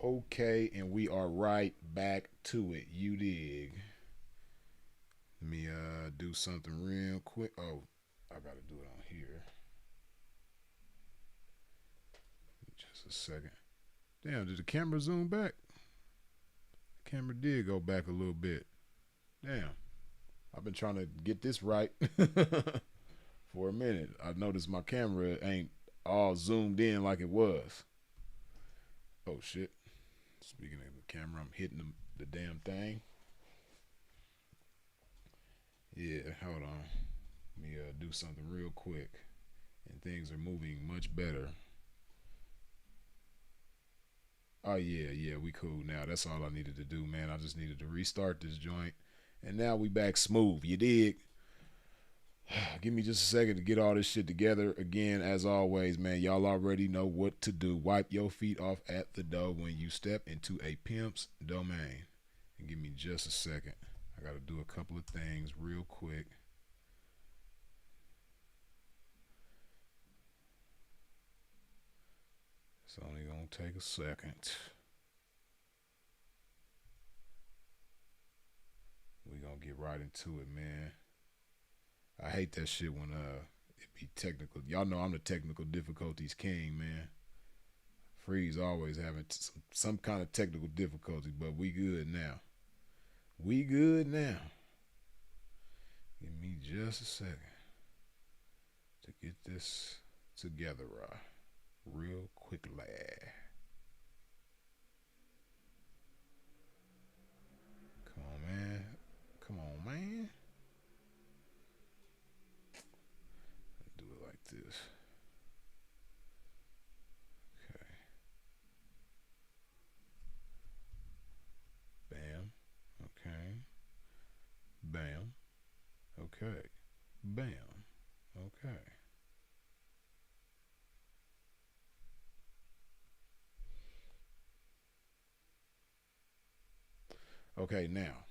Okay, and we are right back to it. You dig? Let me do something real quick. Oh, I gotta do it on here. Just a second. Damn, did the camera zoom back? The camera did go back a little bit. Damn. I've been trying to get this right for a minute. I noticed my camera ain't all zoomed in like it was. Oh shit. Speaking of the camera, I'm hitting the damn thing. Yeah, hold on. Let me do something real quick. And things are moving much better. Oh yeah, we cool now. That's all I needed to do, man. I just needed to restart this joint. And now we back smooth. You dig? Give me just a second to get all this shit together. Again, as always, man, y'all already know what to do. Wipe your feet off at the door when you step into a pimp's domain. And give me just a second. I got to do a couple of things real quick. It's only going to take a second. We going to get right into it, man. I hate that shit when it be technical. Y'all know I'm the technical difficulties king, man. Freeze always having some kind of technical difficulty, but we good now. We good now. Give me just a second to get this together, real quickly. Come on, man. Come on, man. Do it like this. Okay. Bam. Okay. Bam. Okay. Bam. Okay. Okay, now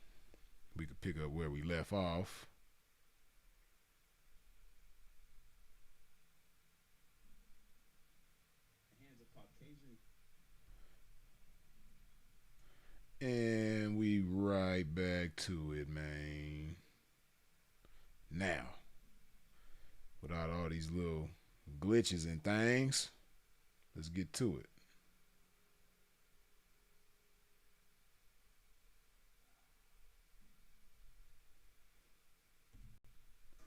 we could pick up where we left off. And we right back to it, man. Now, without all these little glitches and things, let's get to it.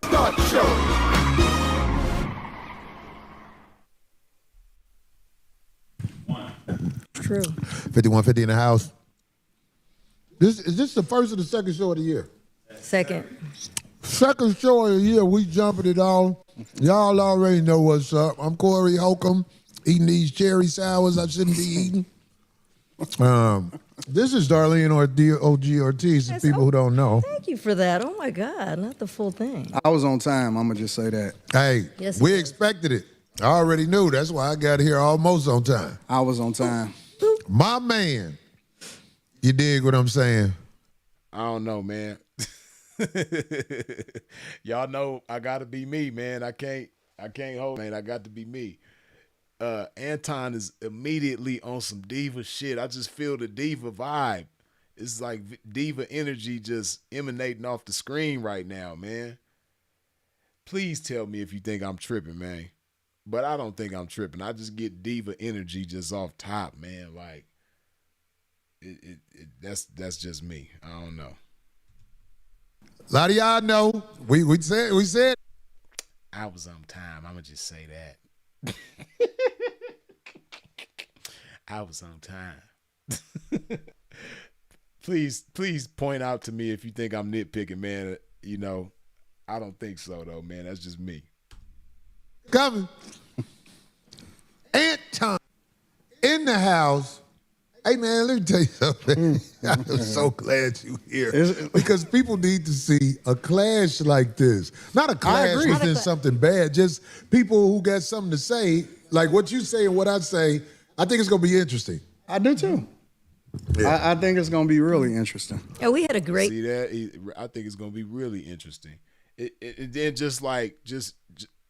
Start the show. True. 5150 in the house. Is this the first or the second show of the year? Second. Second show of the year, we jumping it all. Y'all already know what's up. I'm Corey Holcomb, eating these cherry sours I shouldn't be eating. This is Darlene or OG Ortiz, for people who don't know. Thank you for that. Oh, my God. Not the full thing. I was on time. I'm going to just say that. Hey, Yes, we it is. expected it. I already knew. That's why I got here almost on time. I was on time. My man. You dig what I'm saying? I don't know, man. Y'all know I gotta be me, man. I can't hold, man. I got to be me. Anton is immediately on some diva shit. I just feel the diva vibe. It's like diva energy just emanating off the screen right now, man. Please tell me if you think I'm tripping, man. But I don't think I'm tripping. I just get diva energy just off top, man. Like that's just me. I don't know. A lot of y'all know. We said. I was on time. I'ma just say that. I was on time. Please point out to me if you think I'm nitpicking, man. You know, I don't think so though, man. That's just me. Coming. Anton in the house. Hey, man, let me tell you something. I'm so glad you're here. Because people need to see a clash like this. Not a clash within something bad, just people who got something to say. Like what you say and what I say, I think it's going to be interesting. I do too. Yeah. I think it's going to be really interesting. Yeah, we had a great. See that? I think it's going to be really interesting. It then just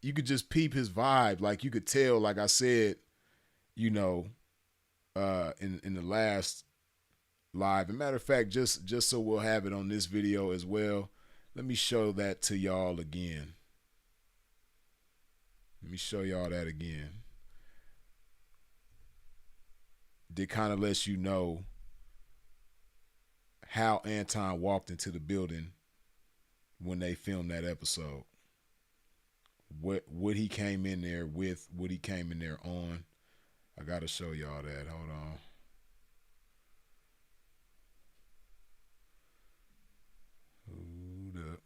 you could just peep his vibe. Like you could tell, like I said, you know, in the last live. As a matter of fact, just so we'll have it on this video as well, let me show that to y'all again. Let me show y'all that again. That kind of lets you know how Anton walked into the building when they filmed that episode. What he came in there with, what he came in there on. I gotta show y'all that. Hold on. Hold up.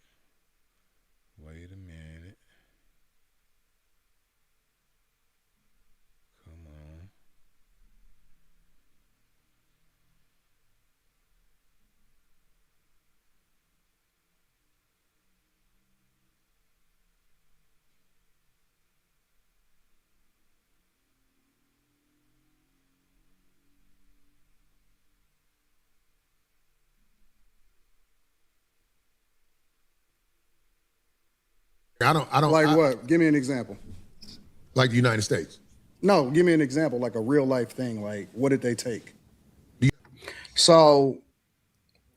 Wait a minute. Come on. I don't Like what? Give me an example. Like the United States. No, give me an example, like a real life thing. Like, what did they take? So,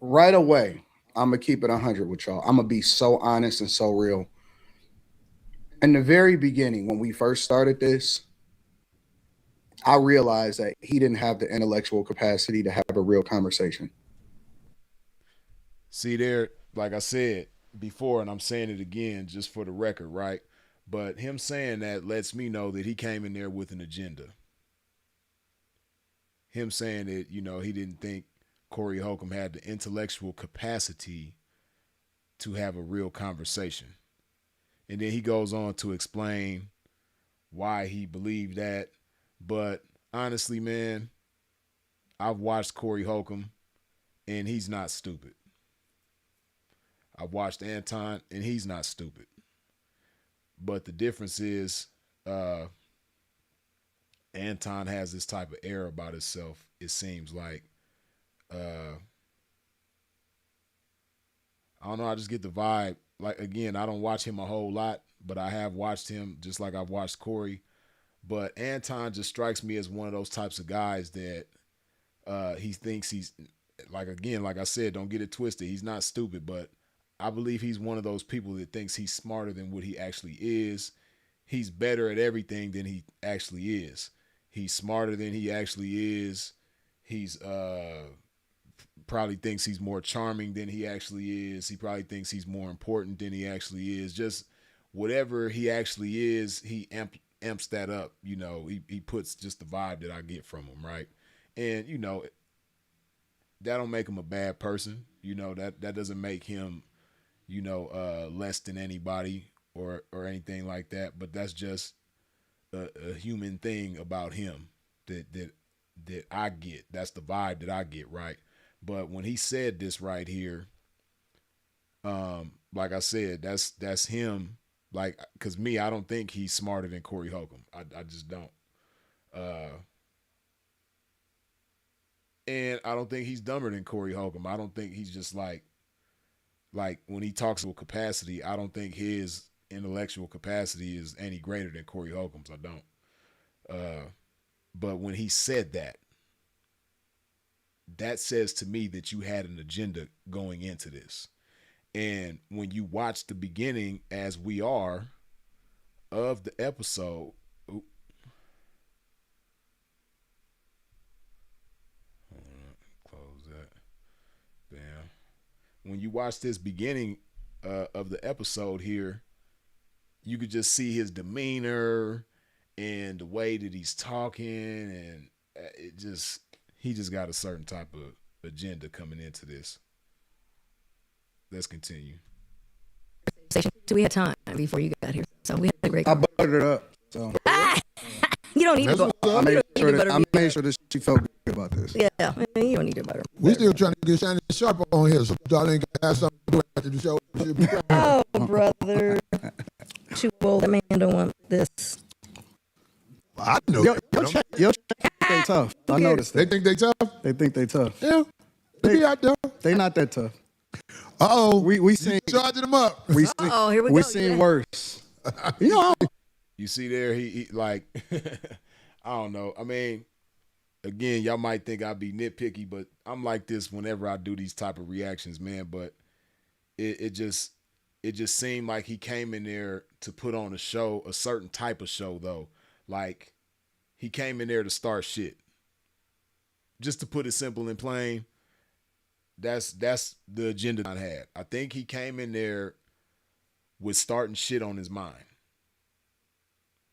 right away, I'm going to keep it 100 with y'all. I'm going to be so honest and so real. In the very beginning, when we first started this, I realized that he didn't have the intellectual capacity to have a real conversation. See there, like I said before, and I'm saying it again just for the record, right? But him saying that lets me know that he came in there with an agenda. Him saying that, you know, he didn't think Corey Holcomb had the intellectual capacity to have a real conversation. And then he goes on to explain why he believed that. But honestly, man, I've watched Corey Holcomb, and he's not stupid. I've watched Anton, and he's not stupid. But the difference is Anton has this type of air about himself, it seems like. I don't know, I just get the vibe. Like, again, I don't watch him a whole lot, but I have watched him just like I've watched Corey. But Anton just strikes me as one of those types of guys that he thinks he's, like, again, like I said, don't get it twisted. He's not stupid, but I believe he's one of those people that thinks he's smarter than what he actually is. He's better at everything than he actually is. He's smarter than he actually is. He's probably thinks he's more charming than he actually is. He probably thinks he's more important than he actually is. Just whatever he actually is, he amps that up. You know, he puts just the vibe that I get from him, right? And, you know, that don't make him a bad person. You know, that doesn't make him, you know, less than anybody or anything like that. But that's just a human thing about him that I get. That's the vibe that I get, right? But when he said this right here, like I said, that's him. Like, cause me, I don't think he's smarter than Corey Holcomb. I just don't. And I don't think he's dumber than Corey Holcomb. I don't think he's just like when he talks about capacity, I don't think his intellectual capacity is any greater than Corey Holcomb's. I don't. But when he said that, that says to me that you had an agenda going into this. And when you watch the beginning, as we are, of the episode, close that. Bam. When you watch this beginning of the episode here, you could just see his demeanor and the way that he's talking, and he just got a certain type of agenda coming into this. Let's continue. So we had time before you got here, so we had a great. I buttered it up. So You don't need to go. I made sure that she felt good about this. Yeah, you don't need to butter. We still trying to get Shannon Sharp on here, so y'all ain't gonna have something to do after the show. Oh, brother. Too old. That man don't want this. I know. Your they tough. I noticed They it. think they tough? They think they tough. Yeah. They be out there. They not that tough. Uh-oh. We seen charging them up. we Uh-oh, here we we go. seen Yeah. worse. You know, You see there, he like, I don't know. I mean, again, y'all might think I'd be nitpicky, but I'm like this whenever I do these type of reactions, man. But it just seemed like he came in there to put on a show, a certain type of show, though. Like, he came in there to start shit. Just to put it simple and plain, that's the agenda I had. I think he came in there with starting shit on his mind.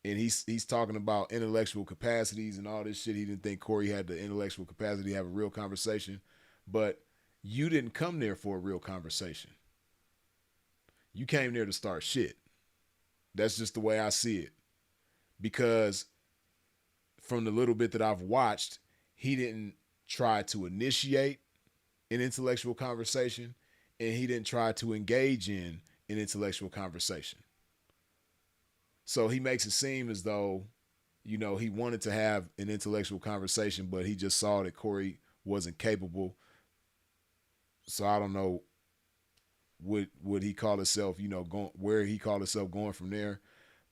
And he's talking about intellectual capacities and all this shit. He didn't think Corey had the intellectual capacity to have a real conversation. But you didn't come there for a real conversation. You came there to start shit. That's just the way I see it. Because from the little bit that I've watched, he didn't try to initiate an intellectual conversation, and he didn't try to engage in an intellectual conversation. So he makes it seem as though, you know, he wanted to have an intellectual conversation, but he just saw that Corey wasn't capable. So I don't know what he called himself, you know, where he called himself going from there.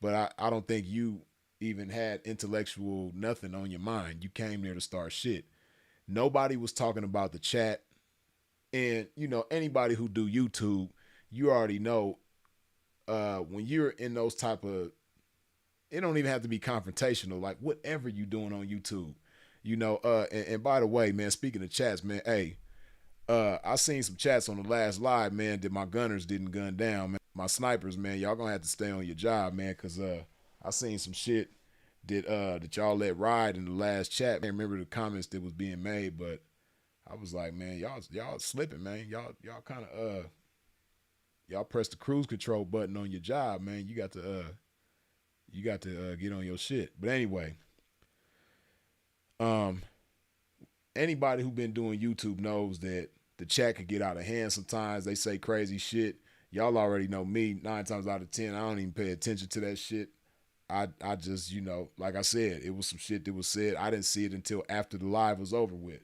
But I don't think you even had intellectual nothing on your mind. You came there to start shit. Nobody was talking about the chat. And, you know, anybody who do YouTube, you already know when you're in those type of, it don't even have to be confrontational, like whatever you doing on YouTube, you know, and by the way, man, speaking of chats, man, hey, I seen some chats on the last live, man, that my gunners didn't gun down, man. My snipers, man, y'all gonna have to stay on your job, man, because I seen some shit that y'all let ride in the last chat. I can't remember the comments that was being made, but I was like, man, y'all slipping, man. Y'all kind of y'all press the cruise control button on your job, man. You got to get on your shit. But anyway, anybody who been doing YouTube knows that the chat could get out of hand sometimes. They say crazy shit. Y'all already know me. 9 times out of 10, I don't even pay attention to that shit. I just, you know, like I said, it was some shit that was said. I didn't see it until after the live was over with.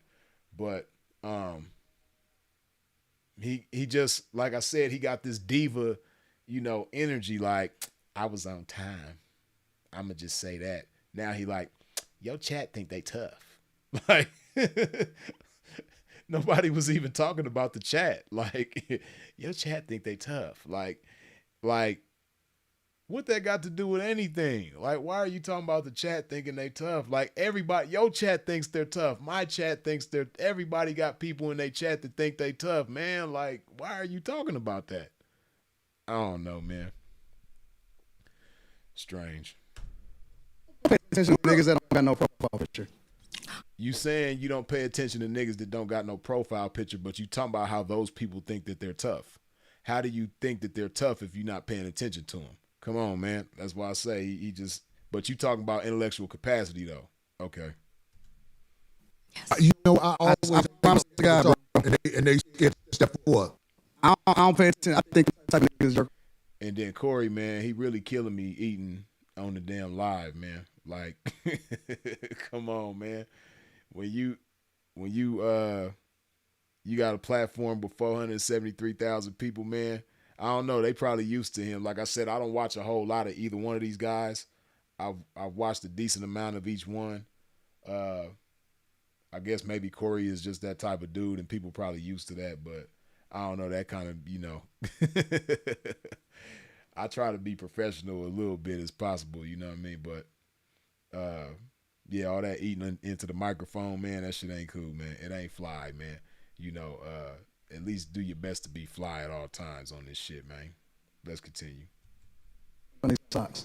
But he just, like I said, he got this diva, you know, energy. Like, I was on time. I'ma just say that. Now he like, your chat think they tough. Like, nobody was even talking about the chat. Like, your chat think they tough. Like, what that got to do with anything? Like, why are you talking about the chat thinking they tough? Like, everybody, your chat thinks they're tough. My chat thinks everybody got people in their chat that think they tough, man. Like, why are you talking about that? I don't know, man. Strange. Pay attention to niggas that don't got no profile picture. You saying you don't pay attention to niggas that don't got no profile picture, but you talking about how those people think that they're tough. How do you think that they're tough if you're not paying attention to them? Come on, man. That's why I say he just, but you talking about intellectual capacity though. Okay. You know, I always I promise to God, bro. and they scared to step forward. I don't pay attention. I think type of niggas are. And then Corey, man, he really killing me eating on the damn live, man. Like, come on, man. When you got a platform with 473,000 people, man, I don't know. They probably used to him. Like I said, I don't watch a whole lot of either one of these guys. I've watched a decent amount of each one. I guess maybe Corey is just that type of dude, and people probably used to that. But I don't know. That kind of, you know. I try to be professional a little bit as possible. You know what I mean? But yeah, all that eating into the microphone, man, that shit ain't cool, man. It ain't fly, man. You know, at least do your best to be fly at all times on this shit, man. Let's continue.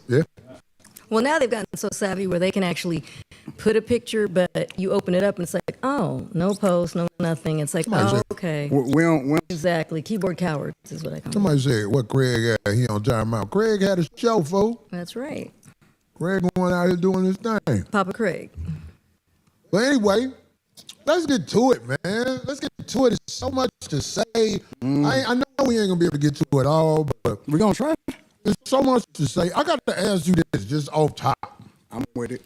Yeah. Well, now they've gotten so savvy where they can actually put a picture, but you open it up and it's like, oh, no post, no nothing. It's like, Somebody oh, said- okay. We don't. Exactly. Keyboard cowards is what I call them. Somebody said, what Craig had? He on time out. Craig had a show, fool. That's right. Craig going out here doing his thing. Papa Craig. But anyway, let's get to it, man. Let's get to it. There's so much to say. I know we ain't going to be able to get to it all, but We're going to try. there's so much to say. I got to ask you this just off top. I'm with it.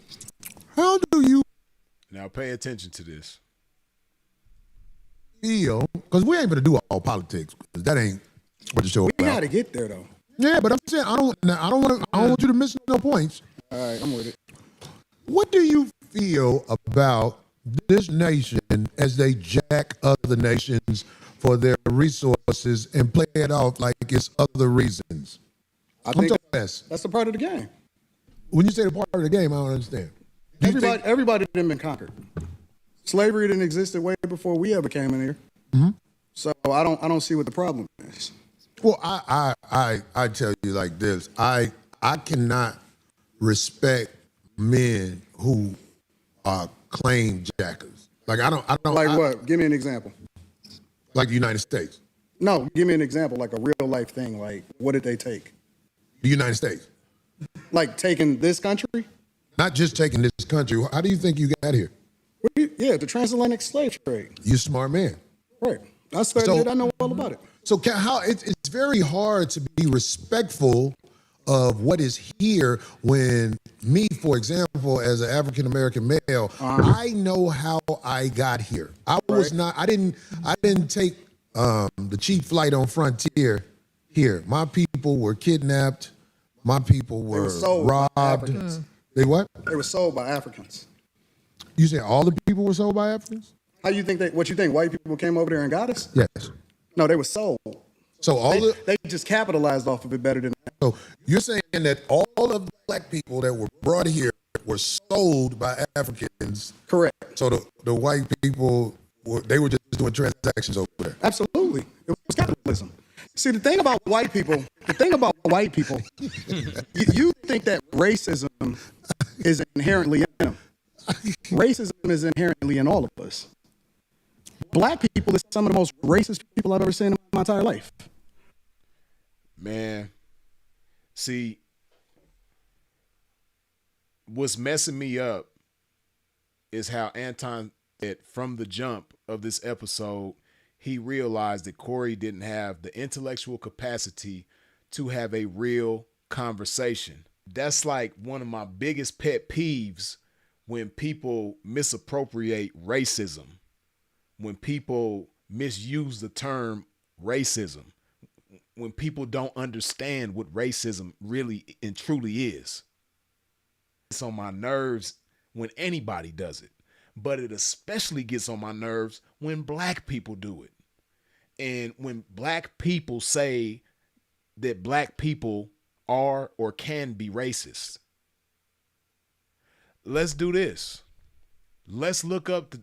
How do you Now pay attention to this. feel? Because we ain't going to do all politics. Because that ain't what the show We about. got to get there, though. Yeah, but I'm saying I don't want you to miss no points. All right, I'm with it. What do you feel about this nation as they jack other nations for their resources and play it off like it's other reasons. I think that's a part of the game. When you say the part of the game, I don't understand. Everybody didn't been conquered. Slavery didn't exist way before we ever came in here. Mm-hmm. So I don't see what the problem is. Well, I tell you like this. I cannot respect men who are claim jackers. Like I don't what? Give me an example. Like the United States. No, give me an example, like a real life thing. Like, what did they take? The United States. Like taking this country? Not just taking this country. How do you think you got here? Yeah, the transatlantic slave trade. You're a smart man. Right. I studied it. I know all about it. So how it's very hard to be respectful of what is here when me, for example, as an African-American male, I know how I got here. I didn't take the cheap flight on Frontier here. My people were kidnapped. My people were robbed. They what? They were sold by Africans. You say all the people were sold by Africans? How you think what you think white people came over there and got us? Yes. No, they were sold. So they just capitalized off of it better than that. So you're saying that all of the black people that were brought here were sold by Africans. Correct. So the white people they were just doing transactions over there. Absolutely. It was capitalism. See, the thing about white people, you think that racism is inherently in them. Racism is inherently in all of us. Black people is some of the most racist people I've ever seen in my entire life. Man, see, what's messing me up is how Anton, from the jump of this episode, he realized that Corey didn't have the intellectual capacity to have a real conversation. That's like one of my biggest pet peeves when people misappropriate racism, when people misuse the term racism, when people don't understand what racism really and truly is. It's on my nerves when anybody does it, but it especially gets on my nerves when black people do it. And when black people say that black people are or can be racist. Let's do this. Let's look up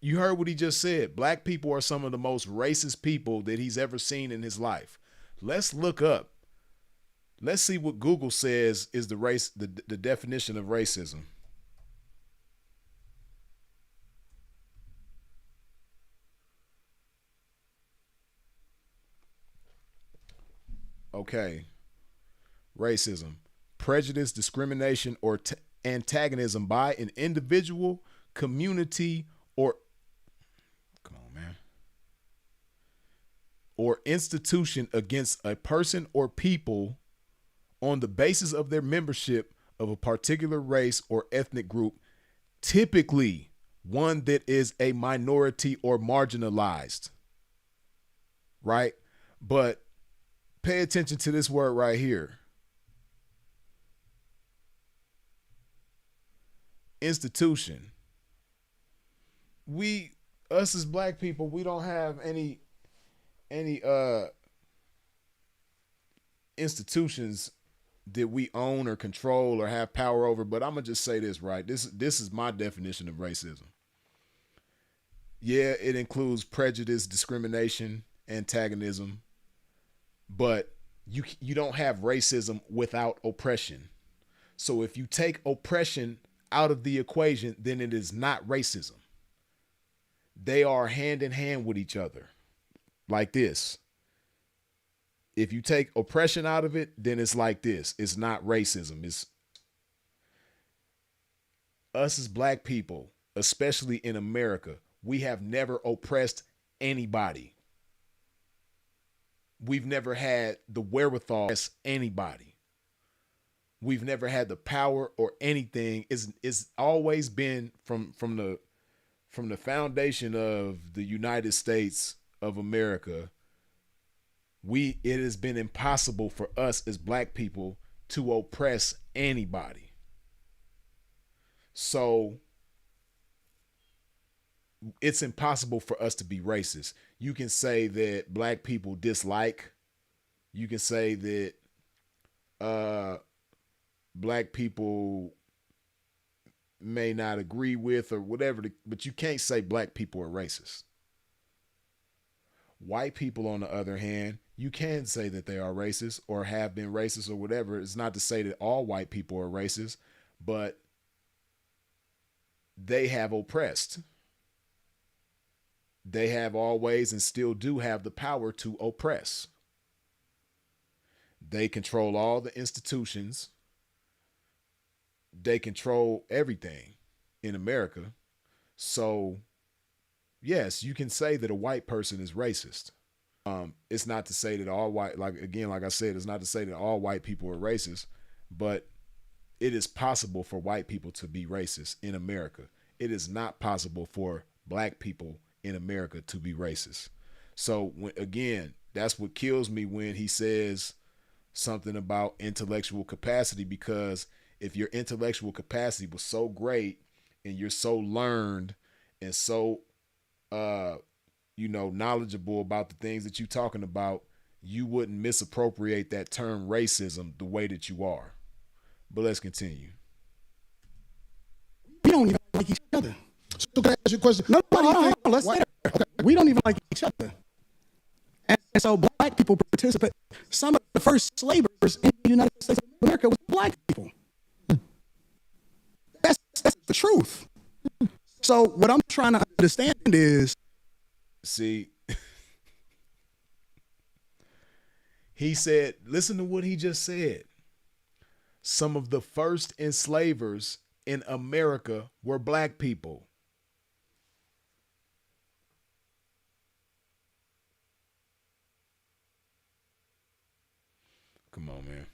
you heard what he just said. Black people are some of the most racist people that he's ever seen in his life. Let's look up. Let's see what Google says is the definition of racism. Okay. Racism. Prejudice, discrimination, or antagonism by an individual, community, or institution against a person or people on the basis of their membership of a particular race or ethnic group, typically one that is a minority or marginalized. Right? But pay attention to this word right here. Institution. Us as black people, we don't have any institutions that we own or control or have power over. But I'm gonna just say this, right? This is my definition of racism. Yeah, it includes prejudice, discrimination, antagonism, but you don't have racism without oppression. So if you take oppression out of the equation, then it is not racism. They are hand in hand with each other. Like this. If you take oppression out of it, then it's like this. It's not racism. It's us as black people, especially in America. We have never oppressed anybody. We've never had the wherewithal to oppress anybody. We've never had the power or anything. It's always been from the foundation of the United States of America. It has been impossible for us as black people to oppress anybody. So it's impossible for us to be racist. You can say that black people dislike. You can say that black people may not agree with or whatever, but you can't say black people are racist. White people, on the other hand, you can say that they are racist or have been racist or whatever. It's not to say that all white people are racist, but they have oppressed. They have always and still do have the power to oppress. They control all the institutions. They control everything in America. So, yes, you can say that a white person is racist. It's not to say that all white, like I said, it's not to say that all white people are racist, but it is possible for white people to be racist in America. It is not possible for black people in America to be racist. So again, that's what kills me when he says something about intellectual capacity, because if your intellectual capacity was so great and you're so learned and so knowledgeable about the things that you're talking about, you wouldn't misappropriate that term racism the way that you are. But let's continue. We don't even like each other. So can I ask you a question? No, let's say that. Okay. We don't even like each other. And so black people participate. Some of the first slavers in the United States of America was black people. That's the truth. So what I'm trying to understand is, see, he said, listen to what he just said. Some of the first enslavers in America were black people. Come on, man.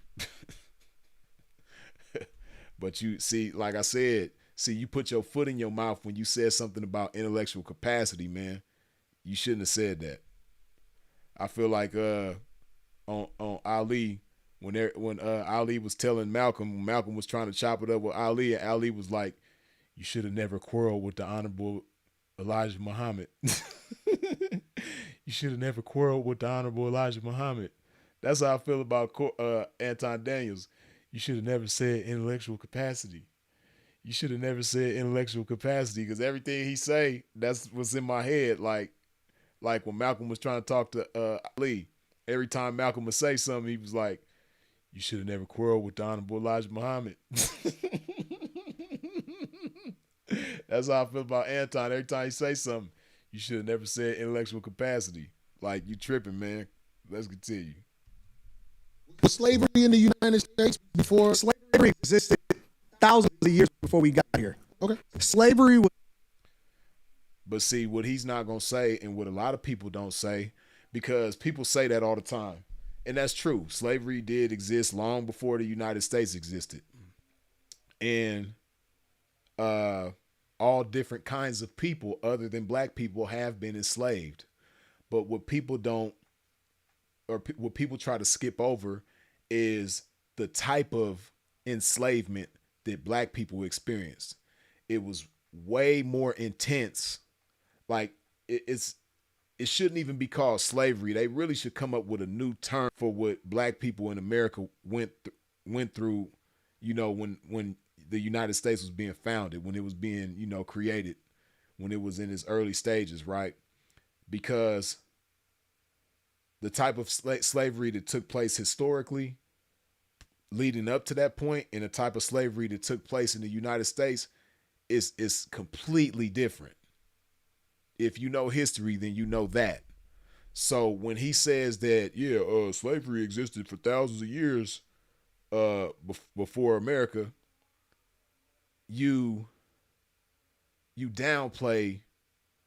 But you see, like I said, you put your foot in your mouth when you said something about intellectual capacity, man. You shouldn't have said that. I feel like on Ali, when Ali was telling Malcolm was trying to chop it up with Ali, and Ali was like, you should have never quarreled with the Honorable Elijah Muhammad. You should have never quarreled with the Honorable Elijah Muhammad. That's how I feel about Anton Daniels. You should have never said intellectual capacity. You should have never said intellectual capacity, because everything he say, that's what's in my head. Like when Malcolm was trying to talk to Ali, every time Malcolm would say something, he was like, you should have never quarreled with the Honorable Elijah Muhammad. That's how I feel about Anton. Every time he say something, you should have never said intellectual capacity. Like, you tripping, man. Let's continue. Was slavery in the United States before? Slavery existed thousands of years before we got here. Okay. Slavery was. But see, what he's not going to say, and what a lot of people don't say, because people say that all the time, and that's true. Slavery did exist long before the United States existed. And all different kinds of people other than black people have been enslaved. But what people don't, or what people try to skip over, is the type of enslavement that black people experienced. It was way more intense. Like, it shouldn't even be called slavery. They really should come up with a new term for what black people in America went through, when the United States was being founded, when it was being, created, when it was in its early stages, right? Because the type of slavery that took place historically leading up to that point, and the type of slavery that took place in the United States is completely different. If you know history, then you know that. So when he says that, slavery existed for thousands of years before America, you downplay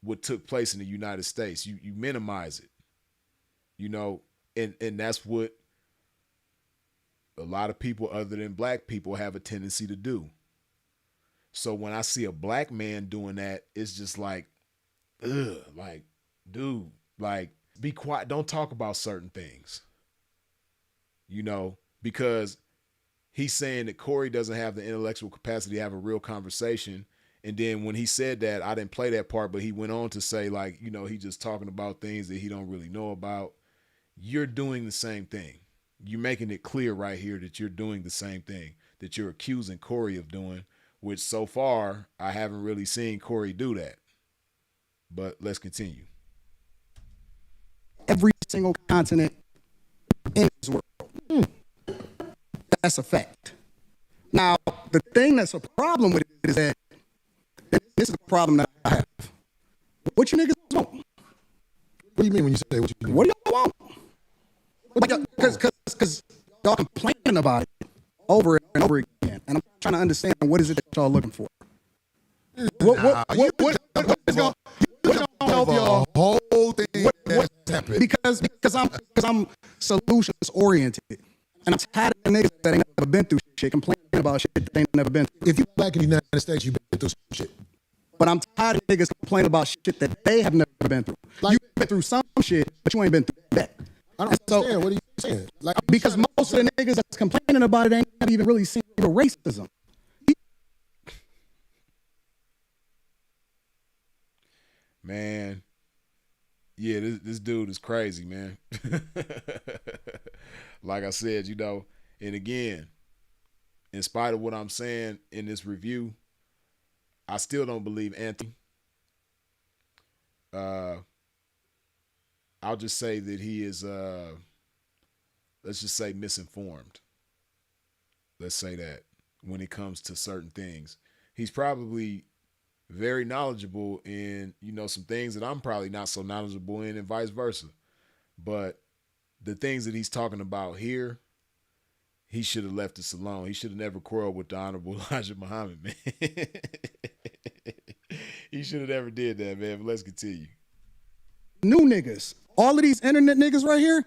what took place in the United States. You minimize it. And that's what a lot of people other than black people have a tendency to do. So when I see a black man doing that, it's just like, ugh, like, dude, like, be quiet. Don't talk about certain things, because he's saying that Corey doesn't have the intellectual capacity to have a real conversation. And then when he said that, I didn't play that part, but he went on to say, like, you know, he just talking about things that he don't really know about. You're doing the same thing. You're making it clear right here that you're doing the same thing that you're accusing Corey of doing, which so far I haven't really seen Corey do that. But let's continue. Every single continent in this world. That's a fact. Now, the thing that's a problem with it is that this is a problem that I have. What you niggas want? What do you mean when you say what you mean? What do y'all want? Because y'all complaining about it over and over again, and I'm trying to understand what is it that y'all looking for. What is going to help y'all? Whole thing that's happened. Because I'm solutions oriented, and I'm tired of niggas that ain't never been through shit complaining about shit that they ain't never been through. If you black in the United States, you've been through some shit. But I'm tired of niggas complaining about shit that they have never been through. Like, You've been through some shit, but you ain't been through that. I don't understand. What are you saying? Like, Because most of the niggas that's complaining about it ain't even really seen the racism. Man, yeah, this dude is crazy, man. Like I said, you know, and again, in spite of what I'm saying in this review, I still don't believe Anthony. I'll just say that he is, let's just say, misinformed. Let's say that when it comes to certain things. He's probably very knowledgeable in, you know, some things that I'm probably not so knowledgeable in, and vice versa. But the things that he's talking about here, he should have left us alone. He should have never quarreled with the Honorable Elijah Muhammad, man. He should have never did that, man. But let's continue. New niggas. All of these internet niggas right here,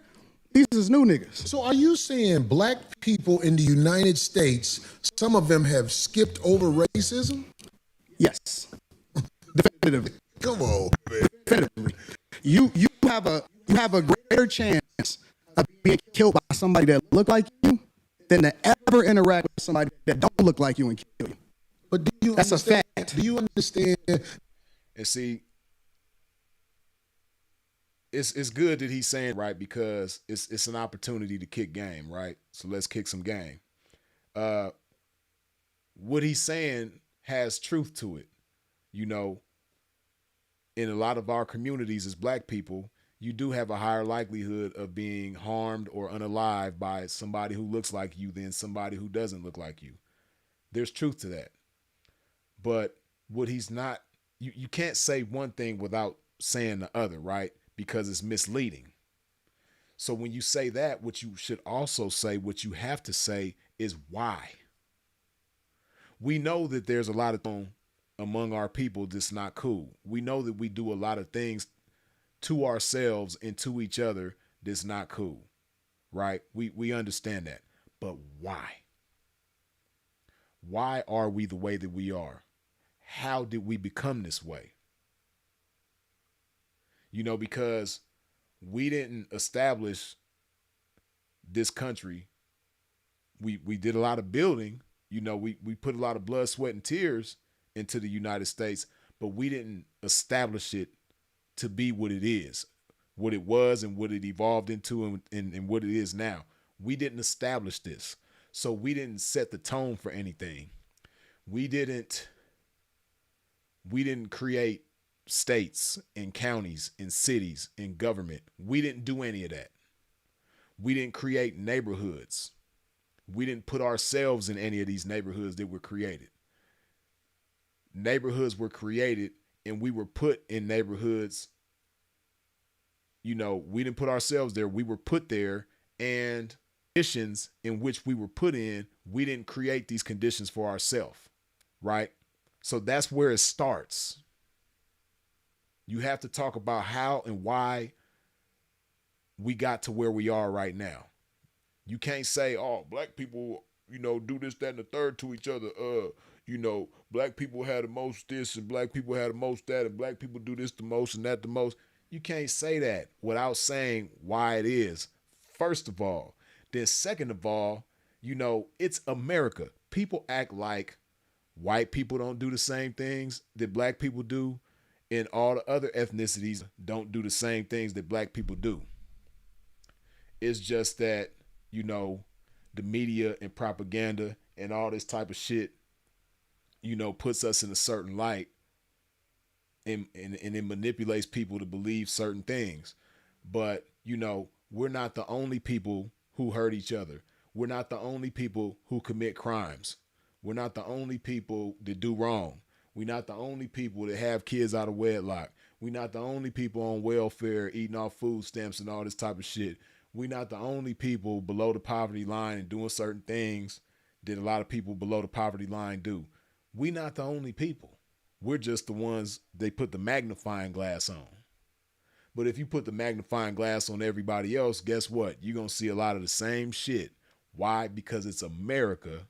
these is new niggas. So are you saying black people in the United States, some of them have skipped over racism? Yes. Definitively. Come on, man. Definitively. You have a greater chance of being killed by somebody that look like you than to ever interact with somebody that don't look like you and kill you. But do you That's a understand, fact. Do you understand? And see, it's good that he's saying right, because it's an opportunity to kick game, right? So let's kick some game. What he's saying has truth to it. You know, in a lot of our communities as black people, you do have a higher likelihood of being harmed or unalived by somebody who looks like you than somebody who doesn't look like you. There's truth to that. But what he's not, you can't say one thing without saying the other, right? Because it's misleading. So when you say that, what you should also say, what you have to say is why. We know that there's a lot of among our people that's not cool. We know that we do a lot of things to ourselves and to each other that's not cool, right? We understand that. But why? Why are we the way that we are? How did we become this way? You know, because we didn't establish this country. We did a lot of building. You know, we put a lot of blood, sweat, and tears into the United States, but we didn't establish it to be what it is, what it was and what it evolved into and what it is now. We didn't establish this. So we didn't set the tone for anything. We didn't create states and counties and cities and government. We didn't do any of that. We didn't create neighborhoods. We didn't put ourselves in any of these neighborhoods that were created. Neighborhoods were created and we were put in neighborhoods. You know, we didn't put ourselves there. We were put there, and conditions in which we were put in, we didn't create these conditions for ourselves, right? So that's where it starts. You have to talk about how and why we got to where we are right now. You can't say, oh, black people, you know, do this, that, and the third to each other. You know, black people had the most this and black people had the most that and black people do this the most and that the most. You can't say that without saying why it is, first of all. Then second of all, you know, it's America. People act like white people don't do the same things that black people do, and all the other ethnicities don't do the same things that black people do. It's just that, you know, the media and propaganda and all this type of shit, you know, puts us in a certain light, and it manipulates people to believe certain things. But, you know, we're not the only people who hurt each other. We're not the only people who commit crimes. We're not the only people that do wrong. We're not the only people that have kids out of wedlock. We're not the only people on welfare eating off food stamps and all this type of shit. We're not the only people below the poverty line and doing certain things that a lot of people below the poverty line do. We're not the only people. We're just the ones they put the magnifying glass on. But if you put the magnifying glass on everybody else, guess what? You're going to see a lot of the same shit. Why? Because it's America.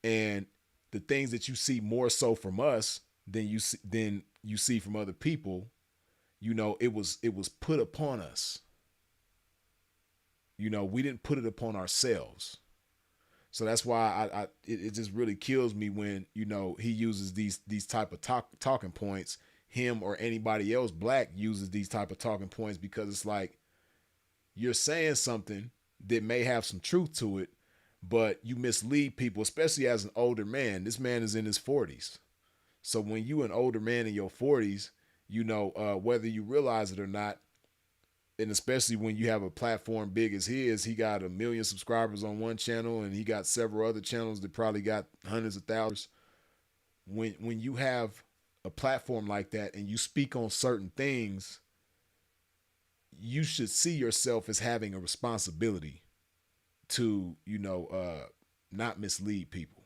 And the things that you see more so from us than you see from other people, you know, it was put upon us. You know, we didn't put it upon ourselves. So that's why it just really kills me when, you know, he uses these type of talking points. Him or anybody else black uses these type of talking points, because it's like you're saying something that may have some truth to it, but you mislead people, especially as an older man. This man is in his 40s. So when you an older man in your 40s, you know, whether you realize it or not, and especially when you have a platform big as his, he got 1 million subscribers on one channel and he got several other channels that probably got hundreds of thousands. When you have a platform like that and you speak on certain things, you should see yourself as having a responsibility to, you know, not mislead people.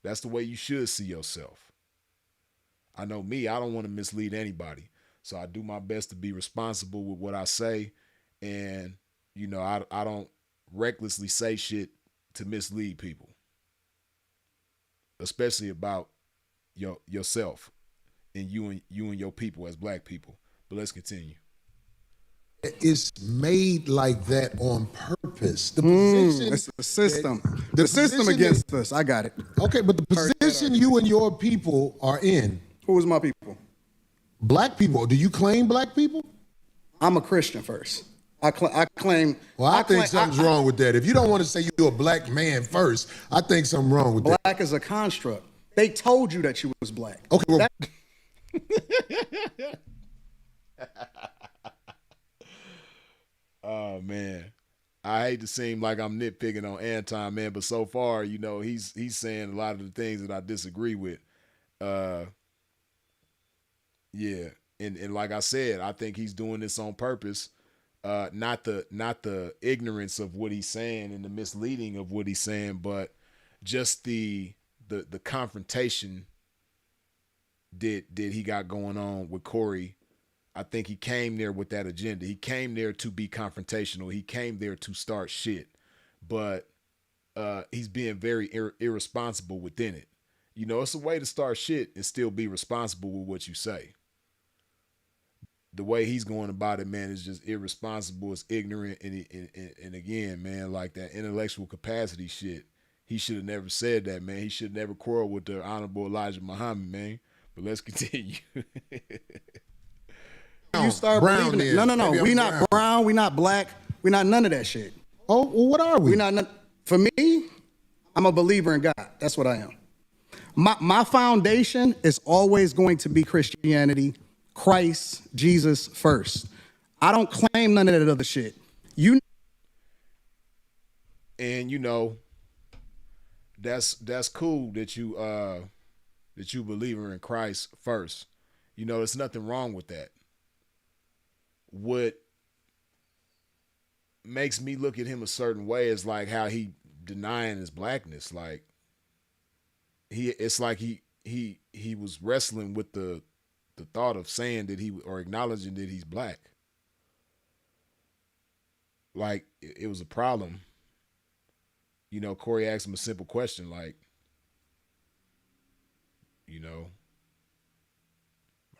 That's the way you should see yourself. I know me, I don't want to mislead anybody. So I do my best to be responsible with what I say. And, you know, I don't recklessly say shit to mislead people, especially about yourself and you and your people as black people. But let's continue. It's made like that on purpose. The position, it's the system. The The system position against us. I got it. okay, but the position you and your people are in, Who is my people? black people. Do you claim black people? I'm a Christian first. I claim. Well, I think something's wrong with that. If you don't want to say you're a black man first, I think something wrong with that. Black is a construct. They told you that you was black. Okay, well, Oh man, I hate to seem like I'm nitpicking on Anton, man, but so far, you know, he's saying a lot of the things that I disagree with. Yeah, and like I said, I think he's doing this on purpose. Not the ignorance of what he's saying and the misleading of what he's saying, but just the confrontation that he got going on with Corey. I think he came there with that agenda. He came there to be confrontational. He came there to start shit, but he's being very irresponsible within it. You know, it's a way to start shit and still be responsible with what you say. The way he's going about it, man, is just irresponsible. It's ignorant, and again, man, like that intellectual capacity shit. He should have never said that, man. He should have never quarreled with the Honorable Elijah Muhammad, man. But let's continue. You start brown believing it. then. No. Maybe I'm We not brown. We not black. We not none of that shit. oh, well, what are we? We not. For me, I'm a believer in God. That's what I am. My foundation is always going to be Christianity, Christ, Jesus first. I don't claim none of that other shit. And you know, that's cool that you believe in Christ first. You know, there's nothing wrong with that. What makes me look at him a certain way is like how he denying his blackness. Like it's like he was wrestling with the thought of saying that or acknowledging that he's black. Like it was a problem. You know, Corey asked him a simple question like, you know,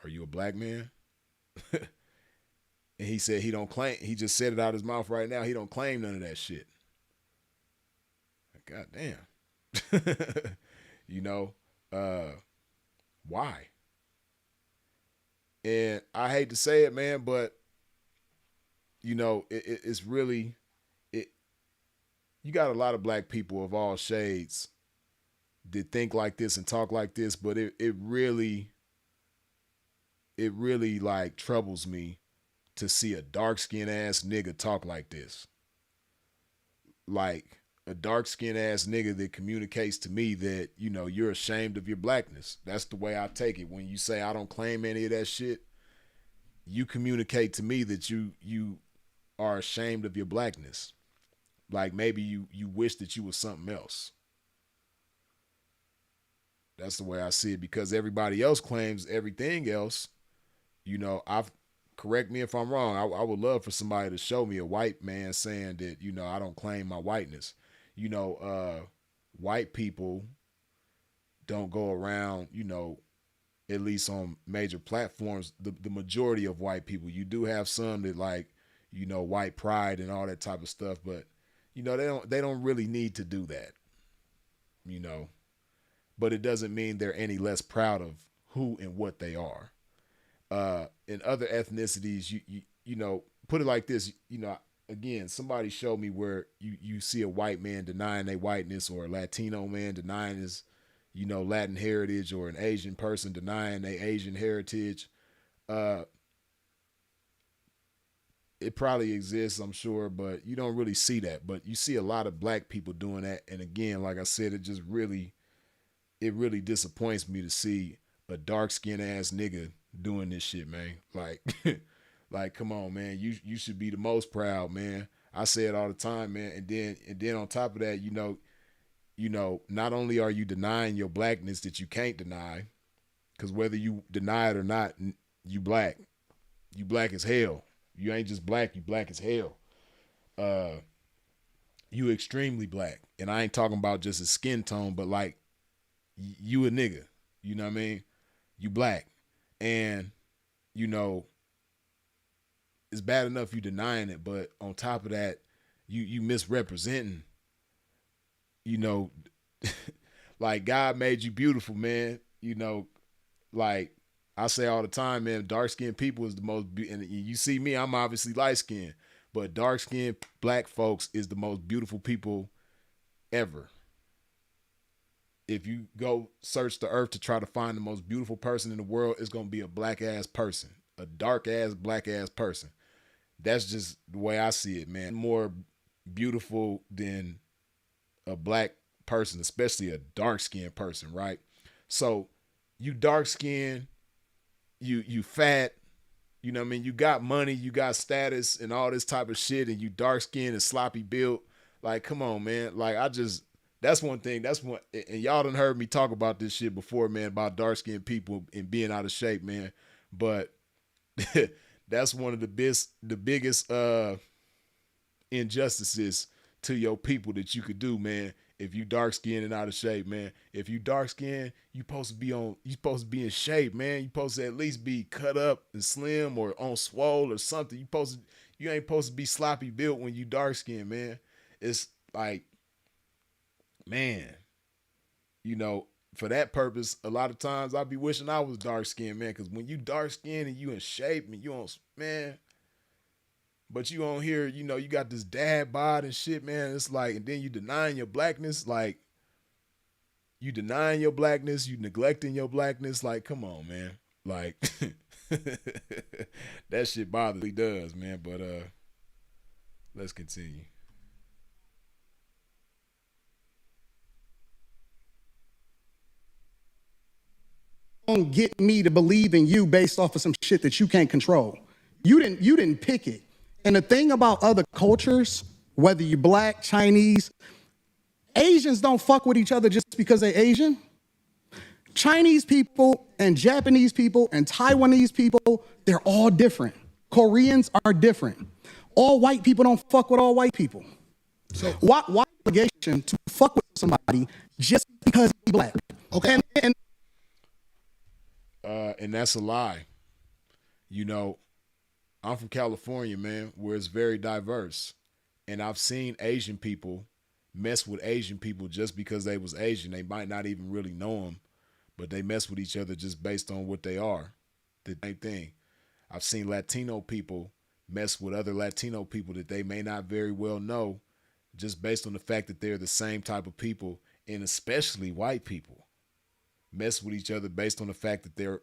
are you a black man? And he said he don't claim, he just said it out his mouth right now. He don't claim none of that shit. God damn. You know, Why? And I hate to say it, man, but you know, it's really it. You got a lot of black people of all shades that think like this and talk like this, but it really like troubles me to see a dark skinned ass nigga talk like this. Like a dark skinned ass nigga that communicates to me that, you know, you're ashamed of your blackness. That's the way I take it. When you say I don't claim any of that shit, you communicate to me that you are ashamed of your blackness. Like maybe you wish that you was something else. That's the way I see it, because everybody else claims everything else. You know, correct me if I'm wrong. I would love for somebody to show me a white man saying that, you know, I don't claim my whiteness. You know, white people don't go around, you know, at least on major platforms, the majority of white people. You do have some that like, you know, white pride and all that type of stuff, but you know, they don't really need to do that. You know, but it doesn't mean they're any less proud of who and what they are. In other ethnicities, you know, put it like this, you know, again, somebody showed me where you see a white man denying their whiteness, or a Latino man denying his, you know, Latin heritage, or an Asian person denying their Asian heritage. It probably exists, I'm sure, but you don't really see that. But you see a lot of black people doing that. And again, like I said, it really disappoints me to see a dark-skinned ass nigga doing this shit, man. Like, like, come on, man. You should be the most proud, man. I say it all the time, man. And then on top of that, you know, not only are you denying your blackness that you can't deny, because whether you deny it or not, you black. You black as hell. You ain't just black, you black as hell. You extremely black. And I ain't talking about just a skin tone, but like you a nigga. You know what I mean? You black. And, you know, it's bad enough you denying it, but on top of that, you misrepresenting, you know, like God made you beautiful, man. You know, like I say all the time, man, dark-skinned people is the most, and you see me, I'm obviously light-skinned, but dark-skinned black folks is the most beautiful people ever. If you go search the earth to try to find the most beautiful person in the world, it's going to be a black-ass person, a dark-ass, black-ass person. That's just the way I see it, man. More beautiful than a black person, especially a dark-skinned person, right? So you dark-skinned, you fat, you know what I mean? You got money, you got status and all this type of shit, and you dark-skinned and sloppy built. Like, come on, man. Like, that's one thing. That's one, and y'all done heard me talk about this shit before, man, about dark-skinned people and being out of shape, man. But that's one of the biggest injustices to your people that you could do, man. If you dark skinned and out of shape, man. If you dark skinned, you supposed to be in shape, man. You supposed to at least be cut up and slim or on swole or something. You ain't supposed to be sloppy built when you dark skinned, man. It's like, man, you know, for that purpose, a lot of times I be wishing I was dark skinned, man. Cause when you dark skinned and you in shape and you on, man, but you on here, you know, you got this dad bod and shit, man. It's like, and then you denying your blackness. Like, you denying your blackness, you neglecting your blackness. Like, come on, man. Like, that shit bothers me, does, man. But let's continue. Don't get me to believe in you based off of some shit that you can't control. You didn't pick it. And the thing about other cultures, whether you're black, Chinese, Asians don't fuck with each other just because they're Asian. Chinese people and Japanese people and Taiwanese people, they're all different. Koreans are different. All white people don't fuck with all white people. So why obligation to fuck with somebody just because he's black? Okay. And that's a lie. You know, I'm from California, man, where it's very diverse. And I've seen Asian people mess with Asian people just because they was Asian. They might not even really know them, but they mess with each other just based on what they are. The same thing. I've seen Latino people mess with other Latino people that they may not very well know, just based on the fact that they're the same type of people, and especially white people mess with each other based on the fact that they're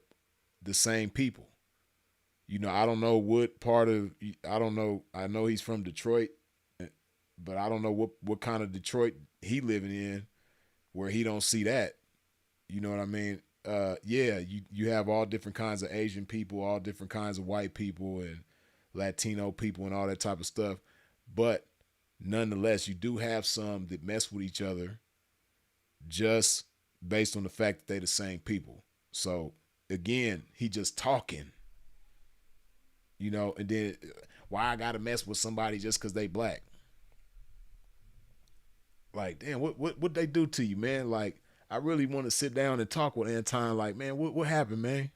the same people. You know, I don't know what part of, I don't know, I know he's from Detroit, but I don't know what kind of Detroit he living in where he don't see that. You know what I mean? Yeah, you have all different kinds of Asian people, all different kinds of white people and Latino people and all that type of stuff. But nonetheless, you do have some that mess with each other just based on the fact that they're the same people. So again, he just talking, you know, and then why I gotta mess with somebody just because they black? Like, damn, what they do to you, man? Like, I really want to sit down and talk with Anton. Like, man, what happened, man?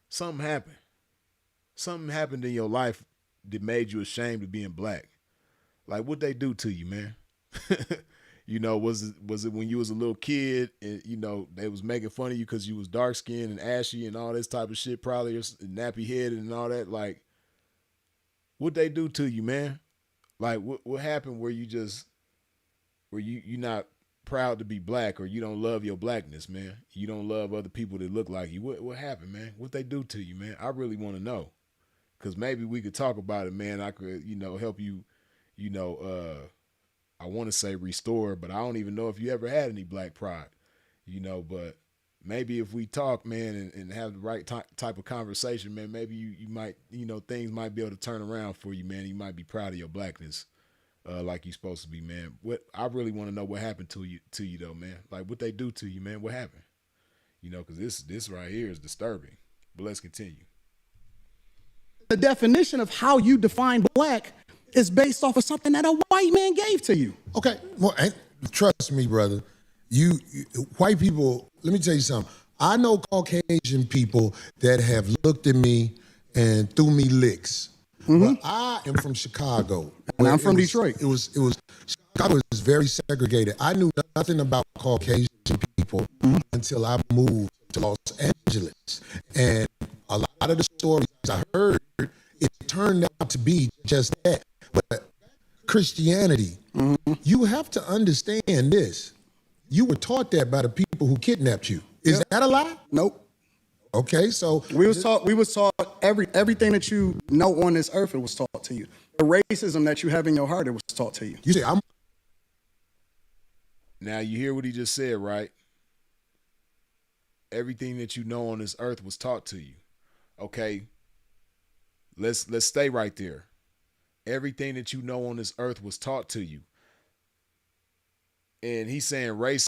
Something happened. Something happened in your life that made you ashamed of being black. Like, what they do to you, man? You know, was it when you was a little kid and, you know, they was making fun of you because you was dark skinned and ashy and all this type of shit, probably, or nappy headed and all that? Like, what they do to you, man? Like, what happened where you not proud to be black, or you don't love your blackness, man? You don't love other people that look like you. What happened, man? What they do to you, man? I really want to know, because maybe we could talk about it, man. I could, you know, help you, you know, I want to say restore, but I don't even know if you ever had any black pride, you know, but maybe if we talk, man, and have the right type of conversation, man, maybe you might, you know, things might be able to turn around for you, man. You might be proud of your blackness. Like you're supposed to be, man. What I really want to know, what happened to you though, man. Like, what they do to you, man. What happened? You know, because this right here is disturbing. But let's continue. The definition of how you define black is based off of something that a white man gave to you. Okay, well, trust me, brother. You white people, let me tell you something. I know Caucasian people that have looked at me and threw me licks. But I am from Chicago. And I'm from Detroit. It was Chicago was very segregated. I knew nothing about Caucasian people until I moved to Los Angeles. And a lot of the stories I heard, it turned out to be just that. But Christianity, you have to understand this. You were taught that by the people who kidnapped you. Is that a lie? Nope. Okay, so we was taught everything that you know on this earth, it was taught to you. The racism that you have in your heart, it was taught to you. You say I'm. Now you hear what he just said, right? Everything that you know on this earth was taught to you. Okay. Let's stay right there. Everything that you know on this earth was taught to you. And he's saying race,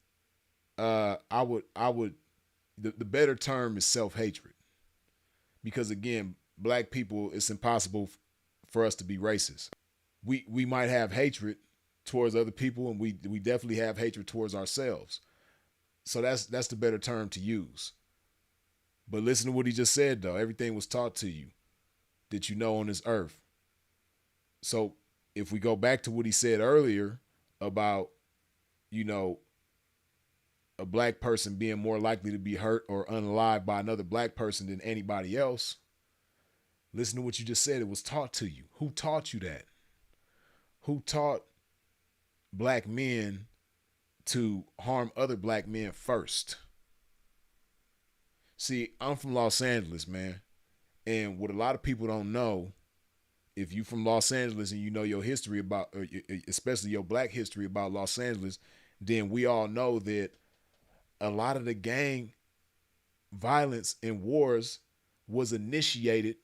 I would the better term is self-hatred. Because again, black people, it's impossible for us to be racist. We might have hatred towards other people, and we definitely have hatred towards ourselves. So that's the better term to use. But listen to what he just said, though. Everything was taught to you that you know on this earth. So if we go back to what he said earlier about, you know, a black person being more likely to be hurt or unalived by another black person than anybody else, listen to what you just said. It was taught to you. Who taught you that? Who taught black men to harm other black men first? See, I'm from Los Angeles, man. And what a lot of people don't know, if you from Los Angeles and you know your history about, especially your black history about Los Angeles, then we all know that a lot of the gang violence and wars was initiated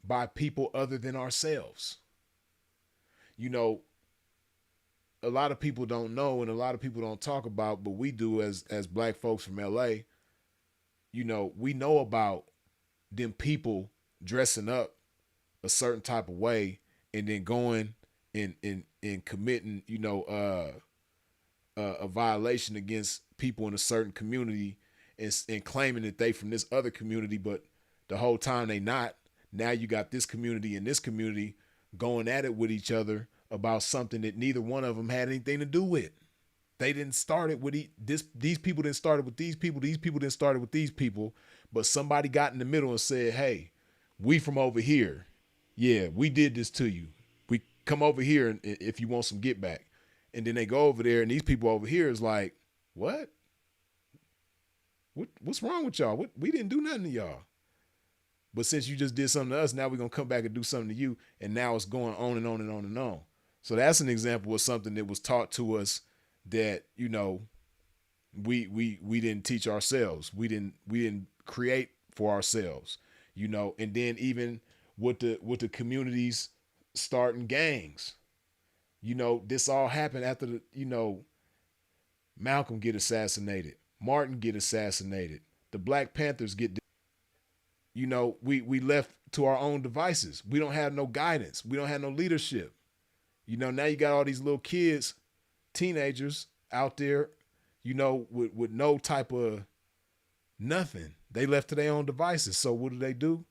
by people other than ourselves. You know, a lot of people don't know and a lot of people don't talk about, but we do as black folks from LA. You know, we know about them people dressing up a certain type of way and then going and committing, you know, a violation against people in a certain community and claiming that they from this other community, but the whole time they not. Now you got this community and this community going at it with each other about something that neither one of them had anything to do with. They didn't start it with these people didn't start it with these people didn't start it with these people, but somebody got in the middle and said, hey, we from over here. Yeah, we did this to you. We come over here and if you want some get back. And then they go over there and these people over here is like, what? What's wrong with y'all? We didn't do nothing to y'all. But since you just did something to us, now we're going to come back and do something to you. And now it's going on and on and on and on. So that's an example of something that was taught to us that, you know, we didn't teach ourselves. We didn't create for ourselves, you know. And then even with the communities starting gangs, you know, this all happened after Malcolm get assassinated, Martin get assassinated, the Black Panthers get, you know, we left to our own devices. We don't have no guidance. We don't have no leadership. You know, now you got all these little kids, teenagers out there, you know, with no type of nothing. They left to their own devices. So what do?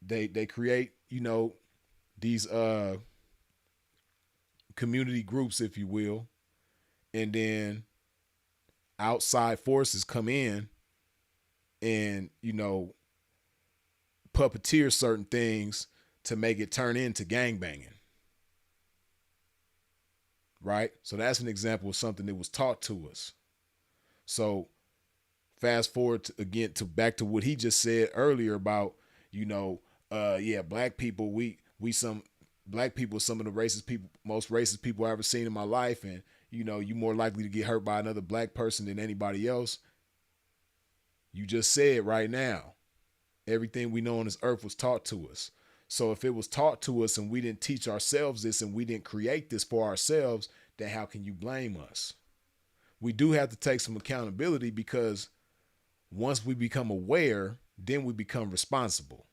They create, you know, these community groups, if you will, and then outside forces come in and, you know, puppeteer certain things to make it turn into gangbanging. Right? So that's an example of something that was taught to us. So fast forward back to what he just said earlier about, you know, black people, black people are some of the most racist people I've ever seen in my life. And, you know, you more likely to get hurt by another black person than anybody else. You just said right now, everything we know on this earth was taught to us. So if it was taught to us and we didn't teach ourselves this and we didn't create this for ourselves, then how can you blame us? We do have to take some accountability, because once we become aware, then we become responsible.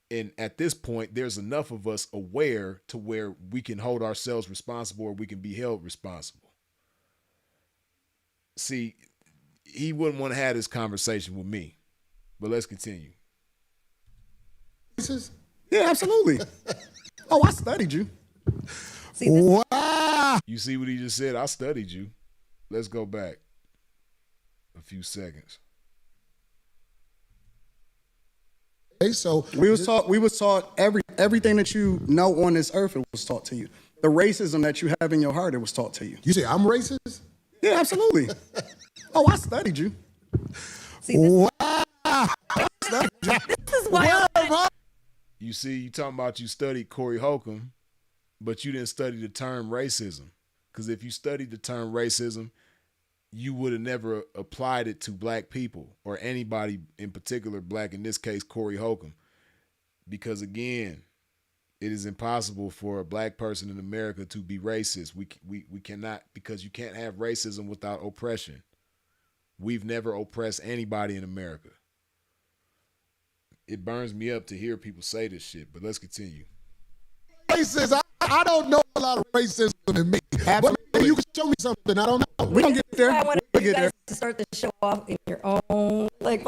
And at this point, there's enough of us aware to where we can hold ourselves responsible, or we can be held responsible. See, he wouldn't want to have this conversation with me, but let's continue. Yeah, absolutely. Oh, I studied you. Wow. You see what he just said? I studied you. Let's go back a few seconds. Okay, so we was taught everything that you know on this earth, it was taught to you. The racism that you have in your heart, it was taught to you. You say I'm racist? Yeah, absolutely. Oh, I studied you. Wow. This is why You see, you talking about you studied Corey Holcomb, but you didn't study the term racism. Because if you studied the term racism, you would have never applied it to black people, or anybody in particular black, in this case, Corey Holcomb. Because again, it is impossible for a black person in America to be racist. We cannot, because you can't have racism without oppression. We've never oppressed anybody in America. It burns me up to hear people say this shit, but let's continue. Racist. I don't know a lot of racism in me. But maybe you can show me something I don't know. We don't get there. I wanted We'll you get guys there. to start the show off in your own, like.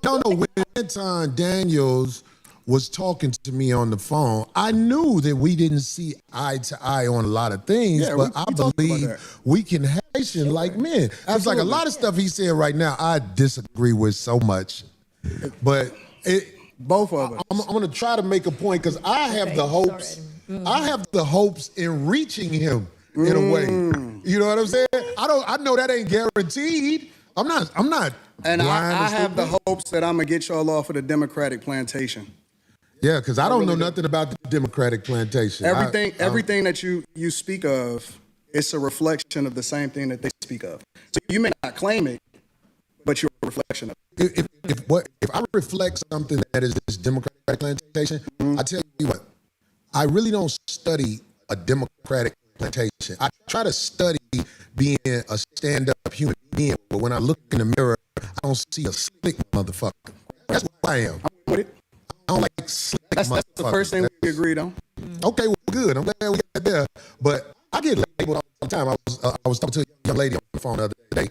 No, when Anton Daniels was talking to me on the phone, I knew that we didn't see eye to eye on a lot of things, Yeah, but we I talked about believe that. we can Haitian like men. It's like a lot of stuff he said right now I disagree with so much. But Both of us. I'm going to try to make a point, because I have the hopes. I have the hopes in reaching him in a way. You know what I'm saying? I know that ain't guaranteed. I'm not. And blind I or have the stupid. hopes that I'm going to get y'all off of the Democratic plantation. Yeah, because I don't really know do. nothing about the Democratic plantation. Everything that you speak of, it's a reflection of the same thing that they speak of. So you may not claim it, but you're a reflection of it. If I reflect something that is this Democratic plantation, I tell you what, I really don't study a Democratic plantation. I try to study being a stand-up human being, but when I look in the mirror, I don't see a slick motherfucker. That's what I am. With it. I don't like slick That's motherfuckers. the first thing we agreed on. Okay, well, good. I'm glad we got there. But I get labeled all the time. I was talking to a young lady on the phone the other day,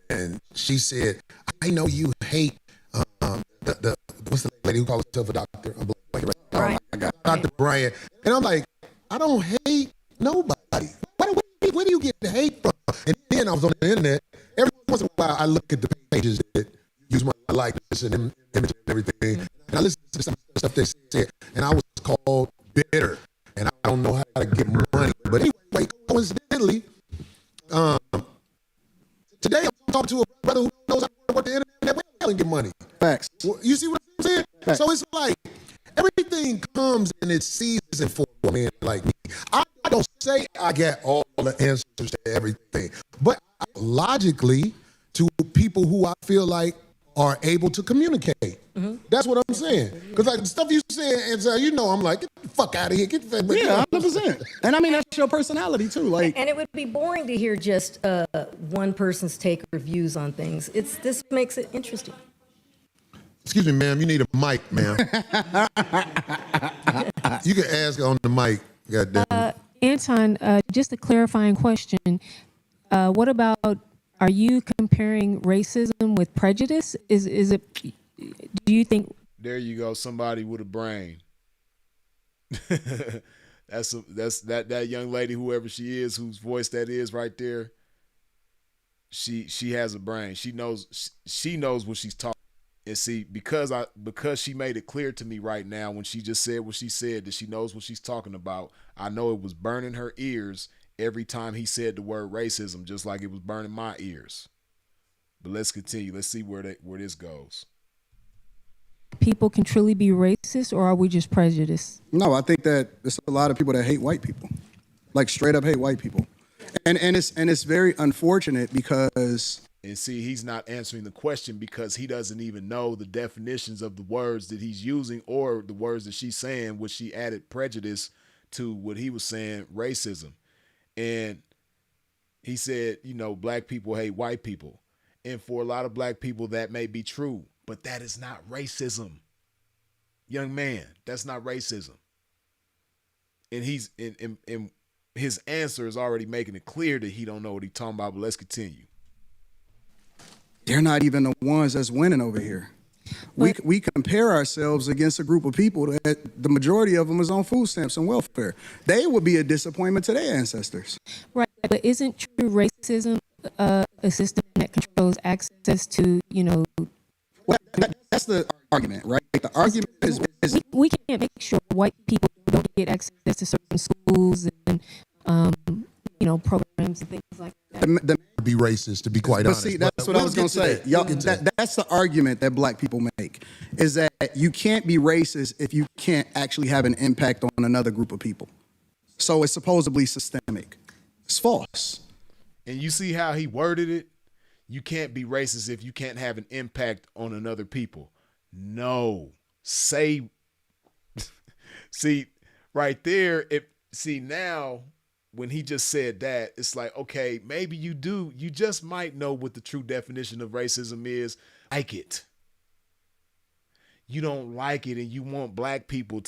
and she said, "I know you hate the what's the lady who calls herself a doctor? I'm blanking right now. Dr. Bryant." And I'm like, I don't hate nobody. Where do you I look at the pages that use my likeness and image and everything, and I listen to some stuff they said, and I was called bitter, and I don't know how to get money. But anyway, coincidentally, today I'm talking to a brother who knows how to work the internet well and get money. Facts. Well, you see what I'm saying? Facts. So it's like everything comes in its season for a man like me. I don't say I got all the answers to everything, but logically, to people who I feel like are able to communicate. That's what I'm saying. Because like the stuff you say, and so I'm like, get the fuck out of here. Get the fuck. Yeah, 100%. And I mean, that's your personality too. Like, And it would be boring to hear just one person's take or views on things. This makes it interesting. Excuse me, ma'am. You need a mic, ma'am. You can ask on the mic. Goddamn. Anton, just a clarifying question. What about, are you comparing racism with prejudice? Is it, do you think? There you go. Somebody with a brain. That's that young lady, whoever she is, whose voice that is right there. She has a brain. She knows what she's talking. And see, because she made it clear to me right now when she just said what she said, that she knows what she's talking about. I know it was burning her ears every time he said the word racism, just like it was burning my ears. But let's continue. Let's see where this goes. People can truly be racist, or are we just prejudiced? no, I think that there's a lot of people that hate white people, like straight up hate white people, and it's very unfortunate because. And see, he's not answering the question because he doesn't even know the definitions of the words that he's using or the words that she's saying, which she added prejudice to what he was saying, racism. And he said, black people hate white people. And for a lot of black people, that may be true, but that is not racism. Young man, that's not racism. And he's in his answer is already making it clear that he don't know what he's talking about, but let's continue. They're not even the ones that's winning over here. We compare ourselves against a group of people that the majority of them is on food stamps and welfare. They would be a disappointment to their ancestors. Right, but isn't true racism a system that controls access to, Well, that's the argument, right? The argument is we can't make sure white people don't get access to certain schools and, programs and things like that. Be racist, to be quite honest. See, that's what I was going to say. That's the argument that black people make, is that you can't be racist if you can't actually have an impact on another group of people. So it's supposedly systemic. It's false. And you see how he worded it? You can't be racist if you can't have an impact on another people. No. See, right there, now, when he just said that, it's like, okay, maybe you just might know what the true definition of racism is. Like it. You don't like it, and you want black people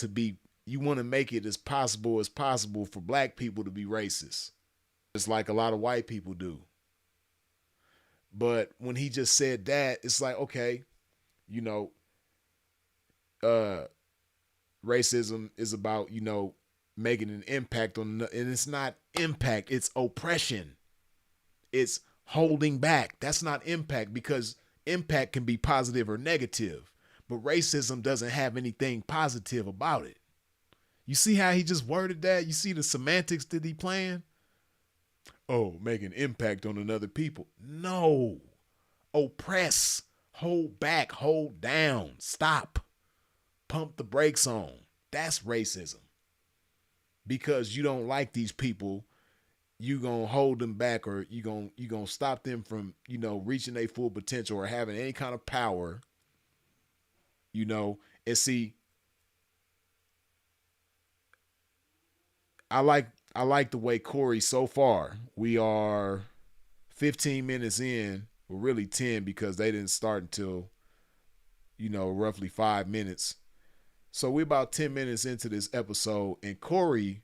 you want to make it as possible for black people to be racist. Just like a lot of white people do. But when he just said that, it's like, okay, racism is about, making an impact on, and it's not impact, it's oppression. It's holding back. That's not impact, because impact can be positive or negative, but racism doesn't have anything positive about it. You see how he just worded that? You see the semantics that he playing? Oh, make an impact on another people. No. Oppress, hold back, hold down, stop, pump the brakes on. That's racism. Because you don't like these people, you gonna hold them back, or you gonna stop them from, reaching their full potential or having any kind of power, and see, I like the way Corey, so far, we are 15 minutes in, well, really 10, because they didn't start until, roughly 5 minutes. So we're about 10 minutes into this episode, and Corey,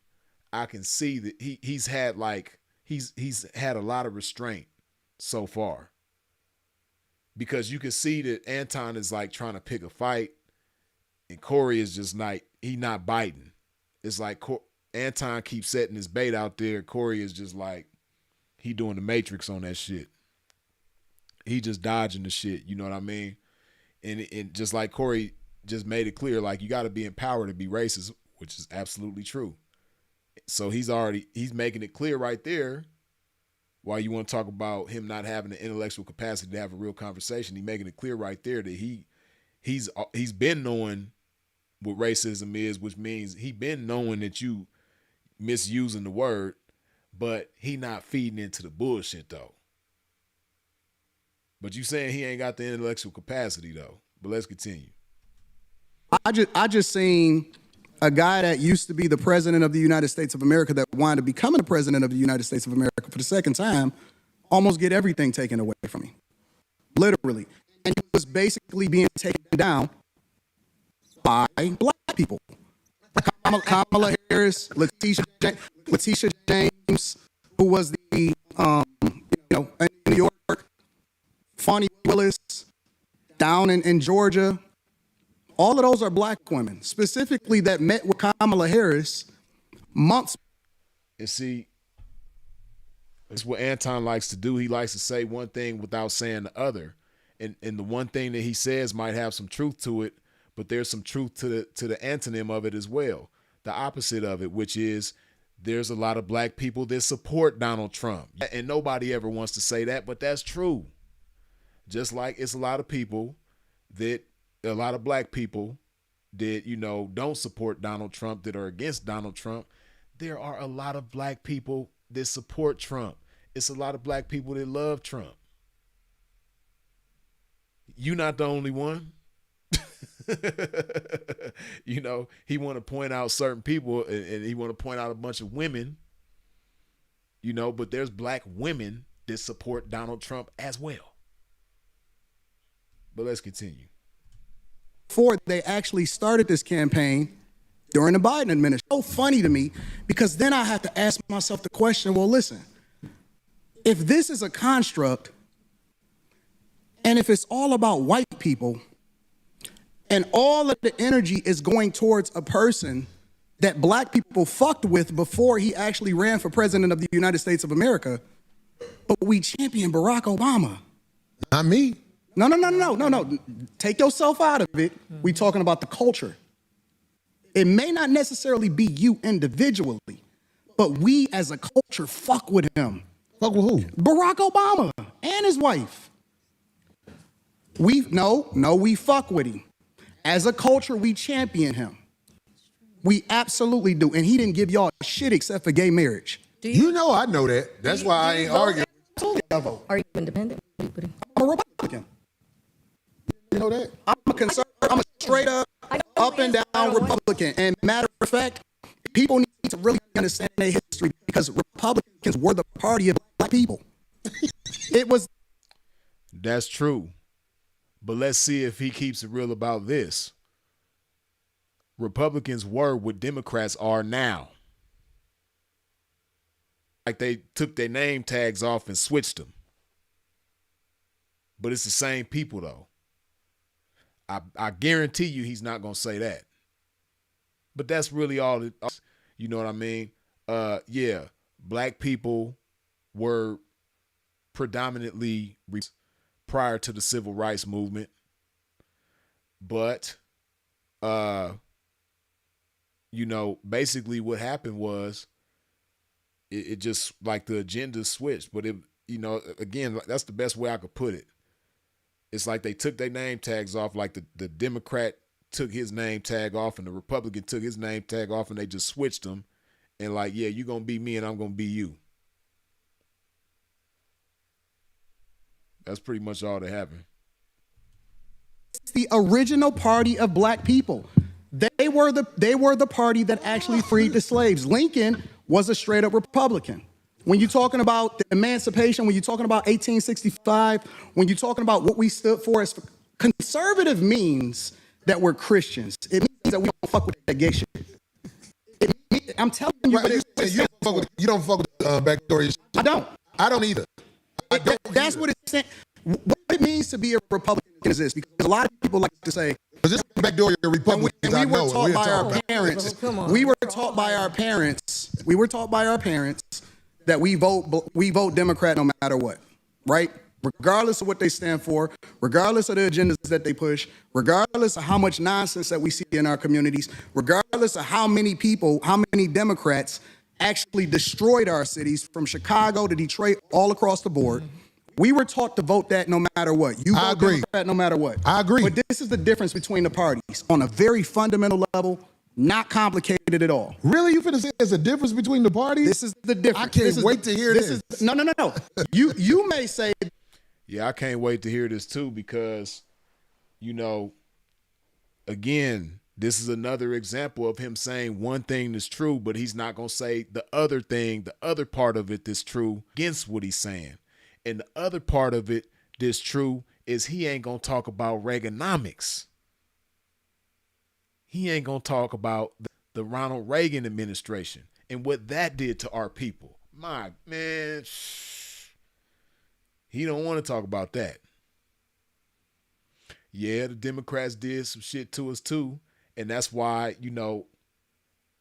I can see that he's had a lot of restraint so far, because you can see that Anton is like trying to pick a fight, and Corey is just not biting. It's like Anton keeps setting his bait out there. Corey is just like, he doing the Matrix on that shit. he just dodging the shit. You know what I mean? And just like Corey just made it clear, like, you got to be empowered to be racist, which is absolutely true. So he's making it clear right there. Why you want to talk about him not having the intellectual capacity to have a real conversation? He's making it clear right there that he's been knowing what racism is, which means he been knowing that you misusing the word, but he not feeding into the bullshit though. But you saying he ain't got the intellectual capacity though. But let's continue. I just seen a guy that used to be the president of the United States of America that wanted to become the president of the United States of America for the second time, almost get everything taken away from him. Literally. And he was basically being taken down by black people. Kamala Harris, Letitia James, who was the, in New York, Fonnie Willis, down in Georgia. All of those are black women, specifically that met with Kamala Harris months. And see, it's what Anton likes to do. He likes to say one thing without saying the other. And the one thing that he says might have some truth to it, but there's some truth to the antonym of it as well. The opposite of it, which is there's a lot of black people that support Donald Trump. And nobody ever wants to say that, but that's true. Just like it's a lot of black people that, don't support Donald Trump, that are against Donald Trump. There are a lot of black people that support Trump. It's a lot of black people that love Trump. You're not the only one. He want to point out certain people and he want to point out a bunch of women, but there's black women that support Donald Trump as well. But let's continue. Before they actually started this campaign during the Biden administration. So funny to me, because then I have to ask myself the question, well, listen, if this is a construct and if it's all about white people and all of the energy is going towards a person that black people fucked with before he actually ran for president of the United States of America, but we champion Barack Obama. Not me. No. Take yourself out of it. We talking about the culture. It may not necessarily be you individually, but we as a culture fuck with him. Fuck with who? Barack Obama and his wife. We fuck with him. As a culture, we champion him. We absolutely do. And he didn't give y'all shit except for gay marriage. You know I know that. That's why I ain't arguing. Are you independent? I'm a Republican. You know that? I'm a conservative. I'm a straight up and down Republican. And matter of fact, people need to really understand their history because Republicans were the party of black people. That's true. But let's see if he keeps it real about this. Republicans were what Democrats are now. Like they took their name tags off and switched them. But it's the same people though. I guarantee you he's not going to say that. But that's really all it, you know what I mean? Yeah, black people were predominantly prior to the civil rights movement. But, basically what happened was it just like the agenda switched. But, again, that's the best way I could put it. It's like they took their name tags off, like the Democrat took his name tag off and the Republican took his name tag off, and they just switched them. And like, yeah, you're going to be me and I'm going to be you. That's pretty much all that happened. It's the original party of black people. They were the party that actually freed the slaves. Lincoln was a straight up Republican. When you're talking about the emancipation, when you're talking about 1865, when you're talking about what we stood for as conservative means that we're Christians. It means that we don't fuck with that gay shit. I'm telling you. Right, you don't fuck with backdoor shit. I don't. I don't either. That's what it's saying. What it means to be a Republican is this, because a lot of people like to say, because this backdoor Republicans, we were taught by our parents. We were taught by our parents. We were taught by our parents that we vote Democrat no matter what, right? regardless of what they stand for, regardless of the agendas that they push, regardless of how much nonsense that we see in our communities, regardless of how many people, how many Democrats actually destroyed our cities from Chicago to Detroit, all across the board. We were taught to vote that no matter what. You vote Democrat no matter what. I agree. But this is the difference between the parties on a very fundamental level, not complicated at all. Really? You finna say there's a difference between the parties? This is the difference. I can't wait to hear this. No. You may say. Yeah, I can't wait to hear this too because, you know, again, this is another example of him saying one thing that's true, but he's not going to say the other thing, the other part of it that's true against what he's saying. And the other part of it that's true is he ain't going to talk about Reaganomics. He ain't going to talk about the Ronald Reagan administration and what that did to our people. My man, he don't want to talk about that. Yeah, the Democrats did some shit to us too. And that's why, you know,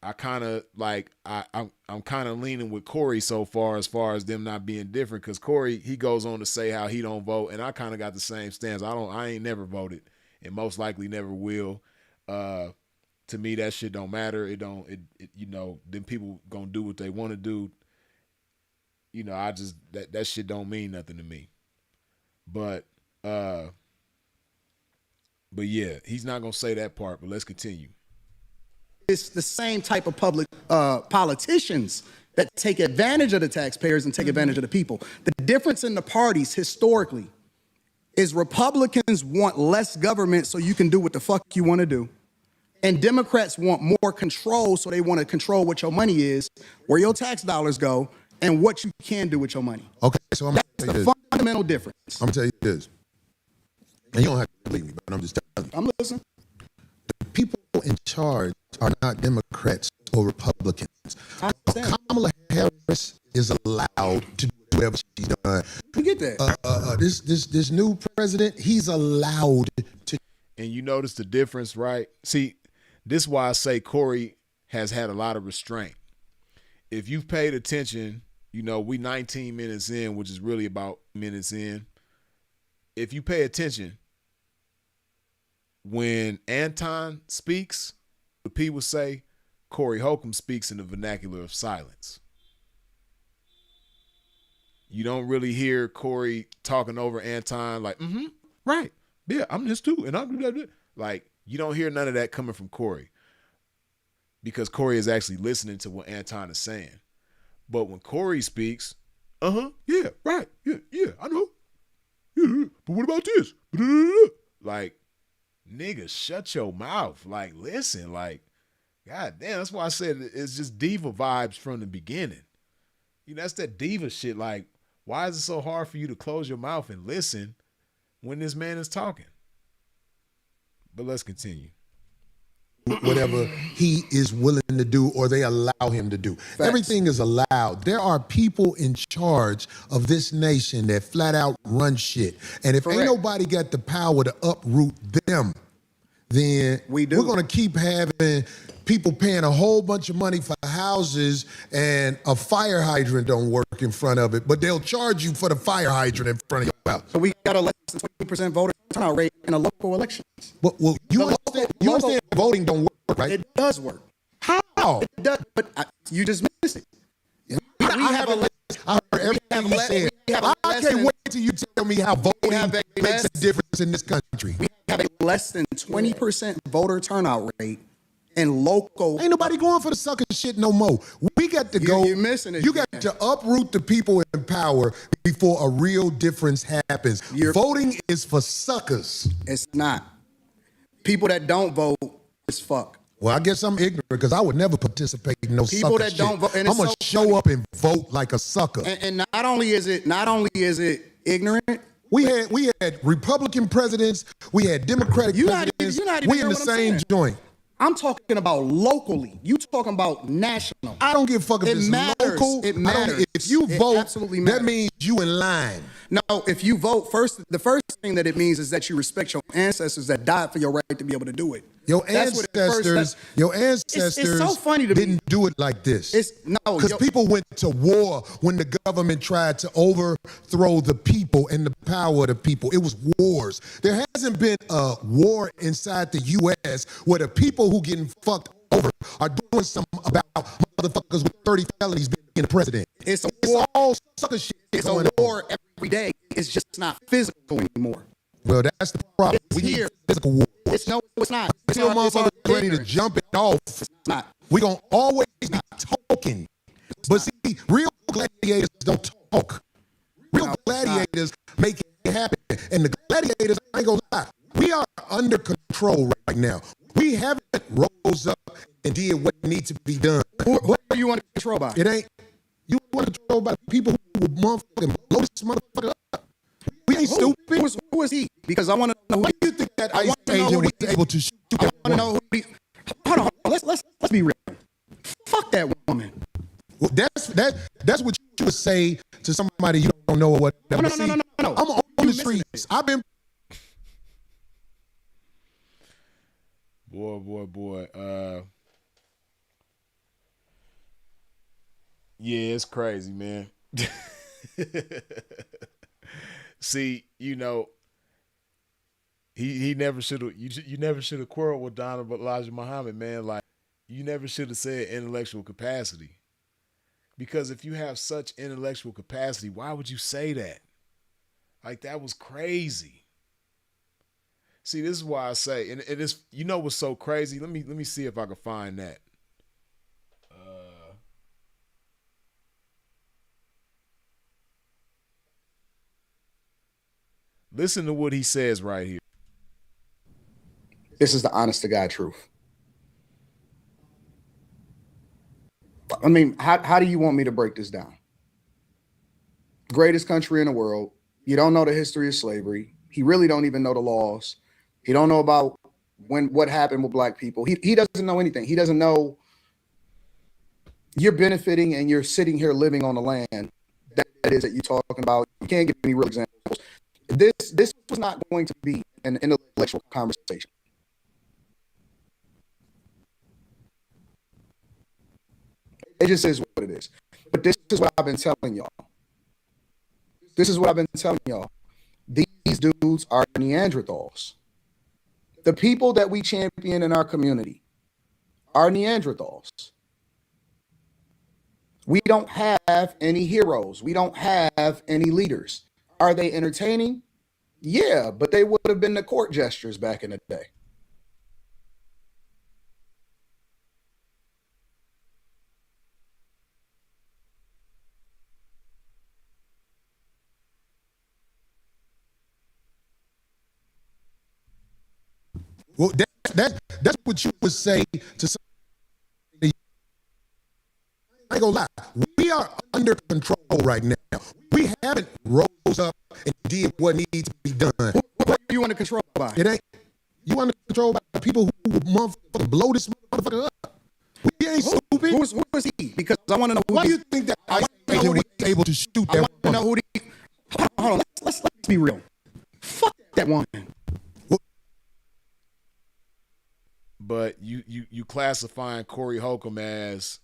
I kind of like, I'm kind of leaning with Corey so far as them not being different. Cause Corey, he goes on to say how he don't vote. And I kind of got the same stance. I ain't never voted and most likely never will. To me, that shit don't matter. It you know, then people gonna do what they want to do. You know, that shit don't mean nothing to me. But yeah, he's not gonna say that part, but let's continue. It's the same type of public politicians that take advantage of the taxpayers and take advantage of the people. The difference in the parties historically is Republicans want less government so you can do what the fuck you want to do. And Democrats want more control, so they want to control what your money is, where your tax dollars go, and what you can do with your money. Okay, so I'm going to tell you That's this. the fundamental difference. I'm going to tell you this. And you don't have to believe me, but I'm just telling you. I'm listening. The people in charge are not Democrats or Republicans. I understand. Kamala Harris is allowed to do whatever she's done. We get that. This new president, he's allowed to. And you notice the difference, right? See, this is why I say Corey has had a lot of restraint. If you've paid attention, you know, we 19 minutes in, which is really about minutes in. If you pay attention, when Anton speaks, the people say Corey Holcomb speaks in the vernacular of silence. You don't really hear Corey talking over Anton like, right, yeah, I'm this too, and I'm that. Like, you don't hear none of that coming from Corey because Corey is actually listening to what Anton is saying. But when Corey speaks, yeah, right, yeah, I know. Yeah, but what about this? Like, nigga, shut your mouth. Like, listen, like, god damn, that's why I said it's just diva vibes from the beginning. You know, that's that diva shit. Like, why is it so hard for you to close your mouth and listen when this man is talking? But let's continue. Whatever he is willing to do or they allow him to do. Facts. Everything is allowed. There are people in charge of this nation that flat out run shit. And if ain't nobody got the power to uproot them, then we're going to keep having people paying a whole bunch of money for houses and a fire hydrant don't work in front of it, but they'll charge you for the fire hydrant in front of your house. So we got a less than 20% voter turnout rate in the local elections. But you understand voting don't work, right? It does work. How? It does, but you just missed it. I heard everything you said. I can't wait till you tell me how voting makes a difference in this country. We have a less than 20% voter turnout rate in local. Ain't nobody going for the sucker shit no more. We got to go. You're missing it. You got to uproot the people in power before a real difference happens. Voting is for suckers. It's not. People that don't vote is fuck. Well, I guess I'm ignorant because I would never participate in no people sucker that shit. don't vote. I'm gonna show up and vote like a sucker. And not only is it ignorant. We had Republican presidents. We had Democratic presidents. We in the same joint. I'm talking about locally. You talking about national. I don't give a fuck if it's local. It matters. If you vote, absolutely matters. That means you in line. No, if you vote first, the first thing that it means is that you respect your ancestors that died for your right to be able to do it. Your That's what it first- ancestors It's so funny to me. didn't do it like this. Because People went to war when the government tried to overthrow the people and the power of the people. It was wars. There hasn't been a war inside the U.S. where the people who getting fucked over are doing something about motherfuckers with 30 felonies being the president. It's war. All sucker shit. It's a war every day. It's just not physical anymore. Well, that's the problem. It's we here. need physical war. It's not. Until motherfuckers ready to jump it off, it's not. We gonna always be talking. But see, real gladiators don't talk. Real gladiators make it happen. And the gladiators, I ain't gonna lie, we are under control right now. We haven't rose up and did what needs to be done. What are you under control by? It ain't. You under control by people who will motherfucking blow this motherfucker up. We ain't stupid. Who is he? Because I want to know. Why do you think that ICE agent was able to shoot I that want to know who he. Hold on. Let's be real. Fuck that woman. Well, that's what you would say to somebody you don't know or whatever. No. I'm on the streets. I've been. Boy. Yeah, it's crazy, man. See, you know, he never should have. You never should have quarreled with Donald Elijah Muhammad, man. Like, you never should have said intellectual capacity, because if you have such intellectual capacity, why would you say that? Like, that was crazy. See, this is why I say, and it is. You know what's so crazy? Let me see if I can find that. Listen to what he says right here. This is the honest to God truth. I mean, how do you want me to break this down? Greatest country in the world. You don't know the history of slavery. He really don't even know the laws. He don't know about what happened with black people. He doesn't know anything. He doesn't know you're benefiting and you're sitting here living on the land that is that you're talking about. You can't give me real examples. This was not going to be an intellectual conversation. It just is what it is. But this is what I've been telling y'all. These dudes are Neanderthals. The people that we champion in our community are Neanderthals. We don't have any heroes. We don't have any leaders. Are they entertaining? Yeah, but they would have been the court gestures back in the day. Well, that's what you would say to somebody. I ain't gonna lie. We are under control right now. We haven't rose up and did what needs to be done. What are you under control by? It ain't. You under control by people who will motherfucking blow this motherfucker up. We ain't stupid. Who is he? Because I want to know. Why do you think that ICE agent was able to shoot that woman? I want to know who he. Hold on. Let's be real. Fuck that woman. But you classifying Corey Holcomb as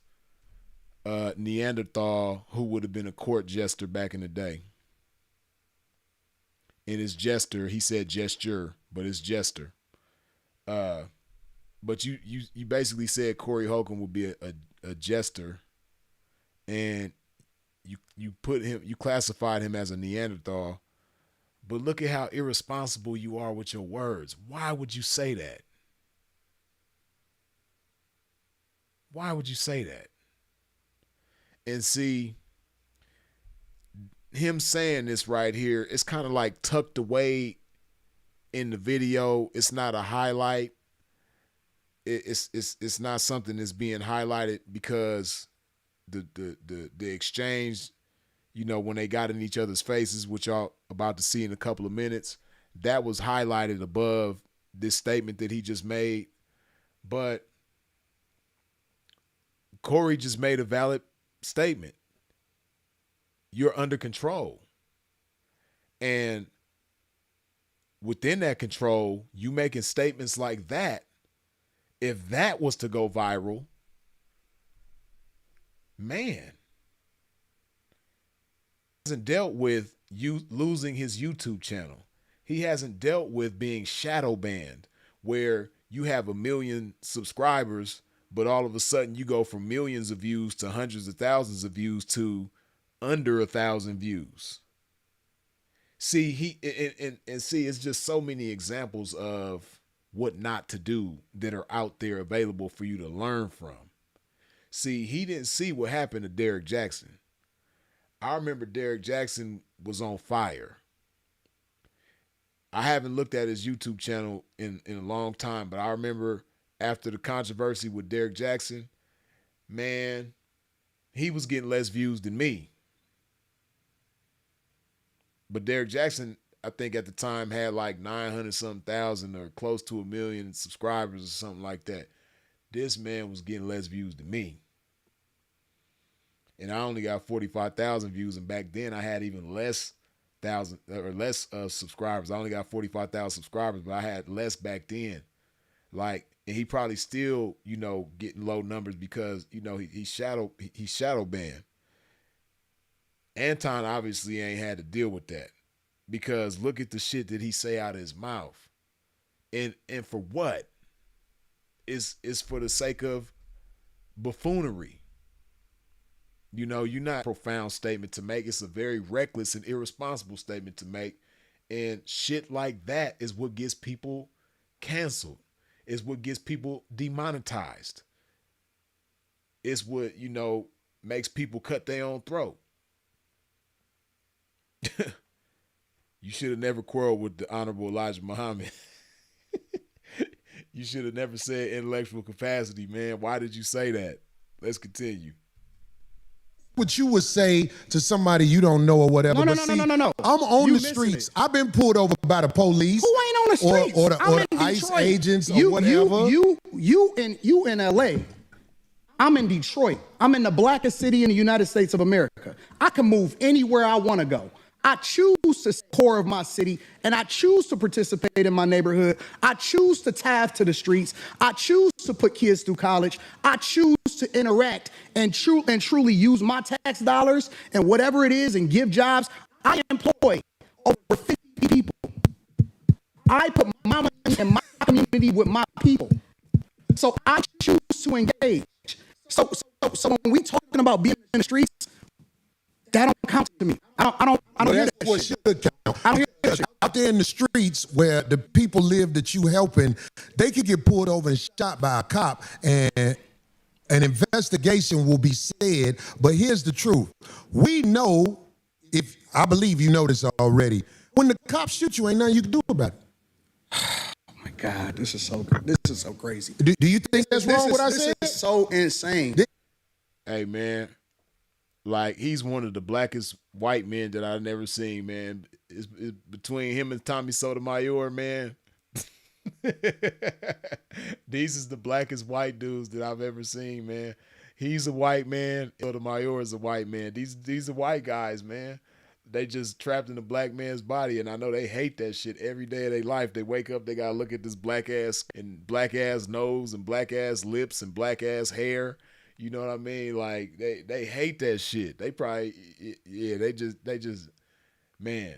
Neanderthal who would have been a court jester back in the day. And his jester, he said gesture, but it's jester. But you basically said Corey Holcomb would be a jester, and you classified him as a Neanderthal. But look at how irresponsible you are with your words. Why would you say that? Why would you say that? And see, him saying this right here, it's kind of like tucked away in the video. It's not a highlight. It's not something that's being highlighted because the exchange, you know, when they got in each other's faces, which y'all about to see in a couple of minutes, that was highlighted above this statement that he just made. But Corey just made a valid statement. You're under control. And within that control, you making statements like that if that was to go viral, man, hasn't dealt with you losing his YouTube channel. He hasn't dealt with being shadow banned, where you have 1 million subscribers, but all of a sudden you go from millions of views to hundreds of thousands of views to under 1,000 views. See, see, it's just so many examples of what not to do that are out there available for you to learn from. See, he didn't see what happened to Derrick Jackson. I remember Derrick Jackson was on fire. I haven't looked at his YouTube channel in a long time, but I remember after the controversy with Derrick Jackson, man, he was getting less views than me. But Derrick Jackson, I think at the time had like 900-something thousand or close to 1 million subscribers or something like that. This man was getting less views than me. And I only got 45,000 views, and back then I had even less subscribers. I only got 45,000 subscribers, but I had less back then. Like, and he probably still, getting low numbers because, he's shadow banned. Anton obviously ain't had to deal with that, because look at the shit that he say out of his mouth. And for what? It's for the sake of buffoonery. You're not a profound statement to make. It's a very reckless and irresponsible statement to make. And shit like that is what gets people canceled. It's what gets people demonetized. It's what, makes people cut their own throat. You should have never quarreled with the Honorable Elijah Muhammad. You should have never said intellectual capacity, man. Why did you say that? Let's continue. What you would say to somebody you don't know or whatever. No. I'm on the streets. I've been pulled over by the police. Who ain't on the streets? Or the ICE agents or whatever. You in LA. I'm in Detroit. I'm in the blackest city in the United States of America. I can move anywhere I want to go. I choose to core of my city, and I choose to participate in my neighborhood. I choose to tithe to the streets. I choose to put kids through college. I choose to interact and truly use my tax dollars and whatever it is and give jobs. I employ over 50 people. I put my money in my community with my people. So I choose to engage. So when we talking about being in the streets, that don't count to me. I don't hear that what shit. should count. I don't hear that shit. Out there in the streets where the people live that you helping, they could get pulled over and shot by a cop, and an investigation will be said. But here's the truth. We know, I believe you know this already, when the cops shoot you, ain't nothing you can do about it. Oh my God, this is so crazy. Do you think that's wrong what I said? This is so insane. Hey, man. Like, he's one of the blackest white men that I've never seen, man. It's between him and Tommy Sotomayor, man. These is the blackest white dudes that I've ever seen, man. He's a white man. Sotomayor is a white man. These are white guys, man. They just trapped in a black man's body, and I know they hate that shit every day of their life. They wake up, they gotta look at this black ass and black ass nose and black ass lips and black ass hair. You know what I mean? Like, they hate that shit. They probably, they just, man,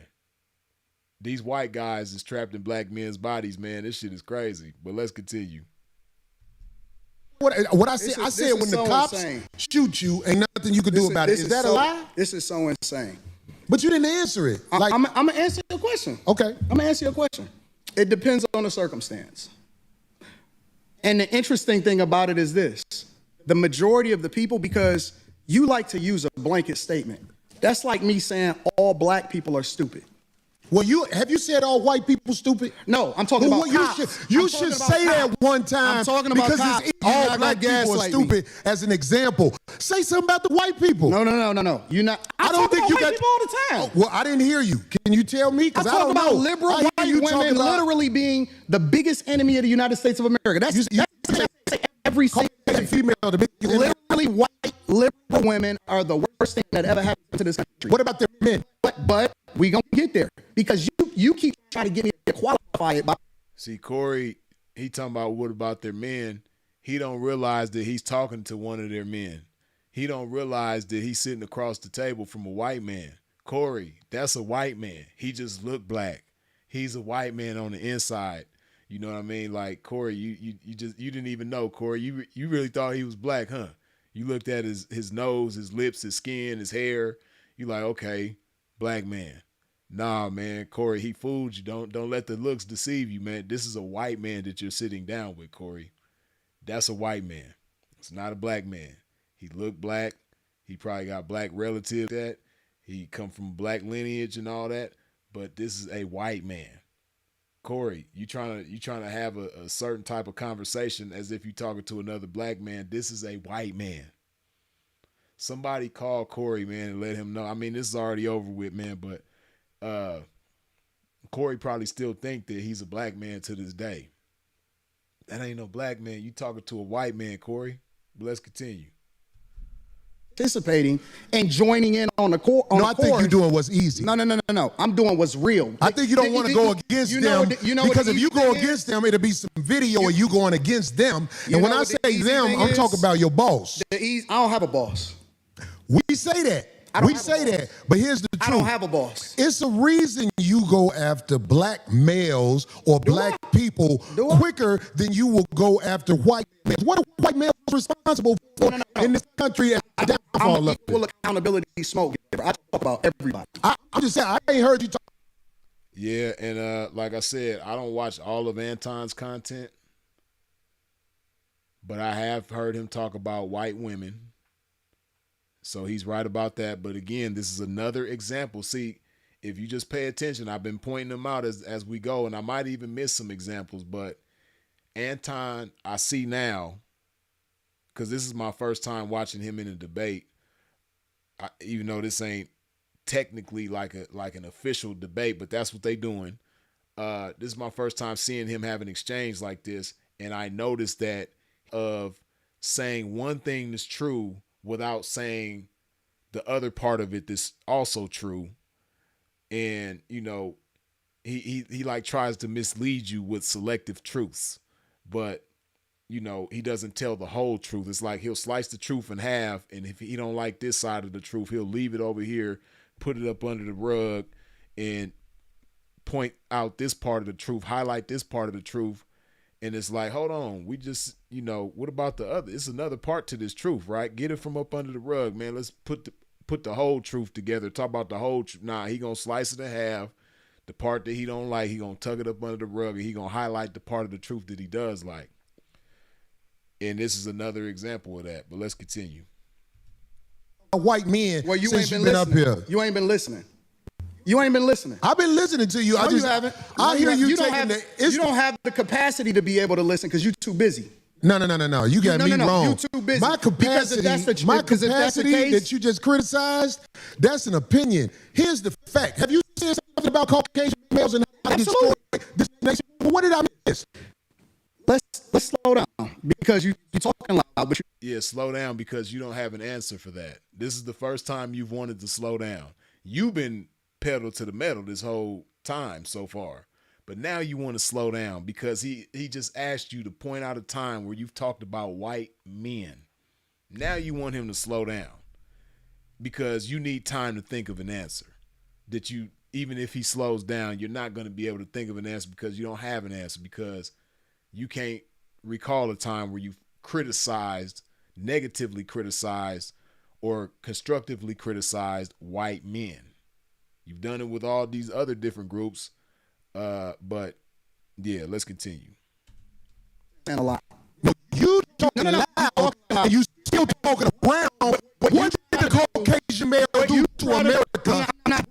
these white guys is trapped in black men's bodies, man. This shit is crazy. But let's continue. What I said when the cops shoot you, ain't nothing you can do about it. Is that a lie? This is so insane. But you didn't answer it. I'm going to answer your question. Okay. I'm going to answer your question. It depends on the circumstance. And the interesting thing about it is this. The majority of the people, because you like to use a blanket statement. That's like me saying all black people are stupid. Well, have you said all white people stupid? No, I'm talking about cops. You should say that one time. I'm talking about because cops. It's easy all black people are stupid as an example. Say something about the white people. No. You're not. I don't think you got people all the time. Oh, well, I didn't hear you. Can you tell me? Because I don't know. About liberal white women literally being the biggest enemy of the United States of America. That's every single female. Literally, white liberal women are the worst thing that ever happened to this country. What about their men? But we gonna get there because you keep trying to get me to qualify it. See, Corey, he talking about what about their men, He don't realize that he's talking to one of their men. He don't realize that he's sitting across the table from a white man. Corey, that's a white man. He just looked black. He's a white man on the inside. You know what I mean? Like, Corey, you didn't even know, Corey. You really thought he was black, huh? You looked at his nose, his lips, his skin, his hair. You like, okay, black man. Nah, man, Corey, he fooled you. Don't let the looks deceive you, man. This is a white man that you're sitting down with, Corey. That's a white man. It's not a black man. He looked black. He probably got black relatives that. He come from black lineage and all that. But this is a white man. Corey, you trying to have a certain type of conversation as if you're talking to another black man. This is a white man. Somebody call Corey, man, and let him know. I mean, this is already over with, man, but Corey probably still think that he's a black man to this day. That ain't no black man. You talking to a white man, Corey. But let's continue. Participating and joining in on the court. No, I think you're doing what's easy. No. I'm doing what's real. I think you don't want to go against them because if you go against them, it'll be some video of you going against them. And when I say them, I'm talking about your boss. I don't have a boss. We say that. We say that. But here's the truth. I don't have a boss. It's a reason you go after black males or black people quicker than you will go after white males. What are white males responsible for in this country? I'm equal accountability smoke giver. I talk about everybody. I'm just saying, I ain't heard you talk. Yeah, and like I said, I don't watch all of Anton's content, but I have heard him talk about white women. So he's right about that. But again, this is another example. See, if you just pay attention, I've been pointing them out as we go, and I might even miss some examples. But Anton, I see now, because this is my first time watching him in a debate, even though this ain't technically like an official debate, but that's what they doing. This is my first time seeing him have an exchange like this, and I noticed that of saying one thing that's true without saying the other part of it that's also true. And, you know, he like tries to mislead you with selective truths, but, you know, he doesn't tell the whole truth. It's like he'll slice the truth in half, and if he don't like this side of the truth, he'll leave it over here, put it up under the rug, and point out this part of the truth, highlight this part of the truth. And it's like, hold on, we just, you know, what about the other? It's another part to this truth, right? Get it from up under the rug, man. Let's put the whole truth together. Talk about the whole truth. Nah, he gonna slice it in half. The part that he don't like, he gonna tuck it up under the rug, and he gonna highlight the part of the truth that he does like. And this is another example of that. But let's continue. White men. Well, you since ain't been you've listening. Up here. You ain't been listening. You ain't been listening. I've been listening to you. No, you haven't. I hear you don't taking have, you don't have the capacity to be able to listen because you're too busy. No. You got me wrong. You're too busy. My capacity that you just criticized, that's an opinion. Here's the fact. Have you seen something about Caucasian males and how they destroy this nation? What did I miss? Let's slow down because you're talking loud. But yeah, slow down because you don't have an answer for that. This is the first time you've wanted to slow down. You've been pedal to the metal this whole time so far, but now you want to slow down because he just asked you to point out a time where you've talked about white men. Now you want him to slow down because you need time to think of an answer that you, even if he slows down, you're not going to be able to think of an answer because you don't have an answer because you can't recall a time where you've criticized, negatively criticized, or constructively criticized white men. You've done it with all these other different groups, but yeah, let's continue. And a lot. You talking loud, and you still talking around. What did the Caucasian male do to America?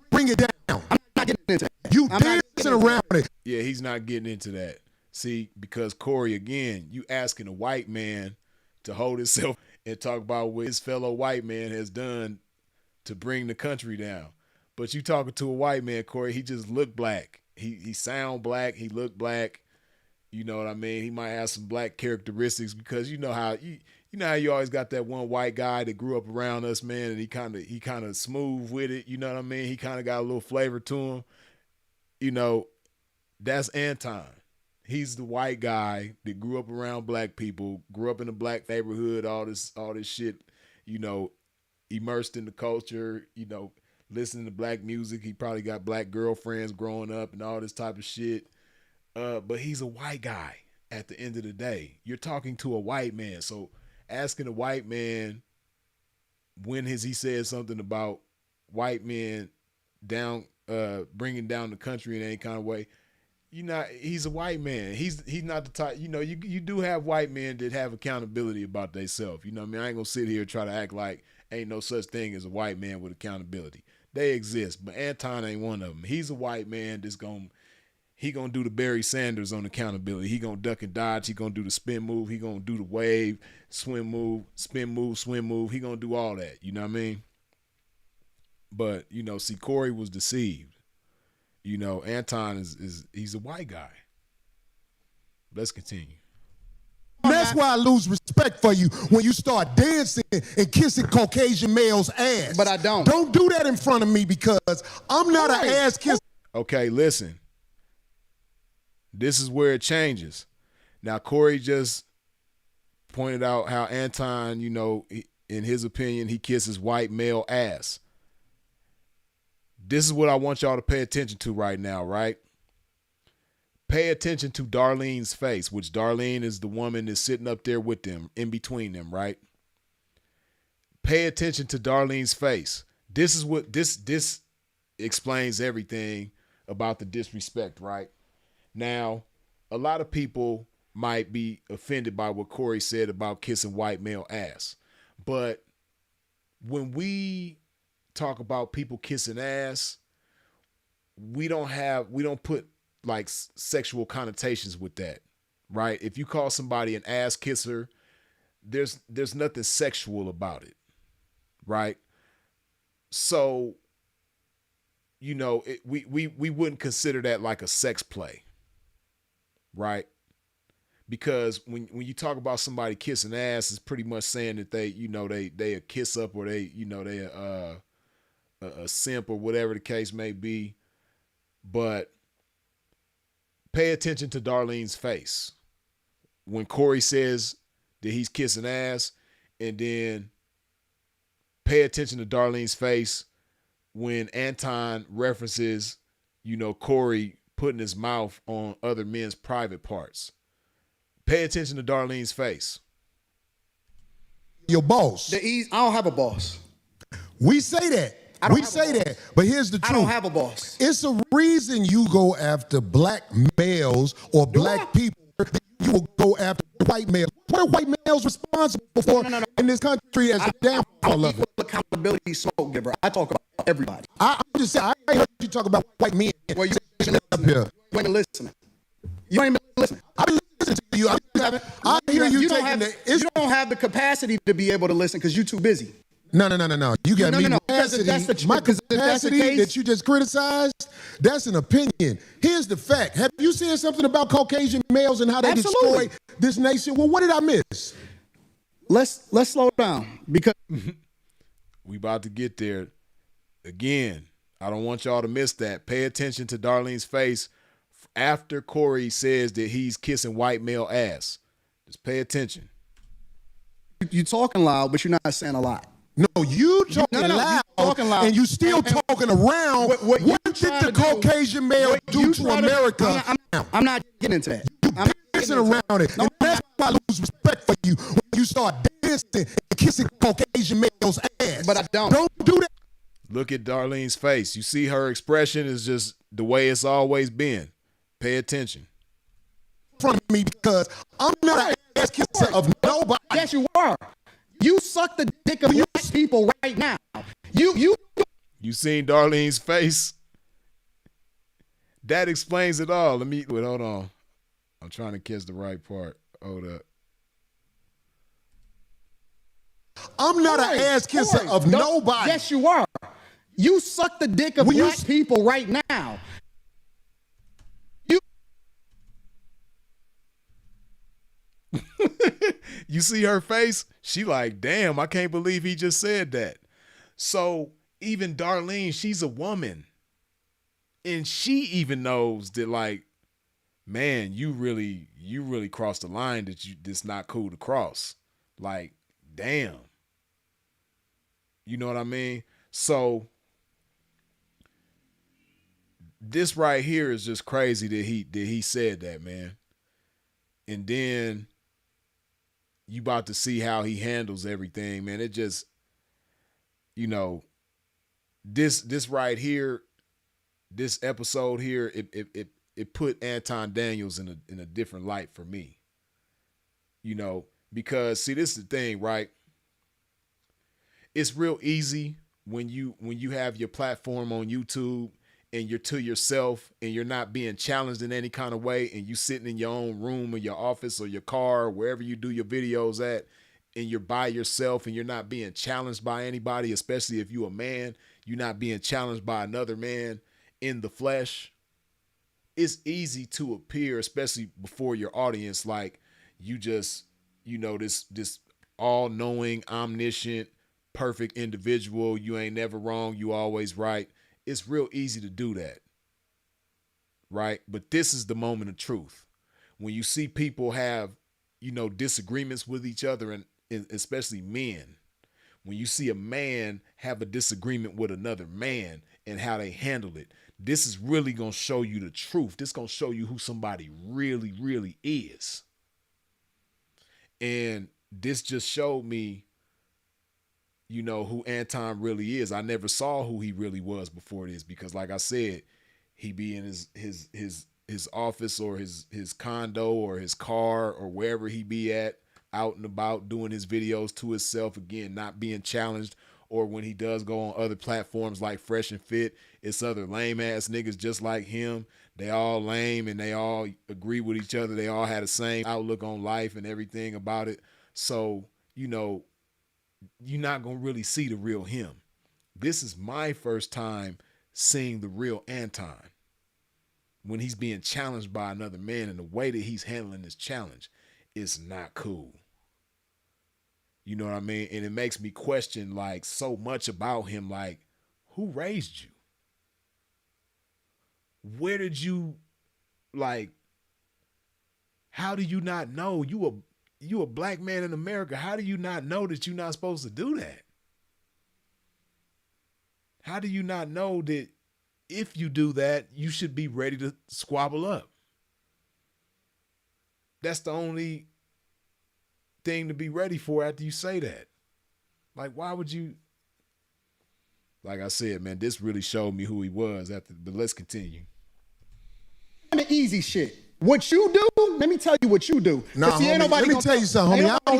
Bring it down. I'm not getting into that. You dancing around it. Yeah, he's not getting into that. See, because Corey, again, you asking a white man to hold himself and talk about what his fellow white man has done to bring the country down. But you talking to a white man, Corey, he just look black. He sound black. He look black. You know what I mean? He might have some black characteristics because you know how you always got that one white guy that grew up around us, man, and he kind of smooth with it. You know what I mean? He kind of got a little flavor to him. You know, that's Anton. he's the white guy that grew up around black people, grew up in a black neighborhood, all this shit, you know, immersed in the culture, you know, listening to black music. He probably got black girlfriends growing up and all this type of shit. But he's a white guy at the end of the day. You're talking to a white man. So asking a white man when has he said something about white men down, bringing down the country in any kind of way, he's a white man. He's not the type, you do have white men that have accountability about themselves. You know what I mean? I ain't gonna sit here and try to act like ain't no such thing as a white man with accountability. They exist, but Anton ain't one of them. He's a white man that's gonna do the Barry Sanders on accountability. He gonna duck and dodge. He gonna do the spin move. He gonna do the wave, swim move, spin move, swim move. He gonna do all that. You know what I mean? But, see, Corey was deceived. Anton he's a white guy. Let's continue. And that's why I lose respect for you when you start dancing and kissing Caucasian males' ass. But I don't. Don't do that in front of me because I'm not an ass kisser. Okay, listen. This is where it changes. Now, Corey just pointed out how Anton, in his opinion, he kisses white male ass. This is what I want y'all to pay attention to right now, right? Pay attention to Darlene's face, which Darlene is the woman that's sitting up there with them, in between them, right? Pay attention to Darlene's face. This is what this explains everything about the disrespect, right? Now, a lot of people might be offended by what Corey said about kissing white male ass. But when we talk about people kissing ass, we don't put like sexual connotations with that, right? If you call somebody an ass kisser, there's nothing sexual about it, right? So, we wouldn't consider that like a sex play, right? Because when you talk about somebody kissing ass, it's pretty much saying that they a kiss up, or they a simp, or whatever the case may be. But pay attention to Darlene's face when Corey says that he's kissing ass, and then pay attention to Darlene's face when Anton references, Corey putting his mouth on other men's private parts. Pay attention to Darlene's face. Your boss. I don't have a boss. We say that. We say that. But here's the truth. I don't have a boss. It's a reason you go after black males or black people. You will go after white males. What are white males responsible for in this country as a downfall of it? Accountability smoke giver. I talk about everybody. I'm just saying, I ain't heard you talk about white men. Well, you ain't listening. You ain't been listening. I've been listening to you. I hear you taking you don't have the capacity to be able to listen because you're too busy. No. You got me capacity. My capacity that you just criticized, that's an opinion. Here's the fact. Have you seen something about Caucasian males and how they destroy this nation? Well, what did I miss? Let's slow down because we about to get there. Again, I don't want y'all to miss that. Pay attention to Darlene's face after Corey says that he's kissing white male ass. Just pay attention. You're talking loud, but you're not saying a lot. No, you talking loud, and you still talking around. What did the Caucasian male do to America? I'm not getting into that. I'm dancing around it. And that's why I lose respect for you when you start dancing and kissing Caucasian males' ass. But I don't. Don't do that. Look at Darlene's face. You see her expression is just the way it's always been. Pay attention. From me because I'm not an ass kisser of nobody. Yes, you are. You suck the dick of black people right now. You seen Darlene's face? That explains it all. Hold on. I'm trying to catch the right part. Hold up. I'm not an ass kisser of nobody. Yes, you are. You suck the dick of black people right now. You see her face? She like, damn, I can't believe he just said that. So even Darlene, she's a woman. And she even knows that, like, man, you really crossed the line that's not cool to cross. Like, damn. You know what I mean? So this right here is just crazy that he said that, man. And then you about to see how he handles everything, man. It just, you know, this right here, this episode here, it put Anton Daniels in a different light for me. You know, because see, this is the thing, right? It's real easy when you have your platform on YouTube and you're to yourself and you're not being challenged in any kind of way, and you sitting in your own room or your office or your car or wherever you do your videos at, and you're by yourself and you're not being challenged by anybody, especially if you're a man, you're not being challenged by another man in the flesh. It's easy to appear, especially before your audience, like you just, you know, this all-knowing, omniscient, perfect individual. You ain't never wrong. You always right. It's real easy to do that, right? But this is the moment of truth. When you see people have, you know, disagreements with each other, and especially men, when you see a man have a disagreement with another man and how they handle it, this is really going to show you the truth. This is going to show you who somebody really, really is. And this just showed me, you know, who Anton really is. I never saw who he really was before this, because like I said, he be in his office or his condo or his car or wherever he be at, out and about doing his videos to himself, again, not being challenged. Or when he does go on other platforms like Fresh and Fit, it's other lame ass niggas just like him. They all lame and they all agree with each other. They all had the same outlook on life and everything about it. So, you know, you're not going to really see the real him. This is my first time seeing the real Anton when he's being challenged by another man, and the way that he's handling this challenge is not cool. You know what I mean? And it makes me question like so much about him. Like, who raised you? Where did you, like, how do you not know you a black man in America? How do you not know that you're not supposed to do that? How do you not know that if you do that, you should be ready to squabble up? That's the only thing to be ready for after you say that. Like, why would you? Like I said, man, this really showed me who he was after, but let's continue. The easy shit. What you do, let me tell you what you do. Nah, homie, let me tell you something, homie. I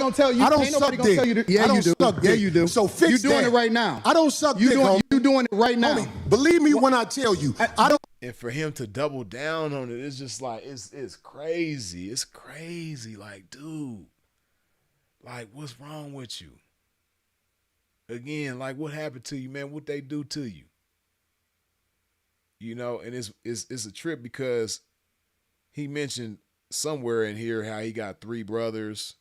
don't suck dick. Yeah, you do. Yeah, you do. So fix you doing that. it right now. I don't suck dick, homie. You doing it right now. Homie, believe me when I tell you, I don't. And for him to double down on it, it's just like, it's crazy. It's crazy. Like, dude, like, what's wrong with you? Again, like, what happened to you, man? What they do to you? You know, and it's a trip, because he mentioned somewhere in here how he got 3 brothers.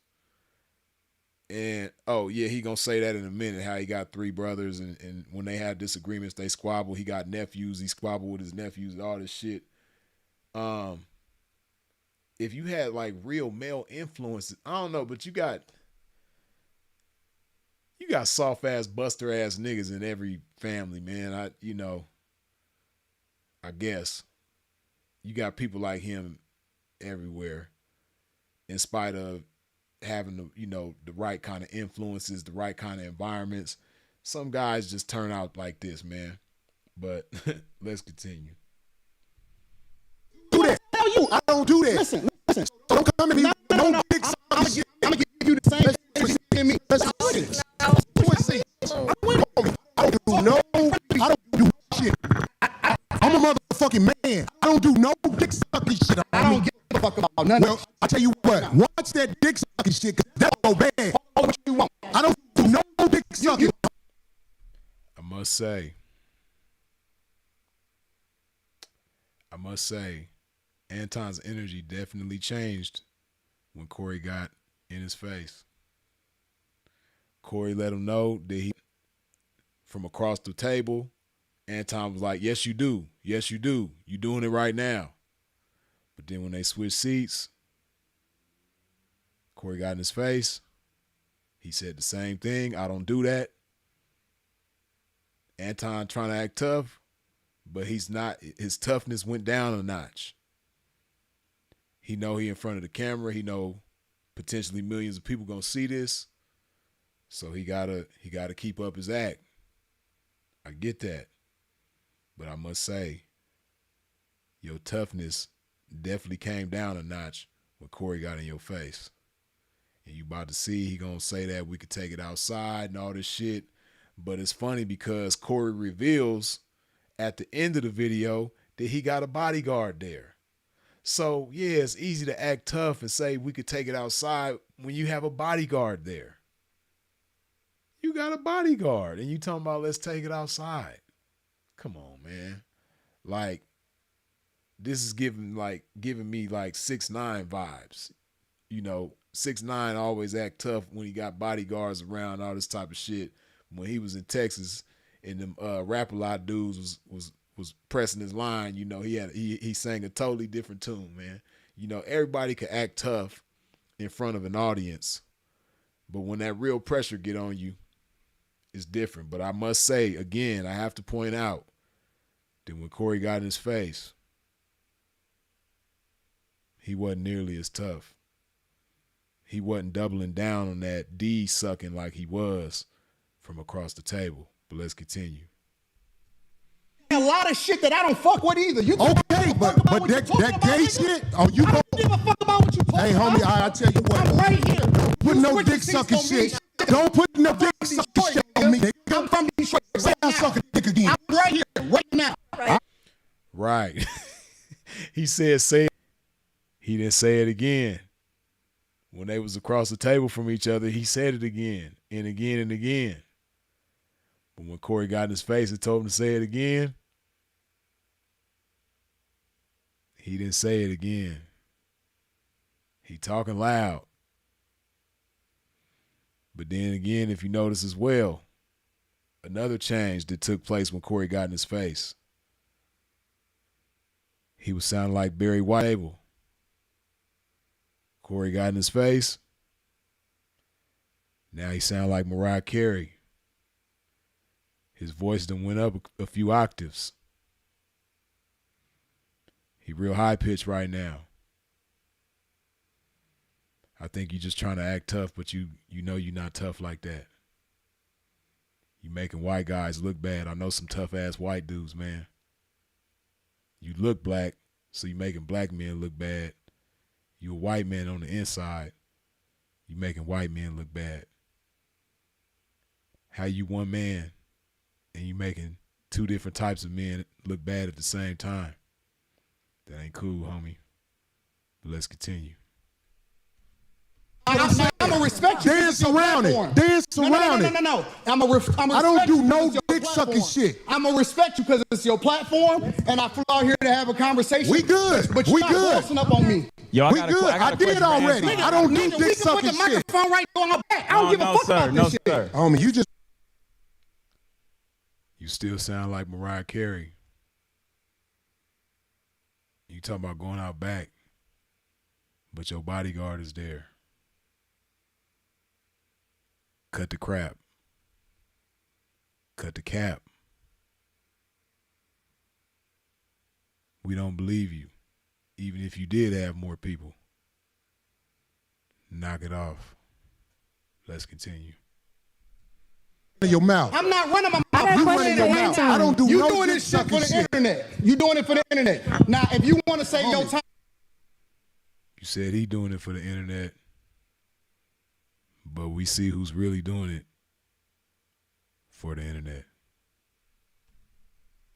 And, oh, yeah, he going to say that in a minute, how he got 3 brothers. And when they had disagreements, they squabble. He got nephews. He squabbled with his nephews and all this shit. If you had, like, real male influences, I don't know, but you got soft-ass, buster-ass niggas in every family, man. I guess. You got people like him everywhere, in spite of having the right kind of influences, the right kind of environments. Some guys just turn out like this, man. But let's continue. Do that. I don't do that. Listen. Don't come at me. No dick sucking shit. I'm gonna give you the same shit you give me. Let's see. I don't do shit. I'm a motherfucking man. I don't do no dick sucking shit. I don't give a fuck about none Well, I tell you what. Watch that dick sucking shit, because that's so bad. what you want. I don't do no dick sucking. I must say, Anton's energy definitely changed when Corey got in his face. Corey let him know that he, from across the table, Anton was like, yes, you do. Yes, you do. You doing it right now. But then when they switched seats, Corey got in his face. He said the same thing. I don't do that. Anton trying to act tough, but he's not. His toughness went down a notch. He know he in front of the camera. He know potentially millions of people gonna see this. So he gotta keep up his act. I get that. But I must say, your toughness definitely came down a notch when Corey got in your face. And you about to see he gonna say that we could take it outside and all this shit. But it's funny because Corey reveals at the end of the video that he got a bodyguard there. So yeah, it's easy to act tough and say we could take it outside when you have a bodyguard there. You got a bodyguard and you talking about let's take it outside. Come on, man. Like, this is giving me like 6ix9ine vibes. You know, 6ix9ine always act tough when he got bodyguards around, all this type of shit. When he was in Texas and them Rap-A-Lot dudes was pressing his line, you know, he sang a totally different tune, man. You know, everybody can act tough in front of an audience, but when that real pressure get on you, it's different. But I must say, again, I have to point out that when Corey got in his face, he wasn't nearly as tough. He wasn't doubling down on that D sucking like he was from across the table. But let's continue. A lot of shit that I don't fuck with either. You Okay, but that gay shit, oh, you I don't give a fuck about what you talking Hey, about. homie, I tell you what. I'm right here. Don't put You no switching dick seats sucking on me. shit. Don't put no dick sucking shit on me, nigga. I'm from Detroit Say right I now. suck a dick again. I'm right here, right now. Right. He said say it. He didn't say it again. When they was across the table from each other, he said it again and again and again. But when Corey got in his face and told him to say it again, he didn't say it again. He talking loud. But then again, if you notice as well, another change that took place when Corey got in his face. He was sounding like Barry White. Corey got in his face. Now he sound like Mariah Carey. His voice done went up a few octaves. He real high pitched right now. I think you just trying to act tough, but you know you're not tough like that. You making white guys look bad. I know some tough ass white dudes, man. You look black, so you making black men look bad. You a white man on the inside. You making white men look bad. How you one man and you making two different types of men look bad at the same time. That ain't cool, homie. But let's continue. I'm gonna respect you. Dance around it. Dance around it. No. I'm gonna I don't do no dick dick sucking shit. I'm gonna respect you because it's your platform, and I flew out here to have a conversation. We good. But We you're not good. bossing up on me. Yo, We good. I did already. I don't do Nigga, dick we can put sucking the shit. microphone right on my back. I don't give a fuck about this shit. Sir. Homie, you just You still sound like Mariah Carey. You talking about going out back, but your bodyguard is there. Cut the crap. Cut the cap. We don't believe you, even if you did have more people. Knock it off. Let's continue. your mouth. I'm not running my got a mouth. You question running your for mouth. Anton. I don't do You no doing dick this shit for sucking the shit. internet. You doing it for the internet. Now, if you want to say your time, You said he doing it for the internet, but we see who's really doing it for the internet.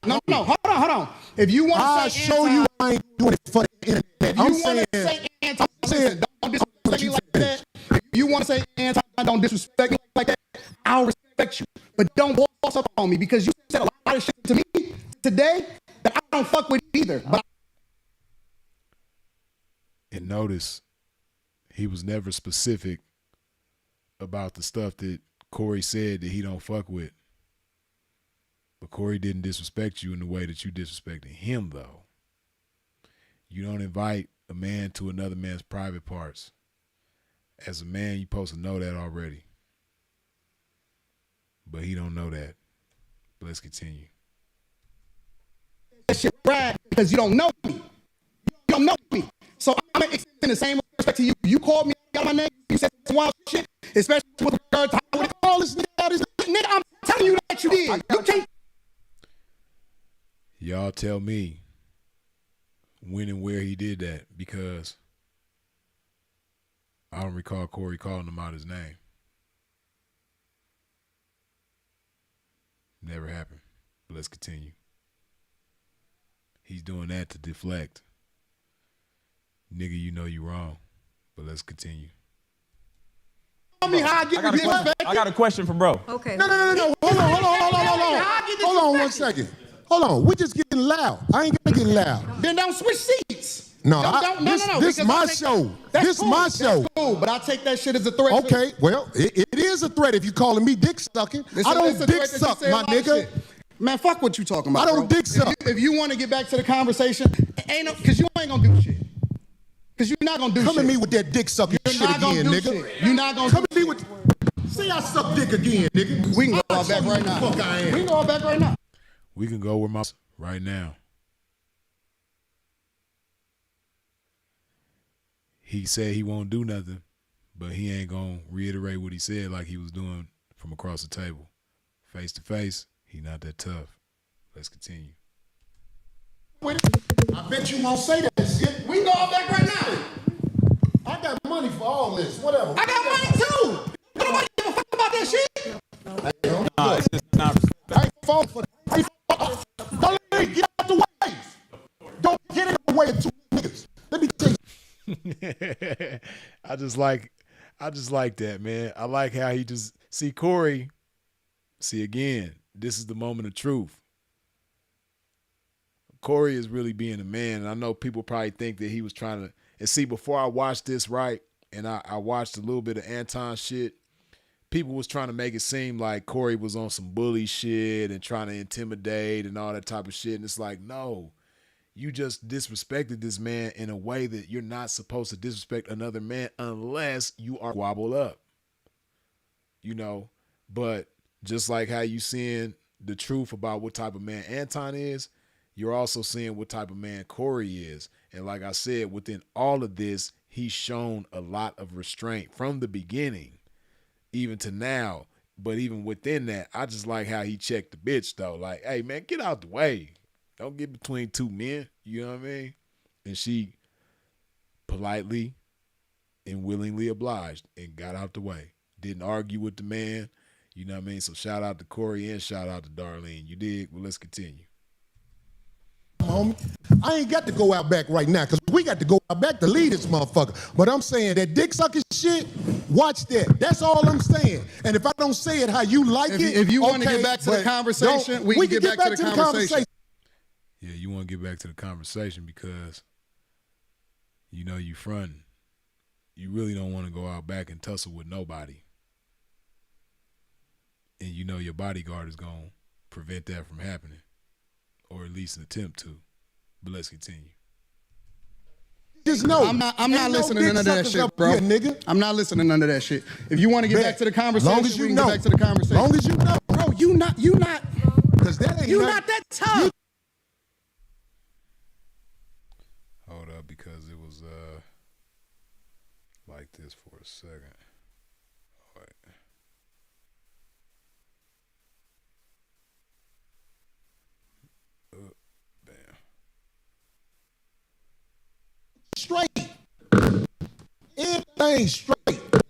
no, hold on. If you want I'll to say show you I ain't doing it for the internet. if you I'm want saying, to say anti, saying- listen, don't disrespect me like that. If you want to say anti, don't disrespect me like that. I'll respect you, but don't boss up on me because you said a lot of shit to me today that I don't fuck with either. But And notice, he was never specific about the stuff that Corey said that he don't fuck with. But Corey didn't disrespect you in the way that you disrespected him, though. You don't invite a man to another man's private parts. As a man, you're supposed to know that already. But he don't know that. But let's continue. That shit rag because you don't know me. You don't know me. So I'm gonna extend the same respect to you. You called me out my name. You said some wild shit, especially with regard to how we call this nigga out. This nigga, I'm telling you that you did. You can't. Y'all tell me when and where he did that, because I don't recall Corey calling him out his name. Never happened. But let's continue. He's doing that to deflect. Nigga, you know you wrong. But let's continue. Tell me how I get respect. I got a question for bro. Okay. No. Hold on 1 second. Hold on. We just getting loud. I ain't gonna get loud. Then don't switch seats. No, this because my I take- show. That's This cool. my show. That's cool, but I take that shit as a threat. Okay, well, it is a threat if you calling me dick sucking. I don't dick suck, my nigga. Man, fuck what you talking about. I don't bro. dick suck. If you want to get back to the conversation, because you ain't gonna do shit. Because you're not gonna do Come shit. at me with that dick sucking You're shit not gonna again, do nigga. shit. You're not gonna Come do at me with. See, I suck dick again, nigga. We can go I'll all back show right you now. the fuck I am. We can go all back right now. We can go with my right now. He said he won't do nothing, but he ain't gonna reiterate what he said like he was doing from across the table. Face to face, he not that tough. Let's continue. I bet you won't say that shit. We can go all back right now. I got money for all this. Whatever. I got money too. Nobody give a fuck about that shit. Nah, it's just not respect. I ain't falling for that. Don't let me get out the way. Don't get in the way of two niggas. Let me tell you. I just like that, man. I like how he just see Corey. See again, this is the moment of truth. Corey is really being a man, and I know people probably think that he was trying to. And see, before I watched this, right, and I watched a little bit of Anton shit, people was trying to make it seem like Corey was on some bully shit and trying to intimidate and all that type of shit. And it's like, no, you just disrespected this man in a way that you're not supposed to disrespect another man unless you are wobbled up. You know, but just like how you seeing the truth about what type of man Anton is, you're also seeing what type of man Corey is. And like I said, within all of this, he's shown a lot of restraint from the beginning, even to now. But even within that, I just like how he checked the bitch, though. Like, hey, man, get out the way. Don't get between two men. You know what I mean? And she politely and willingly obliged and got out the way. Didn't argue with the man. You know what I mean? So shout out to Corey and shout out to Darlene. You dig? Well, let's continue. Homie, I ain't got to go out back right now because we got to go out back to lead this motherfucker. But I'm saying that dick sucking shit, watch that. That's all I'm saying. And if I don't say it how you like If you want to get back to the conversation, we can get back to the conversation. Yeah, you want to get back to the conversation because you know you fronting. You really don't want to go out back and tussle with nobody. And you know your bodyguard is going to prevent that from happening. Or at least an attempt to. But let's continue. Just know. I'm not listening to none of that shit, bro. Here, nigga. I'm not listening to none of that shit. If you want to get back to the conversation, Long as you we can know. get back to the conversation. Long as you know. Bro, you not Because that ain't you nothing. not that tough. Hold up, because it was like this for a second. All right. Bam. Straight. Everything straight.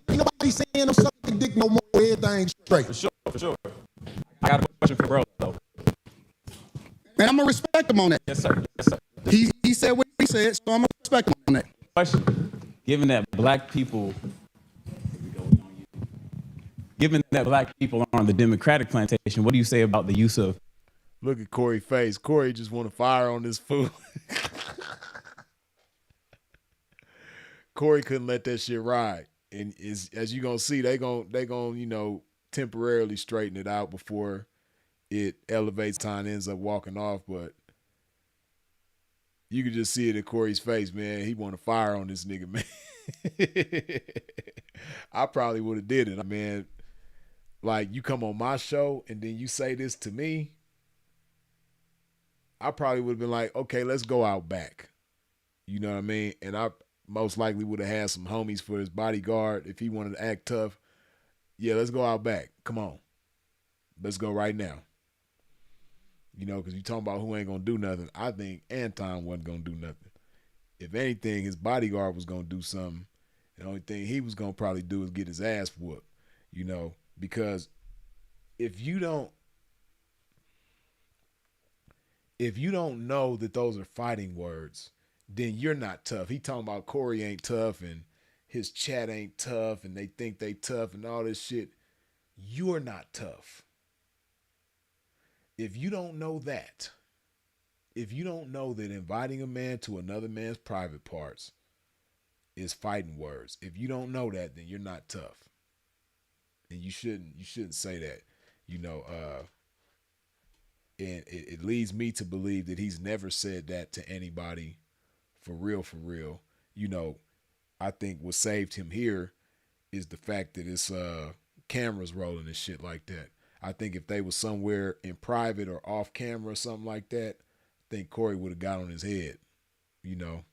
Ain't nobody saying I'm sucking dick no more. Everything straight. For sure. I got a question for bro, though. And I'm gonna respect him on that. Yes, sir. He said what he said, so I'm gonna respect him on that. Question. Given that black people are on the Democratic plantation, what do you say about the use of Look at Corey's face. Corey just want to fire on this fool. Corey couldn't let that shit ride. And as you gonna see, they gonna, you know, temporarily straighten it out before it elevates time and ends up walking off. But You could just see it in Corey's face, man. He want to fire on this nigga, man. I probably would have did it, man. Like, you come on my show and then you say this to me, I probably would have been like, okay, let's go out back. You know what I mean? And I most likely would have had some homies for his bodyguard if he wanted to act tough. Yeah, let's go out back. Come on. Let's go right now. You know, because you talking about who ain't going to do nothing. I think Anton wasn't going to do nothing. If anything, his bodyguard was going to do something. The only thing he was going to probably do is get his ass whooped, you know, because if you don't know that those are fighting words, then you're not tough. He talking about Corey ain't tough and his chat ain't tough and they think they tough and all this shit. You're not tough. If you don't know that, if you don't know that inviting a man to another man's private parts is fighting words, if you don't know that, then you're not tough. And you shouldn't say that, you know, and it leads me to believe that he's never said that to anybody for real. You know, I think what saved him here is the fact that it's cameras rolling and shit like that. I think if they were somewhere in private or off camera or something like that, I think Corey would have got on his head, you know.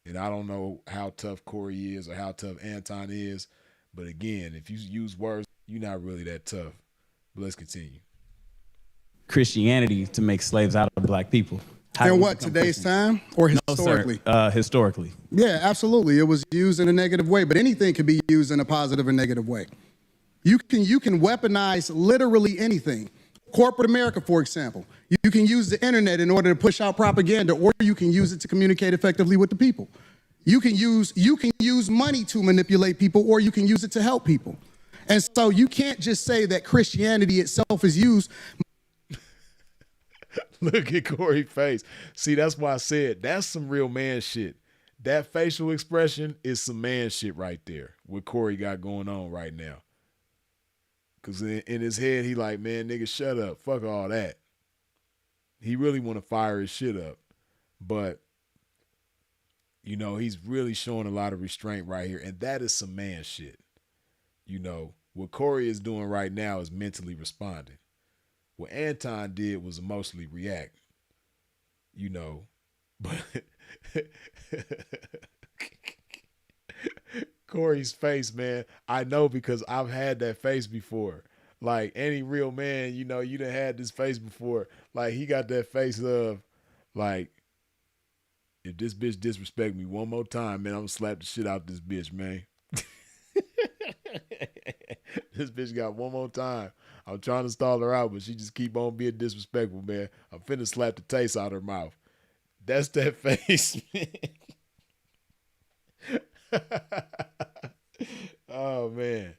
And I don't know how tough Corey is or how tough Anton is. But again, if you use words, you're not really that tough. But let's continue. Christianity to make slaves out of black people. In what, today's time or historically? No, sir. Historically. Yeah, absolutely. It was used in a negative way, but anything can be used in a positive or negative way. You can weaponize literally anything. Corporate America, for example. You can use the internet in order to push out propaganda, or you can use it to communicate effectively with the people. You can use money to manipulate people, or you can use it to help people. And so you can't just say that Christianity itself is used. Look at Corey's face. See, that's why I said that's some real man shit. That facial expression is some man shit right there, what Corey got going on right now. Because in his head, he like, man, nigga, shut up. Fuck all that. He really want to fire his shit up. But, you know, he's really showing a lot of restraint right here. And that is some man shit. You know, what Corey is doing right now is mentally responding. What Anton did was emotionally react. You know, but Corey's face, man, I know because I've had that face before. Like any real man, you know, you done had this face before. Like he got that face of like, if this bitch disrespect me one more time, man, I'm gonna slap the shit out this bitch, man. This bitch got one more time. I'm trying to stall her out, but she just keep on being disrespectful, man. I'm finna slap the taste out her mouth. That's that face, man. Oh, man.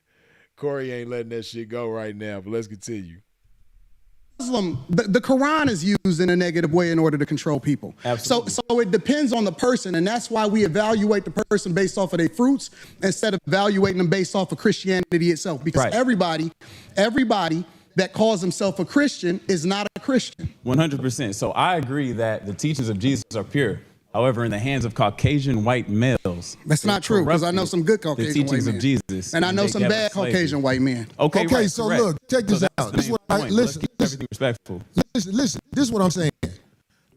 Corey ain't letting that shit go right now, but let's continue. Muslim, the Quran is used in a negative way in order to control people. Absolutely. So it depends on the person, and that's why we evaluate the person based off of their fruits instead of evaluating them based off of Christianity itself. Because Right. everybody that calls himself a Christian is not a Christian. 100%. So I agree that the teachings of Jesus are pure. However, in the hands of Caucasian white males, That's not true, because I know some good Caucasian the teachings white of men. Jesus, And I know they some gave bad us slavery. Caucasian white men. Okay, Okay, right, so correct. look, check this So that's out. the This is main what I- point. listen, Let's keep everything respectful. Listen, this is what I'm saying.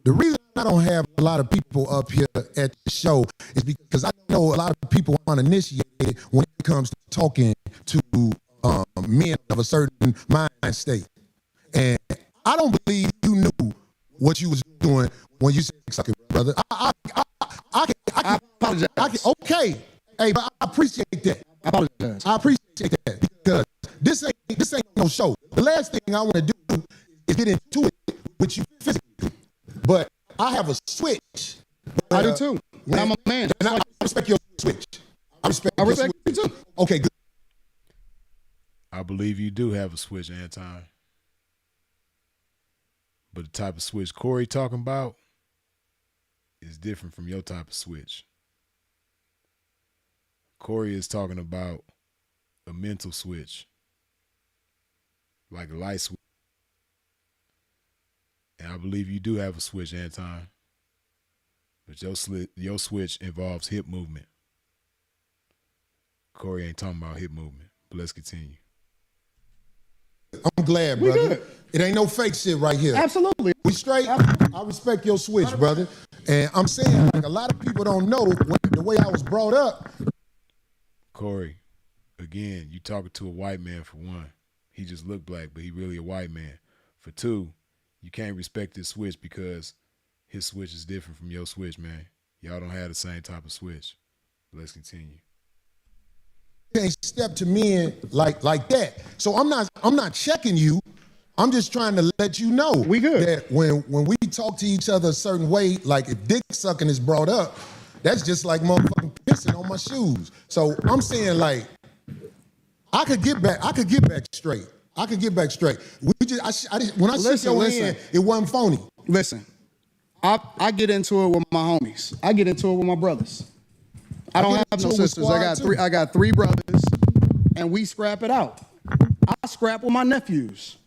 The reason I don't have a lot of people up here at the show is because I know a lot of people aren't initiated when it comes to talking to men of a certain mind state. And I don't believe you knew what you was doing when you said suck it, brother. I apologize. Okay. Hey, but I appreciate that. I apologize. I appreciate that because this ain't no show. The last thing I want to do is get into it with you physically. But I have a switch. I do too. And I'm a man. And I respect your switch. I respect I your respect you switch. too. Okay, good. I believe you do have a switch, Anton. But the type of switch Corey talking about is different from your type of switch. Corey is talking about a mental switch, like a light switch. And I believe you do have a switch, Anton. but your switch involves hip movement. Corey ain't talking about hip movement, but let's continue. I'm glad, We brother. good. It ain't no fake shit right here. Absolutely. We straight. I respect your switch, brother. And I'm saying, like, a lot of people don't know the way I was brought up. Corey, again, you talking to a white man for one. He just looked black, but he really a white man. For two, you can't respect his switch because his switch is different from your switch, man. Y'all don't have the same type of switch. But let's continue. You can't step to men like that. So I'm not checking you. I'm just trying to let you know We good. that when we talk to each other a certain way, like if dick sucking is brought up, that's just like motherfucking pissing on my shoes. So I'm saying, like, I could get back straight. When I shook your hand, it wasn't phony. Listen, I get into it with my homies. I get into it with my brothers. I don't get have no into it with sisters. squad, I got three brothers, and we scrap it out. I scrap with my nephews.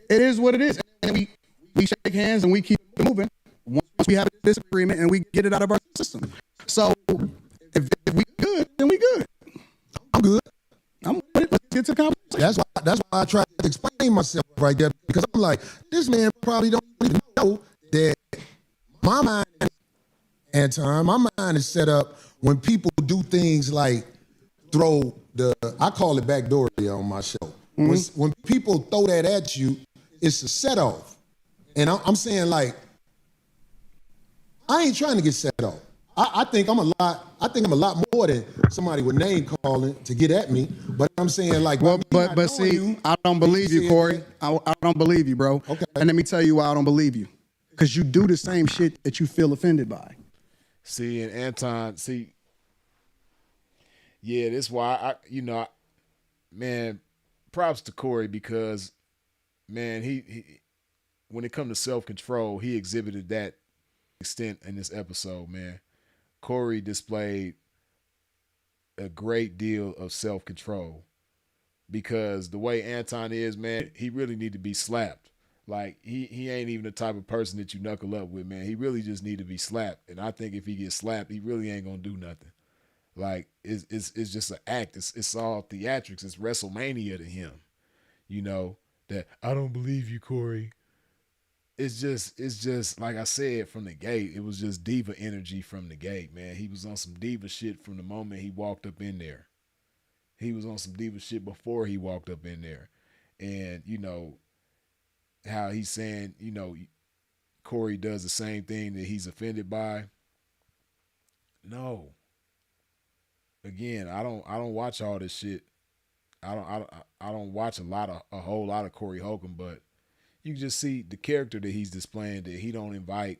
It is what it is. And we shake hands and we keep it moving. Once we have a disagreement and we get it out of our system. So if we good, then we good. I'm good. I'm with it. Let's get to the conversation. That's why I tried to explain myself right there, because I'm like, this man probably don't even know that my mind, Anton, my mind is set up when people do things like throw I call it backdooria on my show. When people throw that at you, it's a set off. And I'm saying, like, I ain't trying to get set off. I think I'm a lot more than somebody with name calling to get at me. But I'm saying, like, But see, I don't believe you, Corey. I don't believe you, bro. Okay. And let me tell you why I don't believe you. Because you do the same shit that you feel offended by. See, and Anton, yeah, that's why man, props to Corey because, man, he when it comes to self-control, he exhibited that extent in this episode, man. Corey displayed a great deal of self-control because the way Anton is, man, he really need to be slapped. Like, he ain't even the type of person that you knuckle up with, man. He really just need to be slapped. And I think if he gets slapped, he really ain't gonna do nothing. Like, it's just an act. It's all theatrics. It's WrestleMania to him. You know, that I don't believe you, Corey. It's just like I said from the gate. It was just diva energy from the gate, man. He was on some diva shit from the moment he walked up in there. He was on some diva shit before he walked up in there. And, you know, how he's saying, you know, Corey does the same thing that he's offended by. No. Again, I don't watch all this shit. I don't watch a whole lot of Corey Holcomb, but you can just see the character that he's displaying, that he don't invite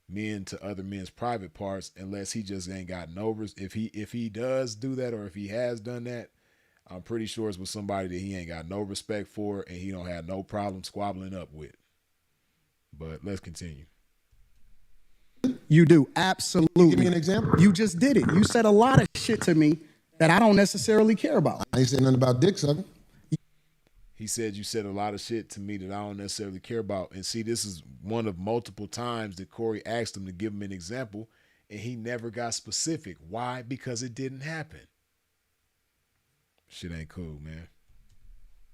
men to other men's private parts unless he just ain't got no if he does do that, or if he has done that, I'm pretty sure it's with somebody that he ain't got no respect for and he don't have no problem squabbling up with. But let's continue. You do, absolutely. Give me an example. You just did it. You said a lot of shit to me that I don't necessarily care about. I ain't saying nothing about dick sucking. He said you said a lot of shit to me that I don't necessarily care about. And see, this is one of multiple times that Corey asked him to give him an example, and he never got specific. Why? Because it didn't happen. Shit ain't cool, man.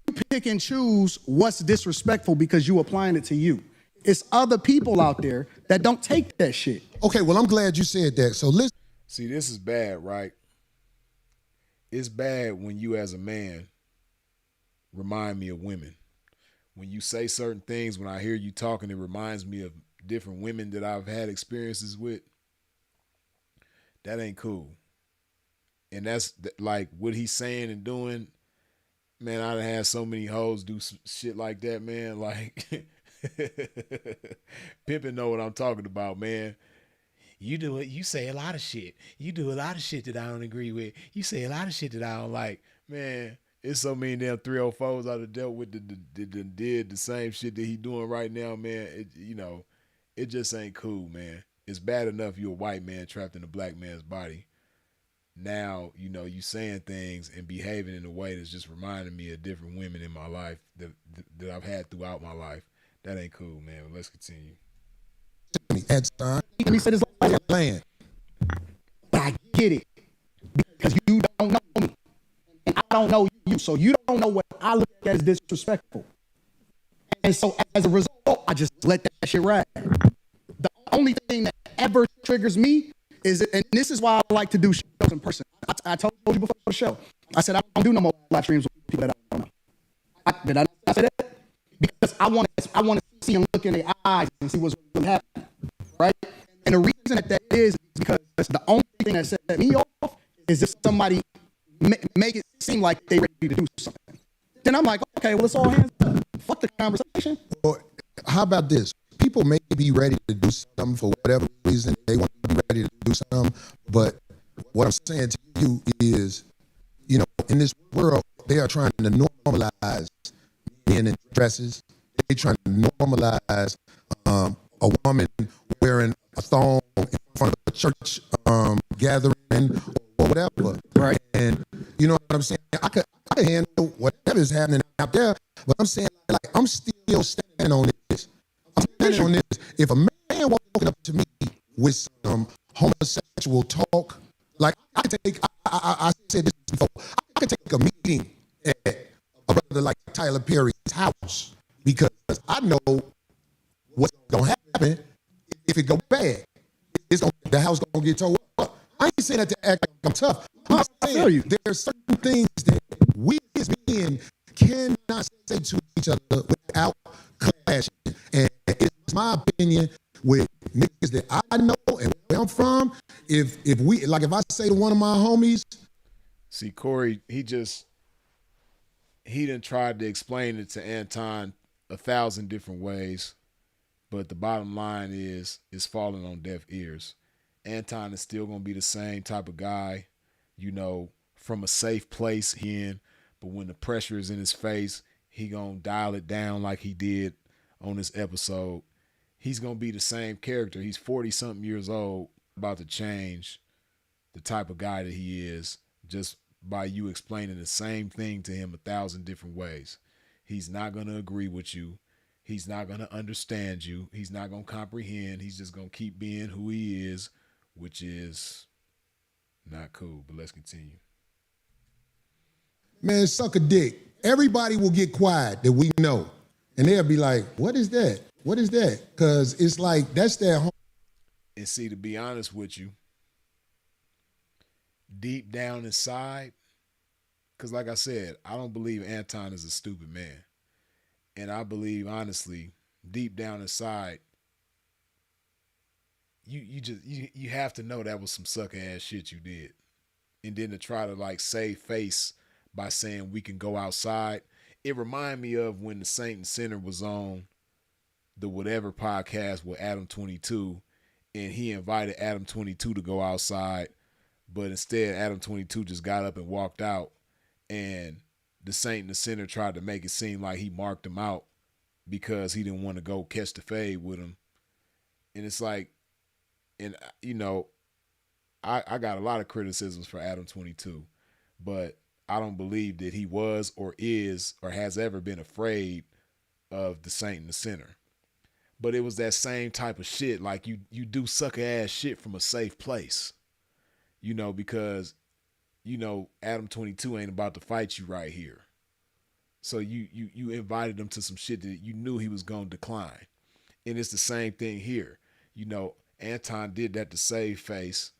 You pick and choose what's disrespectful because you applying it to you. It's other people out there that don't take that shit. Okay, well, I'm glad you said that. So listen. See, this is bad, right? It's bad when you as a man remind me of women. When you say certain things, when I hear you talking, it reminds me of different women that I've had experiences with. That ain't cool. And that's like what he's saying and doing. Man, I done had so many hoes do some shit like that, man. Like, pimpin' know what I'm talking about, man. You do it. You say a lot of shit. You do a lot of shit that I don't agree with. You say a lot of shit that I don't like. Man, it's so many damn 304s I've dealt with that did the same shit that he doing right now, man. It just ain't cool, man. It's bad enough you're a white man trapped in a black man's body. Now, you saying things and behaving in a way that's just reminding me of different women in my life that I've had throughout my life. That ain't cool, man. But let's continue. At time. Let me say this like playing. But I get it because you don't know me and I don't know you. So you don't know what I look at as disrespectful. And so as a result, I just let that shit ride. The only thing that ever triggers me is, and this is why I like to do shows in person. I told you before the show, I said I don't do no more live streams with people that I don't know. Did I not say that? Because I want to see them look in their eyes and see what's really happening, right? And the reason that is because the only thing that set me off is if somebody make it seem like they ready to do something. Then I'm like, okay, well, it's all hands up. Fuck the conversation. Or how about this? People may be ready to do something for whatever reason they want to be ready to do something, but what I'm saying to you is, you know, in this world, they are trying to normalize men in dresses. They're trying to normalize a woman wearing a thong in front of a church gathering or whatever. Right. And you know what I'm saying? I could handle whatever is happening out there, but I'm saying, like, I'm still standing on this. I'm standing on this. If a man walking up to me with some homosexual talk, like I said this before, I could take a meeting at a brother like Tyler Perry's house because I know what's gonna happen if it go bad. The house gonna get towed up. I ain't saying that to act like I'm tough. I'm saying there are certain things that we as men cannot say to each other without clashing. And it's my opinion with niggas that I know and where I'm from. If I say to one of my homies, see, Corey, he done tried to explain it to Anton 1,000 different ways, but the bottom line is it's falling on deaf ears. Anton is still gonna be the same type of guy, you know, from a safe place in, but when the pressure is in his face, he gonna dial it down like he did on this episode. He's gonna be the same character. He's 40-something years old, about to change the type of guy that he is just by you explaining the same thing to him 1,000 different ways. He's not gonna agree with you. He's not gonna understand you. He's not gonna comprehend. He's just gonna keep being who he is, which is not cool. But let's continue. man, suck a dick. Everybody will get quiet that we know. And they'll be like, what is that? What is that? Because it's like, that's their home. And see, to be honest with you, deep down inside, because like I said, I don't believe Anton is a stupid man. And I believe, honestly, deep down inside, you have to know that was some sucker ass shit you did. And then to try to like save face by saying we can go outside. It reminded me of when the Saint and Sinner was on the whatever podcast with Adam 22, and he invited Adam 22 to go outside, but instead Adam 22 just got up and walked out, and the Saint and the Sinner tried to make it seem like he marked him out because he didn't want to go catch the fade with him. And it's like, and you know, I got a lot of criticisms for Adam 22, but I don't believe that he was or is or has ever been afraid of the Saint and the Sinner. But it was that same type of shit. Like you do sucker ass shit from a safe place, you know, because, you know, Adam 22 ain't about to fight you right here. So you invited him to some shit that you knew he was going to decline. And it's the same thing here. You know, Anton did that to save face.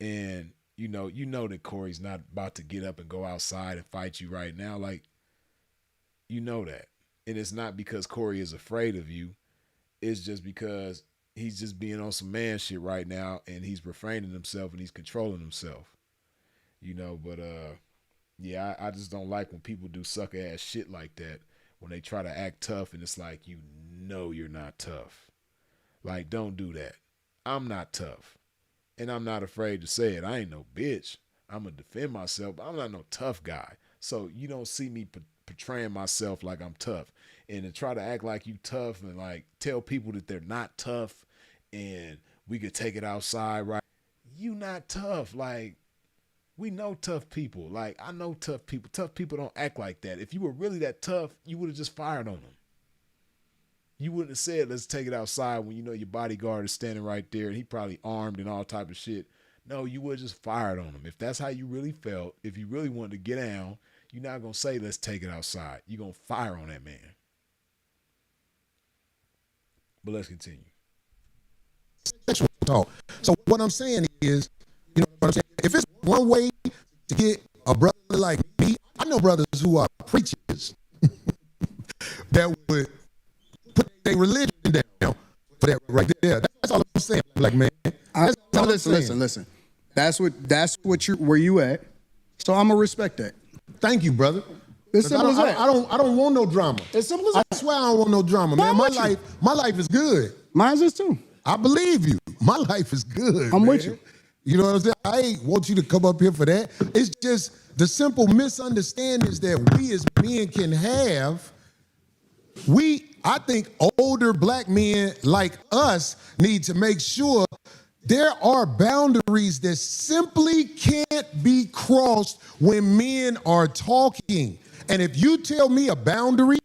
And, you know that Corey's not about to get up and go outside and fight you right now. Like, you know that. And it's not because Corey is afraid of you. It's just because he's just being on some man shit right now, and he's refraining himself and he's controlling himself. You know, but yeah, I just don't like when people do sucker ass shit like that, when they try to act tough and it's like, you know you're not tough. Like, don't do that. I'm not tough. And I'm not afraid to say it. I ain't no bitch. I'm going to defend myself, but I'm not no tough guy. So you don't see me portraying myself like I'm tough. And to try to act like you tough and like tell people that they're not tough and we could take it outside, right? You not tough. Like, we know tough people. Like, I know tough people. Tough people don't act like that. If you were really that tough, you would have just fired on them. You wouldn't have said, let's take it outside when you know your bodyguard is standing right there and he probably armed and all type of shit. No, you would have just fired on him. If that's how you really felt, if you really wanted to get down, you're not going to say, let's take it outside. You're going to fire on that man. But let's continue. Sexual talk. So what I'm saying is, you know what I'm saying? If it's one way to get a brother like me, I know brothers who are preachers that would put their religion down for that right there. That's all I'm saying, black man. Listen. That's what where you at. So I'm gonna respect that. Thank you, brother. It's simple as that. I don't want no drama. It's simple as that. I swear I don't want no drama, man. My life is good. Mine's is too. I believe you. My life is good. I'm man. with you. You know what I'm saying? I ain't want you to come up here for that. It's just the simple misunderstandings that we as men can have. I think older black men like us need to make sure there are boundaries that simply can't be crossed when men are talking. And if you tell me a boundary,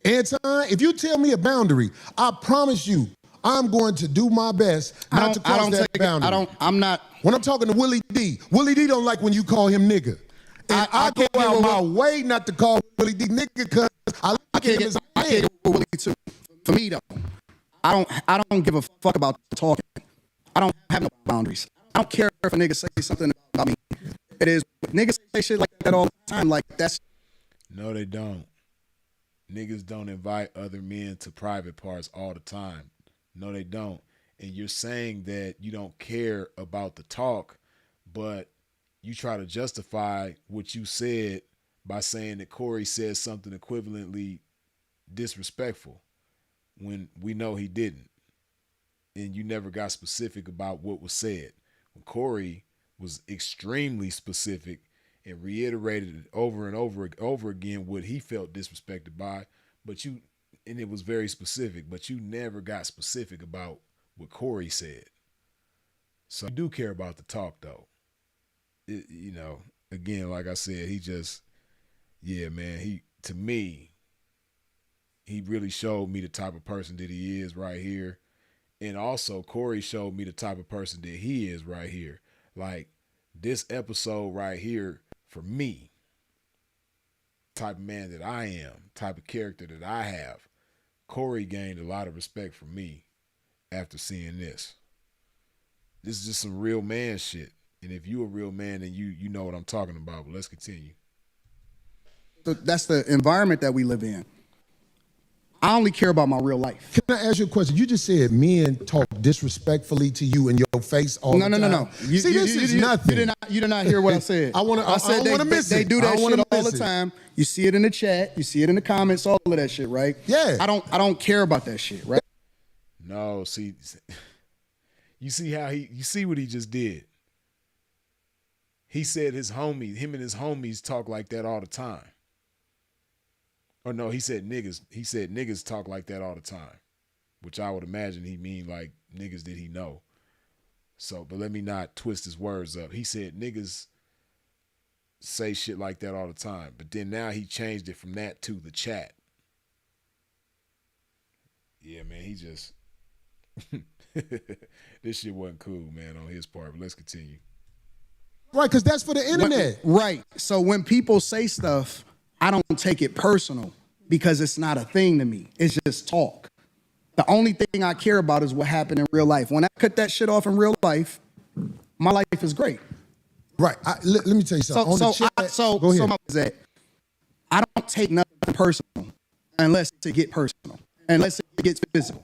Anton, if you tell me a boundary, I promise you, I'm going to do my best not to cross that boundary. I'm not. When I'm talking to Willie D don't like when you call him nigga. And I go out my way not to call Willie D nigga because I like him as a man. Willie too. For me though, I don't give a fuck about talking. I don't have no boundaries. I don't care if a nigga say something about me. It is niggas say shit like that all the time. Like that's. No, they don't. Niggas don't invite other men to private parts all the time. No, they don't. And you're saying that you don't care about the talk, but you try to justify what you said by saying that Corey said something equivalently disrespectful when we know he didn't. And you never got specific about what was said. When Corey was extremely specific and reiterated it over and over again what he felt disrespected by, and it was very specific, but you never got specific about what Corey said. So you do care about the talk though. Again, like I said, to me, he really showed me the type of person that he is right here. And also Corey showed me the type of person that he is right here. Like this episode right here, for me, type of man that I am, type of character that I have, Corey gained a lot of respect from me after seeing this. This is just some real man shit. And if you a real man, then you know what I'm talking about. But let's continue. So that's the environment that we live in. I only care about my real life. Can I ask you a question? You just said men talk disrespectfully to you in your face all the time. No. This is nothing. You did not hear what I said. I said they do that shit all the time. You see it in the chat. You see it in the comments. All of that shit, right? Yeah. I don't care about that shit, right? No, see, you see what he just did. He said him and his homies talk like that all the time. Or no, he said niggas. He said niggas talk like that all the time, which I would imagine he mean like niggas that he know. So, but let me not twist his words up. He said niggas say shit like that all the time, but then now he changed it from that to the chat. Yeah, man, he just this shit wasn't cool, man, on his part. But let's continue. Right, because that's for the internet. Right. So when people say stuff, I don't take it personal because it's not a thing to me. It's just talk. The only thing I care about is what happened in real life. When I cut that shit off in real life, my life is great. Right. Let me tell you something. Go ahead. So my is that I don't take nothing personal unless it get personal, unless it gets physical.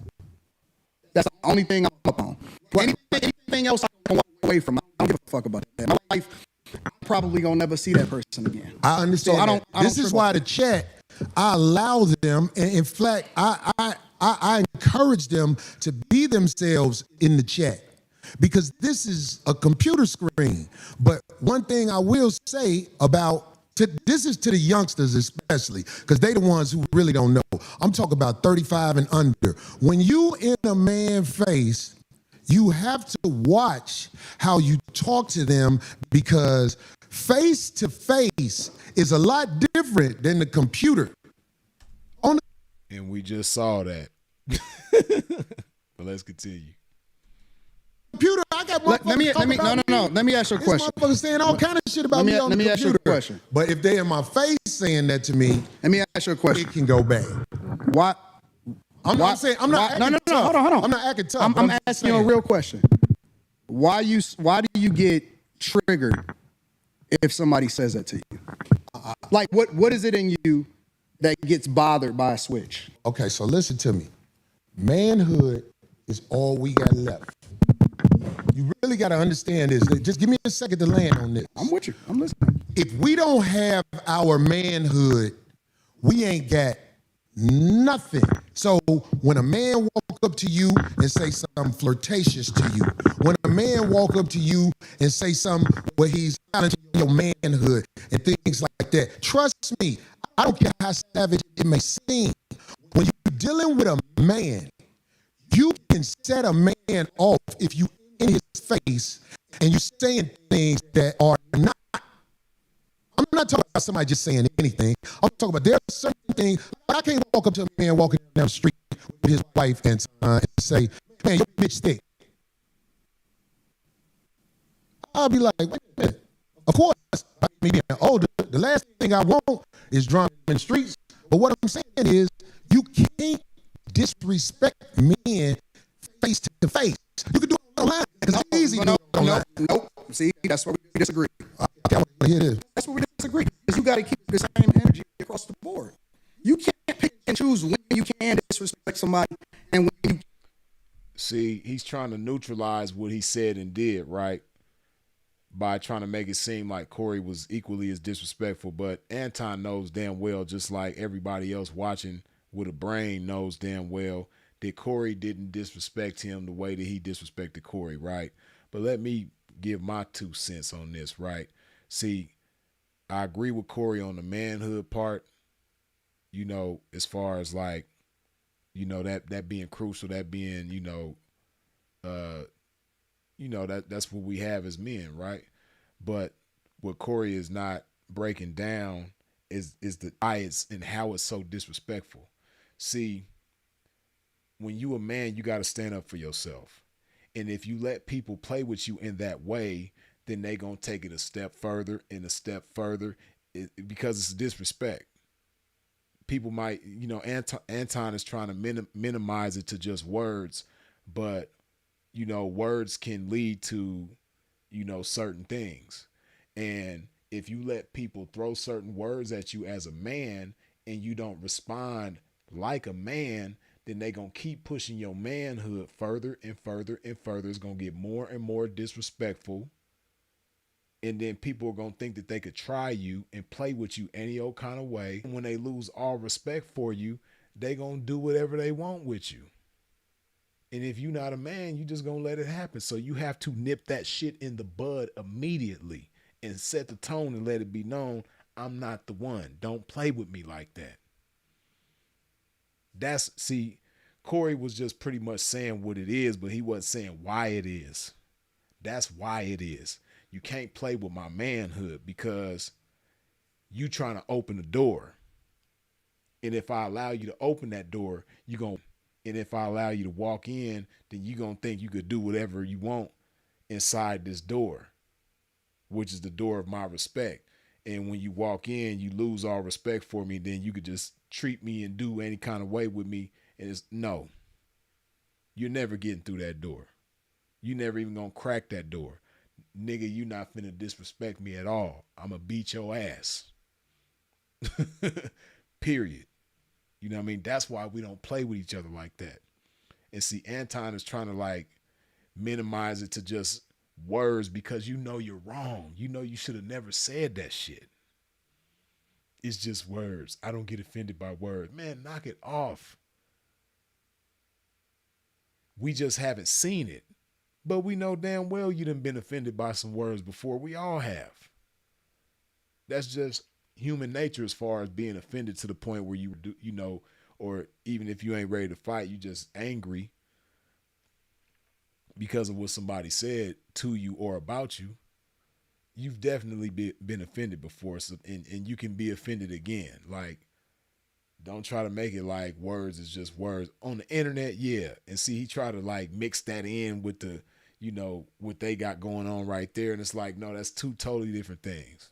That's the only thing I'm up on. Anything else I can walk away from, I don't give a fuck about that. My life, I'm probably gonna never see that person again. I understand. So this is why the chat, I allow them, and in fact, I encourage them to be themselves in the chat because this is a computer screen. But one thing I will say this is to the youngsters especially, because they the ones who really don't know. I'm talking about 35 and under. When you in a man's face, you have to watch how you talk to them because face to face is a lot different than the computer. And we just saw that. But let's continue. Computer, I got motherfuckers Let me ask you a question. This motherfucker saying all kind of shit about me on the computer. Let me ask you a question. But if they in my face saying that to me, let me ask you a question. It can go bad. Why? I'm not acting tough. Hold on. I'm not acting tough. I'm asking you a real question. Why do you get triggered if somebody says that to you? Like what is it in you that gets bothered by a switch? Okay, so listen to me. Manhood is all we got left. You really got to understand this. Just give me a second to land on this. I'm with you. I'm listening. If we don't have our manhood, we ain't got nothing. So when a man walk up to you and say something flirtatious to you, when a man walk up to you and say something where he's challenging your manhood and things like that, trust me, I don't care how savage it may seem. When you're dealing with a man, you can set a man off if you in his face and you saying things that are not. I'm not talking about somebody just saying anything. I'm talking about there are certain things. I can't walk up to a man walking down the street with his wife and son and say, man, your bitch thick. I'll be like, wait a minute. Of course, me being older, the last thing I want is drama in the streets. But what I'm saying is you can't disrespect men face to face. You can do it online. It's easy to do it online. Nope. See, that's where we disagree. Okay, I want to hear this. That's where we disagree. Because you got to keep the same energy across the board. You can't pick and choose when you can disrespect somebody and when you. See, he's trying to neutralize what he said and did, right? By trying to make it seem like Corey was equally as disrespectful. But Anton knows damn well, just like everybody else watching with a brain knows damn well, that Corey didn't disrespect him the way that he disrespected Corey, right? But let me give my 2 cents on this, right? See, I agree with Corey on the manhood part, you know, as far as like, you know, that being crucial, that being, that's what we have as men, right? But what Corey is not breaking down is the bias and how it's so disrespectful. See, when you a man, you got to stand up for yourself. And if you let people play with you in that way, then they going to take it a step further and a step further because it's disrespect. People might, Anton is trying to minimize it to just words, but, words can lead to, certain things. And if you let people throw certain words at you as a man and you don't respond like a man, then they going to keep pushing your manhood further and further and further. It's going to get more and more disrespectful. And then people are going to think that they could try you and play with you any old kind of way. When they lose all respect for you, they going to do whatever they want with you. And if you're not a man, you just going to let it happen. So you have to nip that shit in the bud immediately and set the tone and let it be known, I'm not the one. Don't play with me like that. Corey was just pretty much saying what it is, but he wasn't saying why it is. That's why it is. You can't play with my manhood because you trying to open the door. And if I allow you to open that door, and if I allow you to walk in, then you're going to think you could do whatever you want inside this door, which is the door of my respect. And when you walk in, you lose all respect for me, then you could just treat me and do any kind of way with me. And it's no, you're never getting through that door. You never even gonna crack that door. Nigga, you not finna disrespect me at all. I'ma beat your ass. Period. You know what I mean? That's why we don't play with each other like that. And see, Anton is trying to like minimize it to just words because you're wrong. You should have never said that shit. It's just words. I don't get offended by words. Man, knock it off. We just haven't seen it. But we know damn well you done been offended by some words before. We all have. That's just human nature as far as being offended to the point where you do, or even if you ain't ready to fight, you just angry because of what somebody said to you or about you. You've definitely been offended before, so, and you can be offended again. Like, Don't try to make it like words is just words. On the internet, yeah. And see, he tried to like mix that in with the, what they got going on right there. And it's like, no, that's two totally different things.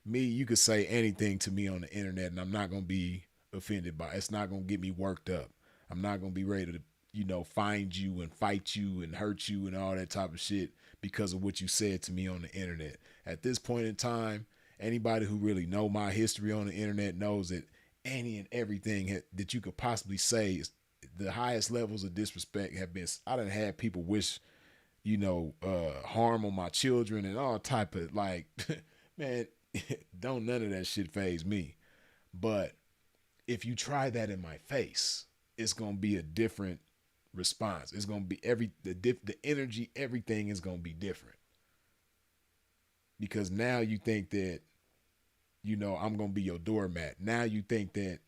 Me, you could say anything to me on the internet and I'm not going to be offended by it. It's not going to get me worked up. I'm not going to be ready to, find you and fight you and hurt you and all that type of shit because of what you said to me on the internet. At this point in time, anybody who really know my history on the internet knows that any and everything that you could possibly say is the highest levels of disrespect have been. I done had people wish, harm on my children and all type of like, man, don't none of that shit faze me. But if you try that in my face, it's gonna be a different response. It's gonna be the energy, everything is gonna be different. Because now you think that, I'm gonna be your doormat. Now you think that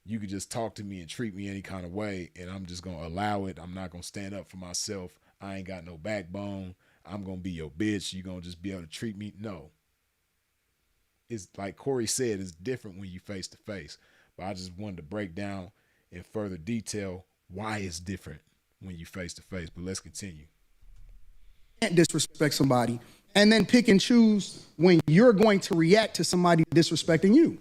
you could just talk to me and treat me any kind of way, and I'm just gonna allow it. I'm not gonna stand up for myself. I ain't got no backbone. I'm gonna be your bitch. You gonna just be able to treat me? No. It's like Corey said, it's different when you face to face. But I just wanted to break down in further detail why it's different when you face to face. But let's continue. Can't disrespect somebody and then pick and choose when you're going to react to somebody disrespecting you.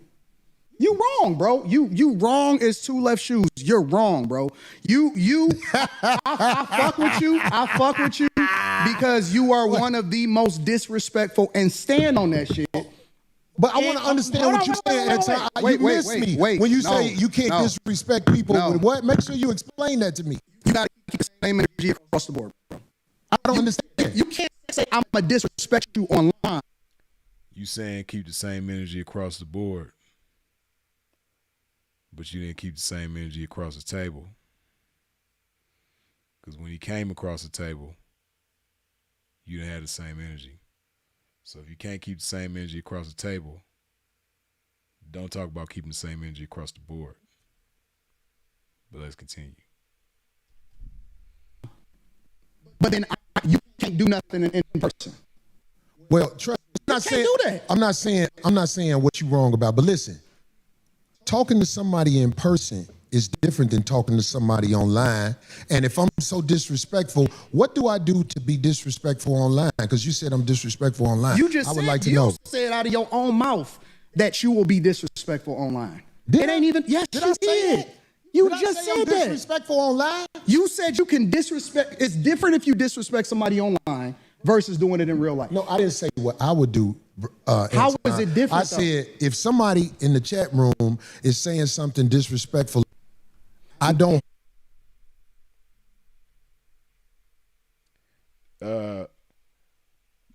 You wrong, bro. You wrong as two left shoes. You're wrong, bro. I fuck with you. I fuck with you because you are one of the most disrespectful and stand on that shit. But I want to understand what you're saying, Anton. You missed me when you say you can't disrespect people. With what? Make sure you explain that to me. You got to keep the same energy across the board, bro. I don't understand. You can't say I'm going to disrespect you online. You saying keep the same energy across the board, but you didn't keep the same energy across the table. Because when you came across the table, you didn't have the same energy. So if you can't keep the same energy across the table, don't talk about keeping the same energy across the board. But let's continue. But then you can't do nothing in person. Well, Trey, I'm not saying, do that. I'm not saying what you're wrong about, but listen, talking to somebody in person is different than talking to somebody online. And if I'm so disrespectful, what do I do to be disrespectful online? Because you said I'm disrespectful online. I would like to know. You said out of your own mouth that you will be disrespectful online. Did it I? ain't even. Yes, Did you I say did. that? You Did just I say said I'm that. disrespectful online? You said you can disrespect. It's different if you disrespect somebody online versus doing it in real life. No, I didn't say what I would do. How is it different? I said if somebody in the chat room is saying something disrespectful, I don't.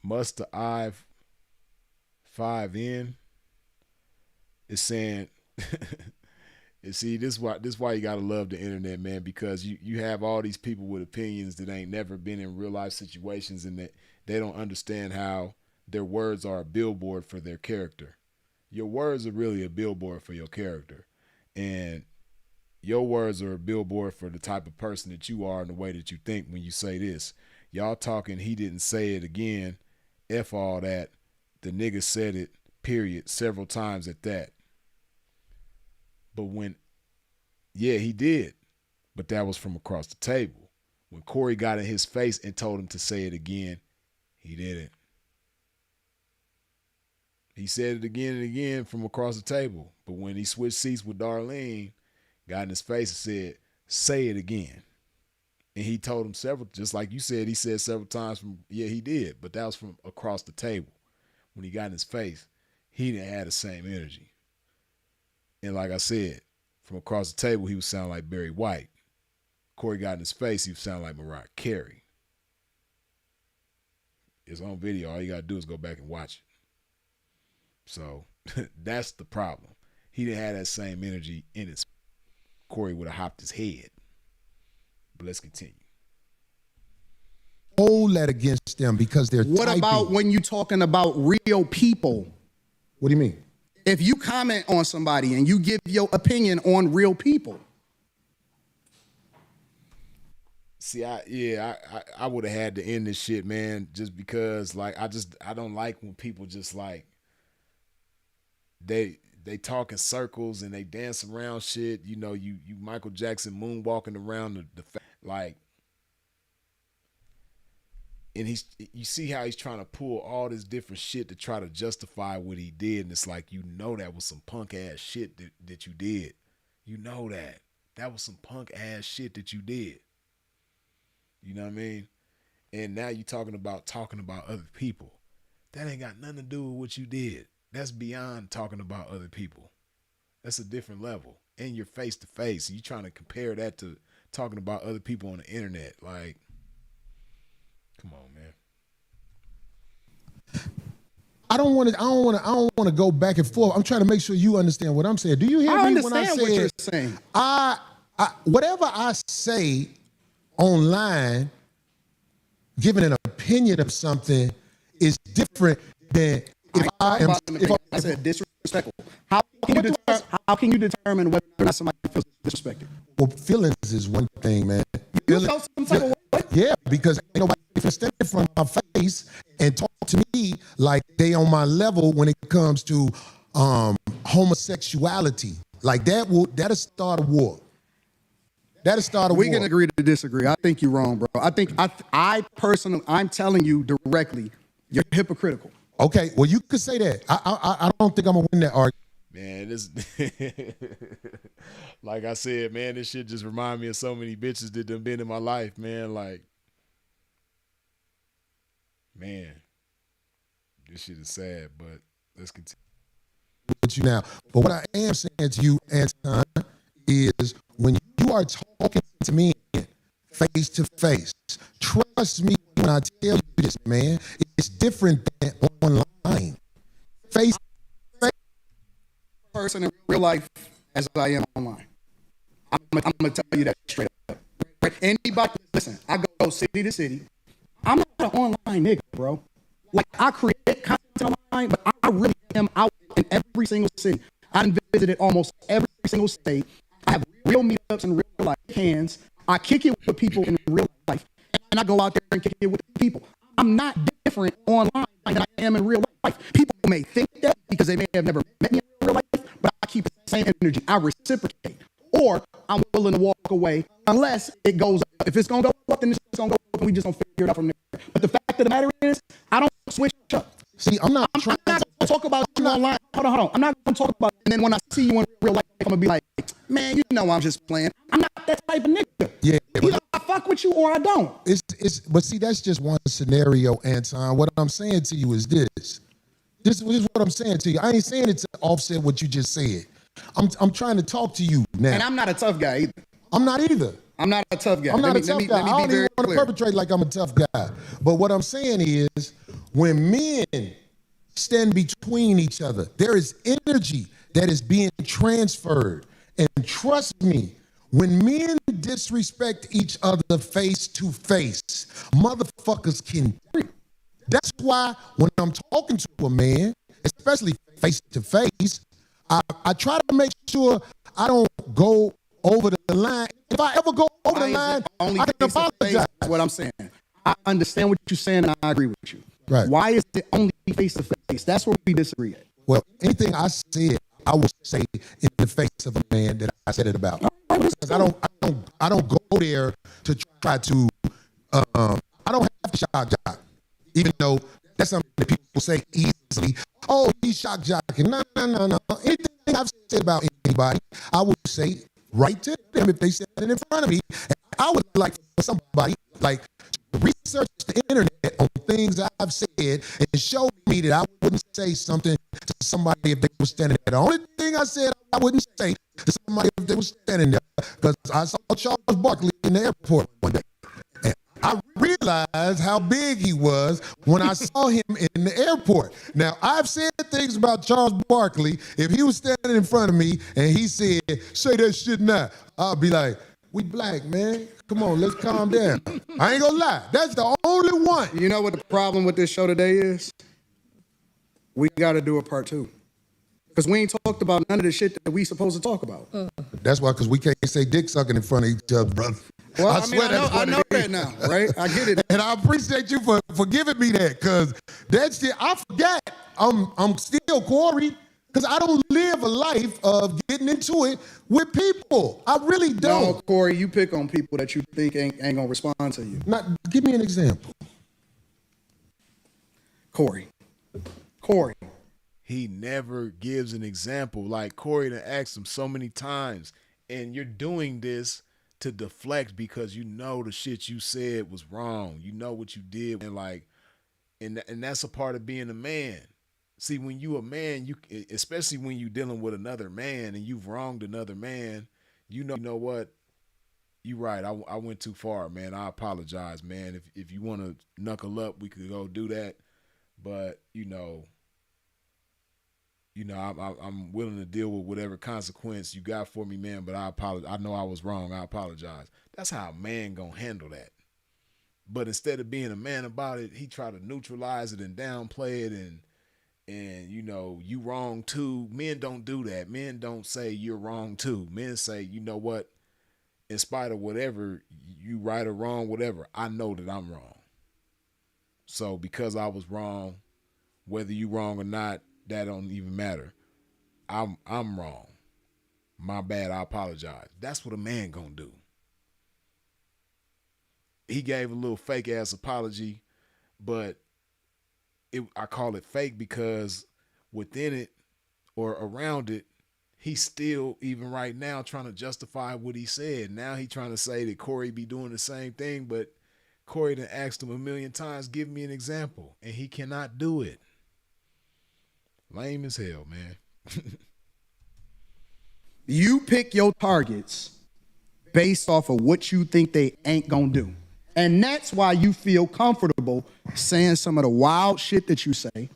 Must the I-5N is saying, and see, this why you gotta love the internet, man, because you have all these people with opinions that ain't never been in real life situations and that they don't understand how their words are a billboard for their character. Your words are really a billboard for your character. And your words are a billboard for the type of person that you are and the way that you think when you say this. Y'all talking, he didn't say it again. F all that. The nigga said it, period, several times at that. But he did. But that was from across the table. When Corey got in his face and told him to say it again, he didn't. He said it again and again from across the table. But when he switched seats with Darlene, got in his face and said, say it again. And he told him several, just like you said, he said several times he did. But that was from across the table. When he got in his face, he didn't have the same energy. And like I said, from across the table, he would sound like Barry White. Corey got in his face, he would sound like Mariah Carey. It's on video. All you got to do is go back and watch it. So that's the problem. He didn't have that same energy in his. Corey would have hopped his head. But let's continue. Hold that against them because they're What typing. about when you talking about real people? What do you mean? If you comment on somebody and you give your opinion on real people. See, I would have had to end this shit, man, just because, like, I don't like when people just, like, they they talk in circles and they dance around shit. You know, you Michael Jackson moonwalking around like, and you see how he's trying to pull all this different shit to try to justify what he did, and it's like, you know, that was some punk ass shit that you did. You know that was some punk ass shit that you did. You know what I mean? And now you talking about other people. That ain't got nothing to do with what you did. That's beyond talking about other people. That's a different level. And you're face to face. You trying to compare that to talking about other people on the internet. Like, come on, man. I don't want to go back and forth. I'm trying to make sure you understand what I'm saying. Do you hear me when I say what you're saying? Whatever I say online, giving an opinion of something is different than I said disrespectful. How can you determine whether or not somebody feels disrespected? Well, feelings is one thing, man. You felt some type of way? Yeah, because ain't nobody can stand in front of my face and talk to me like they on my level when it comes to homosexuality. Like that'll start a war. That'll start a war. We can agree to disagree. I think you're wrong, bro. I personally, I'm telling you directly, you're hypocritical. Okay, well, you could say that. I don't think I'm gonna win that argument. Man, this like I said, man, this shit just remind me of so many bitches that done been in my life, man. Like, man, this shit is sad, but let's continue. With you now, but what I am saying to you, Anton, is when you are talking to me face to face, trust me when I tell you this, man. It's different than online. Face to face. Person in real life as I am online. I'm gonna tell you that straight up. Anybody, listen, I go city to city. I'm not an online nigga, bro. Like, I create content online, but I really am out in every single city. I visited almost every single state. I have real meetups in real life, hands. I kick it with people in real life, and I go out there and kick it with people. I'm not different online than I am in real life. People may think that because they may have never met me in real life, but I keep the same energy. I reciprocate, or I'm willing to walk away unless it goes up. If it's gonna go up, then it's gonna go up, and we just gonna figure it out from there. But the fact of the matter is, I don't switch up. See, I'm not gonna talk about you online. Hold on. I'm not gonna talk about it. And then when I see you in real life, I'm gonna be like, man, you know I'm just playing. I'm not that type of nigga. Yeah. Either I fuck with you or I don't. But see, that's just one scenario, Anton. What I'm saying to you is this. This is what I'm saying to you. I ain't saying it to offset what you just said. I'm trying to talk to you now. And I'm not a tough guy either. I'm not either. I'm not a tough guy. I'm not a tough guy. I don't even want to perpetrate like I'm a tough guy. But what I'm saying is, when men stand between each other, there is energy that is being transferred. And trust me, when men disrespect each other face to face, motherfuckers can breathe. That's why when I'm talking to a man, especially face to face, I try to make sure I don't go over the line. If I ever go over the line, I can apologize. That's what I'm saying. I understand what you're saying, and I agree with you. Right. Why is it only face to face? That's where we disagree at. Well, anything I said, I will say in the face of a man that I said it about. Because I don't go there to try to. I don't have to shock jock, even though that's something that people say easily. Oh, he's shock jocking. No. Anything I've said about anybody, I would say right to them if they said it in front of me. And I would like for somebody like to research the internet on things I've said and show me that I wouldn't say something to somebody if they were standing there. The only thing I said I wouldn't say to somebody if they were standing there, because I saw Charles Barkley in the airport one day. And I realized how big he was when I saw him in the airport. Now, I've said things about Charles Barkley. If he was standing in front of me and he said, say that shit now, I'll be like, we black, man. Come on, let's calm down. I ain't gonna lie. That's the only one. You know what the problem with this show today is? We got to do a part 2. Because we ain't talked about none of the shit that we supposed to talk about. That's why, because we can't say dick sucking in front of each other, brother. Well, I know that now, right? I get it. And I appreciate you for giving me that, because that shit, I forgot. I'm still Corey. Because I don't live a life of getting into it with people. I really don't. No, Corey, you pick on people that you think ain't gonna respond to you. Now, give me an example. Corey. He never gives an example. Like Corey done asked him so many times, and you're doing this to deflect because you know the shit you said was wrong. You know what you did, and that's a part of being a man. See, when you a man, especially when you dealing with another man and you've wronged another man, you know what? You right. I went too far, man. I apologize, man. If you want to knuckle up, we could go do that. But I'm willing to deal with whatever consequence you got for me, man. But I apologize. I know I was wrong. I apologize. That's how a man gonna handle that. But instead of being a man about it, he try to neutralize it and downplay it and you wrong too. Men don't do that. Men don't say you're wrong too. Men say, you know what? In spite of whatever you right or wrong, whatever, I know that I'm wrong. So because I was wrong, whether you wrong or not, that don't even matter. I'm wrong. My bad. I apologize. That's what a man gonna do. He gave a little fake ass apology, but I call it fake because within it or around it, he's still, even right now, trying to justify what he said. Now he trying to say that Corey be doing the same thing, but Corey done asked him a million times, give me an example, and he cannot do it. Lame as hell, man. You pick your targets based off of what you think they ain't gonna do. And that's why you feel comfortable saying some of the wild shit that you say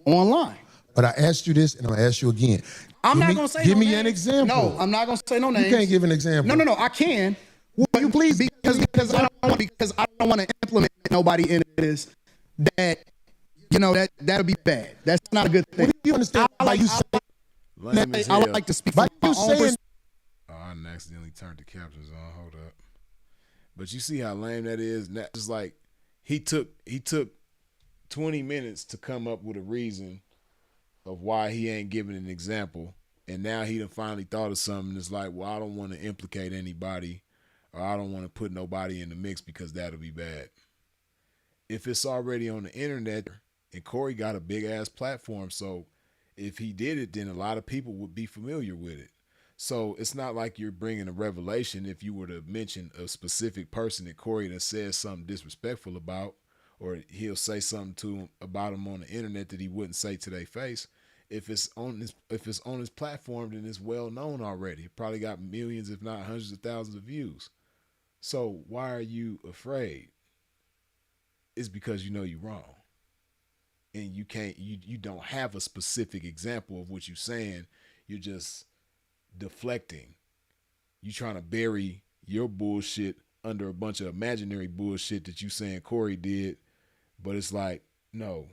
online. But I asked you this, and I'm gonna ask you again. I'm not gonna say Give no me names. an example. No, I'm not gonna say no names. You can't give an example. No, I can. Will you please? Because I don't want to implement nobody into this that that'll be bad. That's not a good thing. What do you understand? I like to speak from my own perspective. I accidentally turned the captions on. Hold up. But you see how lame that is? It's like he took 20 minutes to come up with a reason of why he ain't giving an example. And now he done finally thought of something that's like, well, I don't want to implicate anybody or I don't want to put nobody in the mix because that'll be bad. If it's already on the internet, and Corey got a big ass platform, so if he did it, then a lot of people would be familiar with it. So it's not like you're bringing a revelation if you were to mention a specific person that Corey done says something disrespectful about, or he'll say something about him on the internet that he wouldn't say to their face. If it's on his platform, then it's well known already. It probably got millions, if not hundreds of thousands of views. So why are you afraid? It's because you know you're wrong. And you don't have a specific example of what you're saying. You're just deflecting. You trying to bury your bullshit under a bunch of imaginary bullshit that you saying Corey did. But it's like, no,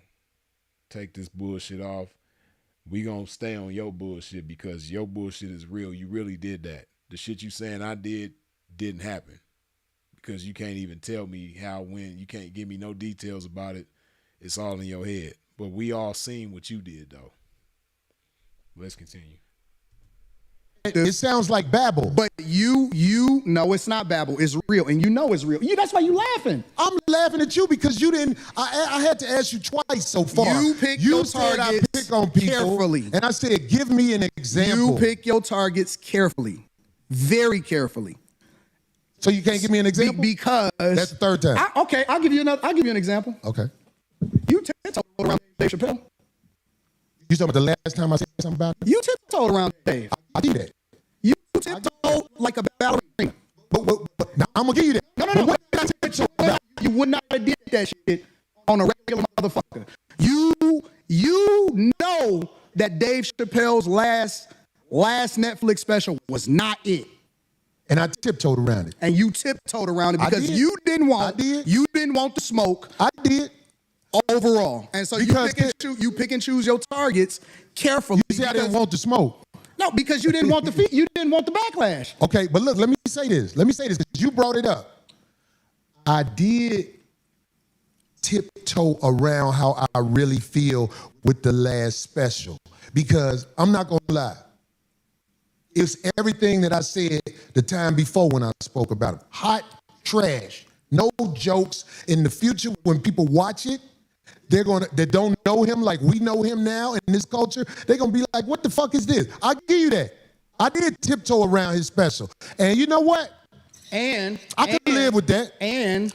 take this bullshit off. We gonna stay on your bullshit because your bullshit is real. You really did that. The shit you saying I did didn't happen because you can't even tell me how, when. You can't give me no details about it. It's all in your head. But we all seen what you did, though. Let's continue. It sounds like babble. But you know it's not babble. It's real, and you know it's real. That's why you laughing. I'm laughing at you because you didn't. I had to ask you twice so far. You pick your said targets I pick on people carefully, and I said, give me an example. You pick your targets carefully, very carefully. So you can't give me an example because that's the third time. Okay, I'll give you an example. Okay. You tiptoed around Dave Chappelle. You talking about the last time I said something about it? You tiptoed around Dave. I did that. You tiptoed like a ballerina. But now I'm gonna give you that. No. What did I tiptoe about? You would not have did that shit on a regular motherfucker. You know that Dave Chappelle's last Netflix special was not it. And I tiptoed around it. And you tiptoed around it because you didn't want the smoke. I did. Overall. And so you pick and choose your targets carefully. You say I didn't want the smoke. No, because you didn't want the backlash. Okay, but look, let me say this because you brought it up. I did tiptoe around how I really feel with the last special. Because I'm not gonna lie, it's everything that I said the time before when I spoke about it. Hot trash, no jokes. In the future, when people watch it, they don't know him like we know him now in this culture, they're gonna be like, what the fuck is this? I'll give you that. I did tiptoe around his special. And you know what? And I can live with that.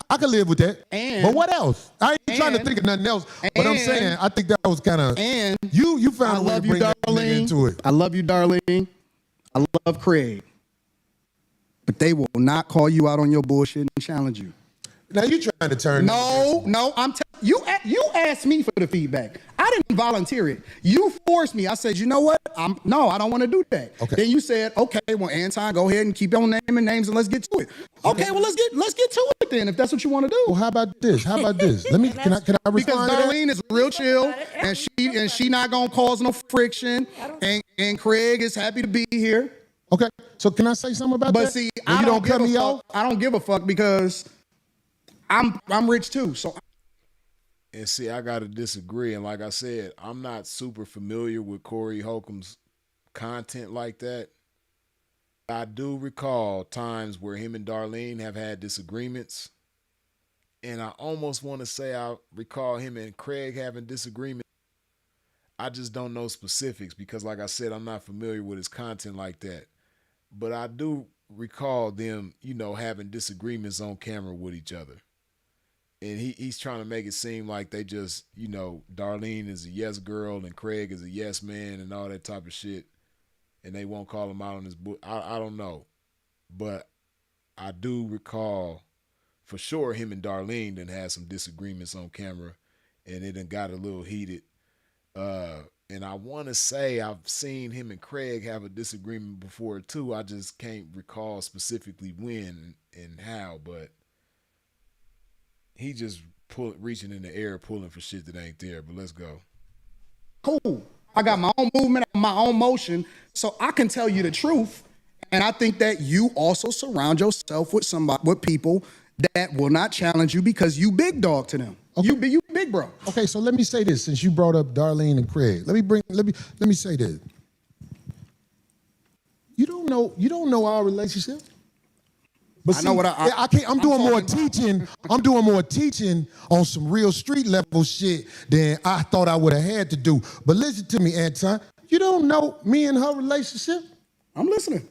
I can live with that. But what else? I ain't trying to think of nothing else. But I'm saying I think that was kind of you found a way to bring that nigga into it. I love you, Darlene. I love Craig. But they will not call you out on your bullshit and challenge you. Now you trying to turn No, you asked me for the feedback. I didn't volunteer it. You forced me. I said, you know what? I don't want to do that. Okay. Then you said, okay, well, Anton, go ahead and keep on naming names and let's get to it. Okay, well, let's get to it then if that's what you want to do. Well, how about this? Let me can I respond because to that? Darlene is real chill and she not gonna cause no friction and Craig is happy to be here. Okay, so can I say something about that? But see, I don't cut me off. I don't give a fuck because I'm rich too. So. And see, I gotta disagree. And like I said, I'm not super familiar with Corey Holcomb's content like that. I do recall times where him and Darlene have had disagreements. And I almost want to say I recall him and Craig having disagreements. I just don't know specifics because, like I said, I'm not familiar with his content like that. But I do recall them, having disagreements on camera with each other. And he's trying to make it seem like they just, Darlene is a yes girl and Craig is a yes man and all that type of shit. And they won't call him out on his book. I don't know. But I do recall for sure him and Darlene done had some disagreements on camera and it done got a little heated. And I want to say I've seen him and Craig have a disagreement before too. I just can't recall specifically when and how, but he just reaching in the air, pulling for shit that ain't there. But let's go. Cool. I got my own movement, my own motion, so I can tell you the truth. And I think that you also surround yourself with people that will not challenge you because you big dog to them. Okay. You big bro. Okay, so let me say this since you brought up Darlene and Craig. Let me say this. You don't know our relationship. But I know what I can't. I'm doing more teaching. I'm doing more teaching on some real street level shit than I thought I would have had to do. But listen to me, Anton. You don't know me and her relationship. I'm listening.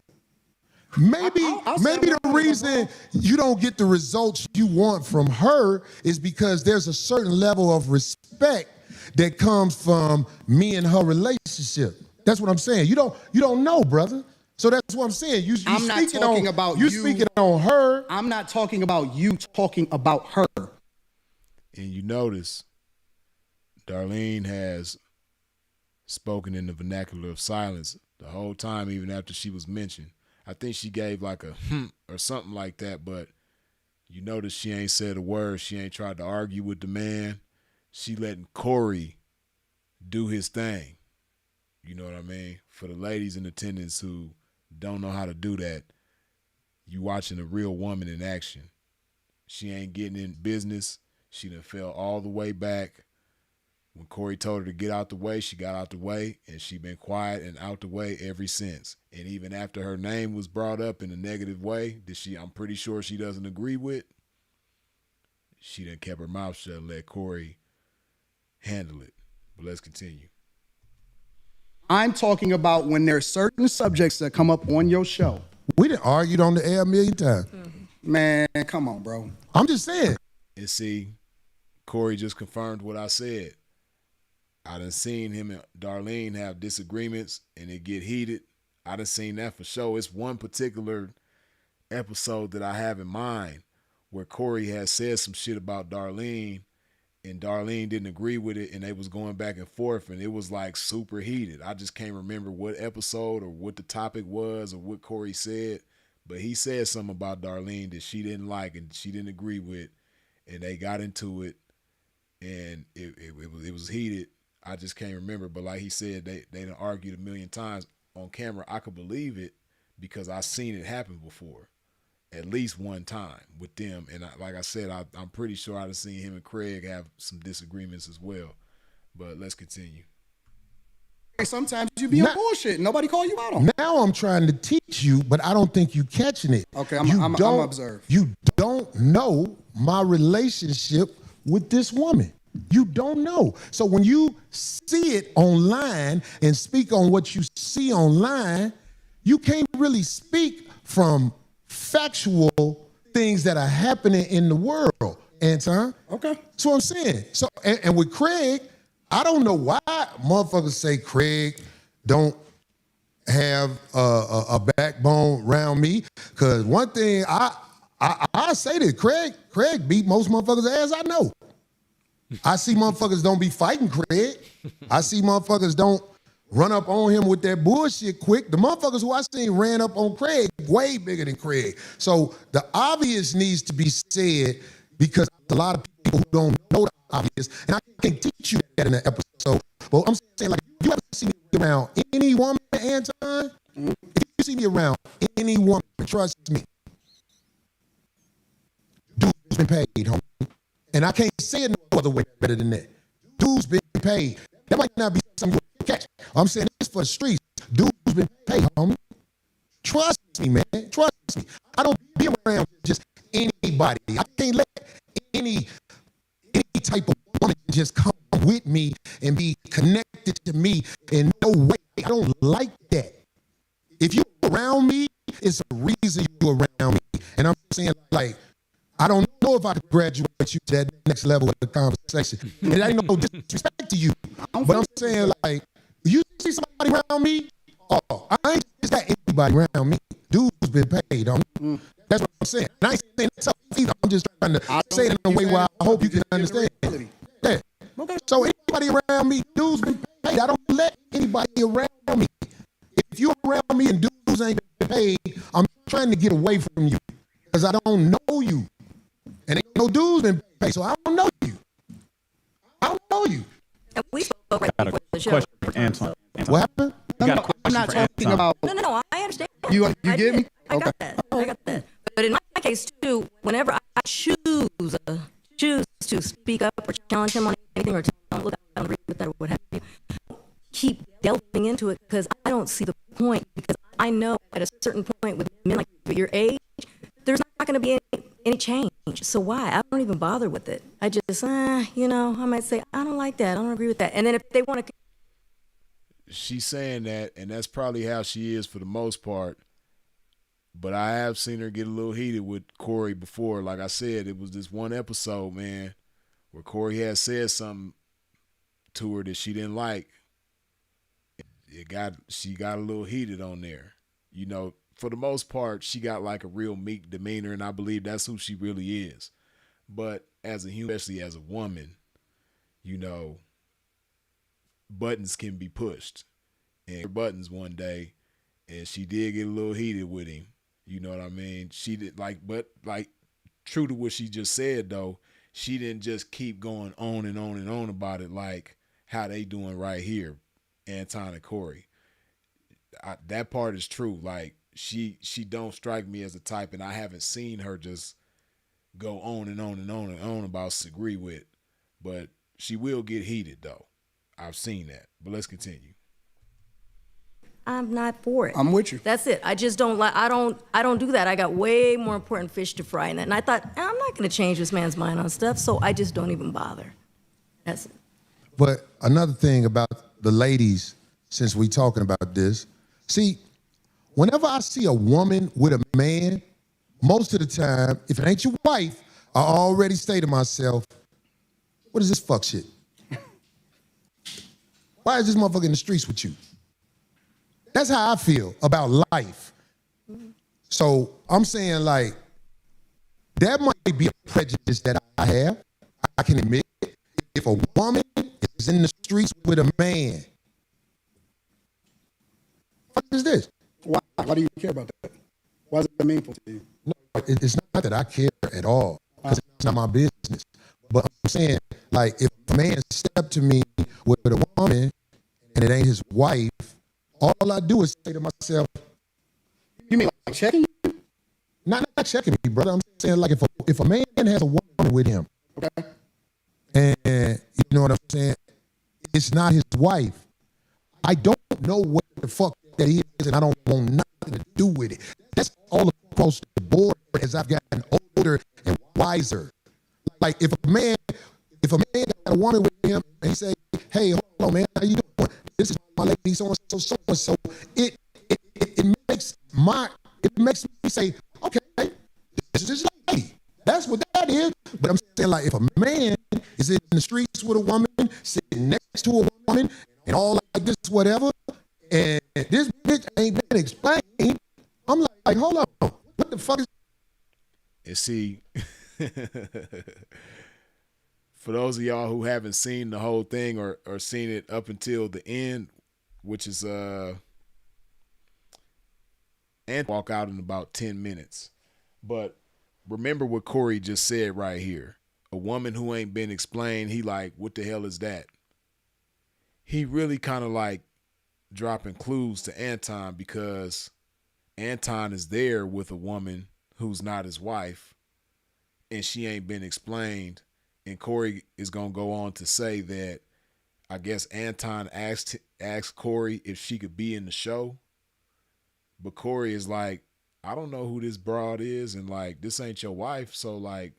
Maybe the reason you don't get the results you want from her is because there's a certain level of respect that comes from me and her relationship. That's what I'm saying. You don't know, brother. So that's what I'm saying. I'm not talking about you speaking on her. I'm not talking about you talking about her. And you notice Darlene has spoken in the vernacular of silence the whole time, even after she was mentioned. I think she gave like a or something like that, but you notice she ain't said a word. She ain't tried to argue with the man. She letting Corey do his thing. You know what I mean? For the ladies in attendance who don't know how to do that, you watching a real woman in action. She ain't getting in business. She done fell all the way back. When Corey told her to get out the way, she got out the way, and she been quiet and out the way ever since. And even after her name was brought up in a negative way, I'm pretty sure she doesn't agree with, she done kept her mouth shut and let Corey handle it. But let's continue. I'm talking about when there's certain subjects that come up on your show. We done argued on the air a million times. Man, come on, bro. I'm just saying. And see, Corey just confirmed what I said. I done seen him and Darlene have disagreements and it get heated. I done seen that for sure. It's one particular episode that I have in mind where Corey has said some shit about Darlene and Darlene didn't agree with it and they was going back and forth and it was like super heated. I just can't remember what episode or what the topic was or what Corey said, but he said something about Darlene that she didn't like and she didn't agree with, and they got into it and it was heated. I just can't remember, but like he said, they done argued a million times on camera. I could believe it because I seen it happen before. at least one time with them. And like I said, I'm pretty sure I've seen him and Craig have some disagreements as well. But let's continue. Sometimes you be on bullshit. Nobody call you out on. Now I'm trying to teach you, but I don't think you catching it. Okay, I'm observe. You don't know my relationship with this woman. You don't know. So when you see it online and speak on what you see online, you can't really speak from factual things that are happening in the world, Anton. Okay. That's what I'm saying. So, and with Craig, I don't know why motherfuckers say Craig don't have a backbone around me. Because one thing I say that Craig beat most motherfuckers' ass I know. I see motherfuckers don't be fighting Craig. I see motherfuckers don't run up on him with that bullshit quick. The motherfuckers who I seen ran up on Craig way bigger than Craig. So the obvious needs to be said because a lot of people who don't know the obvious, and I can't teach you that in an episode. But I'm saying, like, you ever see me around any woman, Anton? If you see me around any woman, trust me, dude's been paid, homie. And I can't say it no other way better than that. Dude's been paid. That might not be something you catch. I'm saying this for the streets. Dude's been paid, homie. Trust me, man. Trust me. I don't be around just anybody. I can't let any type of woman just come with me and be connected to me in no way. I don't like that. If you're around me, it's a reason you're around me. And I'm saying, like, I don't know if I could graduate you to that next level of the conversation. And it ain't no disrespect to you. But I'm saying, like, you see somebody around me, I ain't just got anybody around me. Dude's been paid on me. That's what I'm saying. And I ain't saying that's up either. I'm just trying to say it in a way where I hope you can understand. Yeah. So anybody around me, dude's been paid. I don't let anybody around me. If you're around me and dudes ain't been paid, I'm trying to get away from you because I don't know you. And ain't no dudes been paid, so I don't know you. I don't know you. And we spoke right before the show. Question for Anton. What happened? No, I'm not talking about. No, I understand. You get me? I got that. I got that. But in my case too, whenever I choose to speak up or challenge him on anything or tell him, look, I don't agree with that or what have you, keep delving into it because I don't see the point. Because I know at a certain point with men like your age, there's not going to be any change. So why? I don't even bother with it. I just, I might say, I don't like that. I don't agree with that. And then if they want to. She's saying that, and that's probably how she is for the most part. But I have seen her get a little heated with Corey before. Like I said, it was this one episode, man, where Corey had said something to her that she didn't like. She got a little heated on there. For the most part, she got like a real meek demeanor, and I believe that's who she really is. But as a human, especially as a woman, buttons can be pushed. And her buttons one day, and she did get a little heated with him. You know what I mean? She did but true to what she just said though, she didn't just keep going on and on and on about it like how they doing right here, Anton and Corey. That part is true. Like she don't strike me as a type, and I haven't seen her just go on and on and on and on about disagree with. But she will get heated though. I've seen that. But let's continue. I'm not for it. I'm with you. That's it. I just don't like. I don't do that. I got way more important fish to fry in that. And I thought I'm not going to change this man's mind on stuff, so I just don't even bother. That's it. But another thing about the ladies, since we talking about this, see, whenever I see a woman with a man, most of the time, if it ain't your wife, I already say to myself, what is this fuck shit? Why is this motherfucker in the streets with you? That's how I feel about life. So I'm saying, like, that might be a prejudice that I have. I can admit it. If a woman is in the streets with a man, what is this? Why do you care about that? Why is that meaningful to you? No, it's not that I care at all, because it's not my business. But I'm saying, like, if a man step to me with a woman and it ain't his wife, all I do is say to myself, you mean like checking you? not checking me, brother. I'm saying like if a man has a woman with him, Okay. and you know what I'm saying, it's not his wife. I don't know what the fuck that is, and I don't want nothing to do with it. That's all across the board as I've gotten older and wiser. Like if a man got a woman with him and he say, "Hey, hold on, man, how you doing? This is my lady, so and so." It makes me say, "Okay, this is his lady." That's what that is. But I'm saying, like, if a man is in the streets with a woman, sitting next to a woman, and all like this, whatever, and this bitch ain't been explained, I'm like, hold on, what the fuck is? And see, for those of y'all who haven't seen the whole thing or seen it up until the end, which is and walk out in about 10 minutes. But remember what Corey just said right here. A woman who ain't been explained, he like, what the hell is that? He really kind of like dropping clues to Anton because Anton is there with a woman who's not his wife and she ain't been explained. And Corey is going to go on to say that I guess Anton asked Corey if she could be in the show. But Corey is like, I don't know who this broad is, and like, this ain't your wife, so like,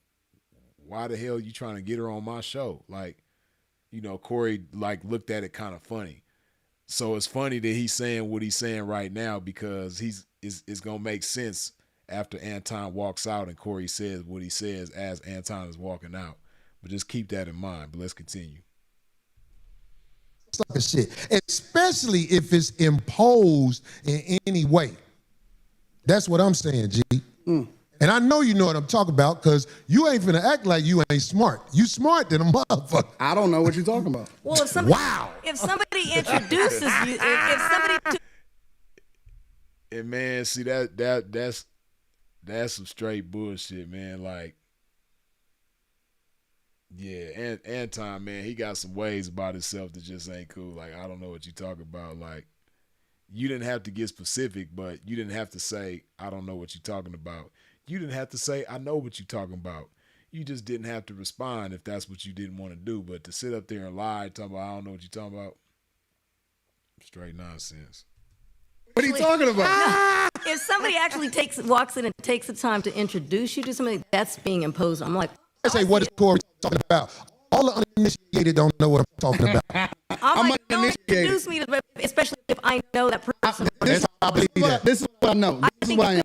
why the hell you trying to get her on my show? Like, you know, Corey like looked at it kind of funny. So it's funny that he's saying what he's saying right now because it's gonna make sense after Anton walks out and Corey says what he says as Anton is walking out. But just keep that in mind. But let's continue. Sucker shit, especially if it's imposed in any way. That's what I'm saying, G. And I know you know what I'm talking about because you ain't finna act like you ain't smart. You smart than a motherfucker. I don't know what you're talking about. Well, if somebody introduces you, if somebody And man, see that's some straight bullshit, man. Like, yeah, and Anton, man, he got some ways about himself that just ain't cool. Like, I don't know what you talking about. Like, you didn't have to get specific, but you didn't have to say, I don't know what you're talking about. You didn't have to say, I know what you're talking about. You just didn't have to respond if that's what you didn't want to do. But to sit up there and lie, talking about, I don't know what you're talking about, straight nonsense. What are you talking about? if somebody actually walks in and takes the time to introduce you to somebody, that's being imposed. I'm like, I say, what is Corey talking about? All the uninitiated don't know what I'm talking about. I'm like, don't introduce me to, especially if I know that person. This is what I know. This is what I am.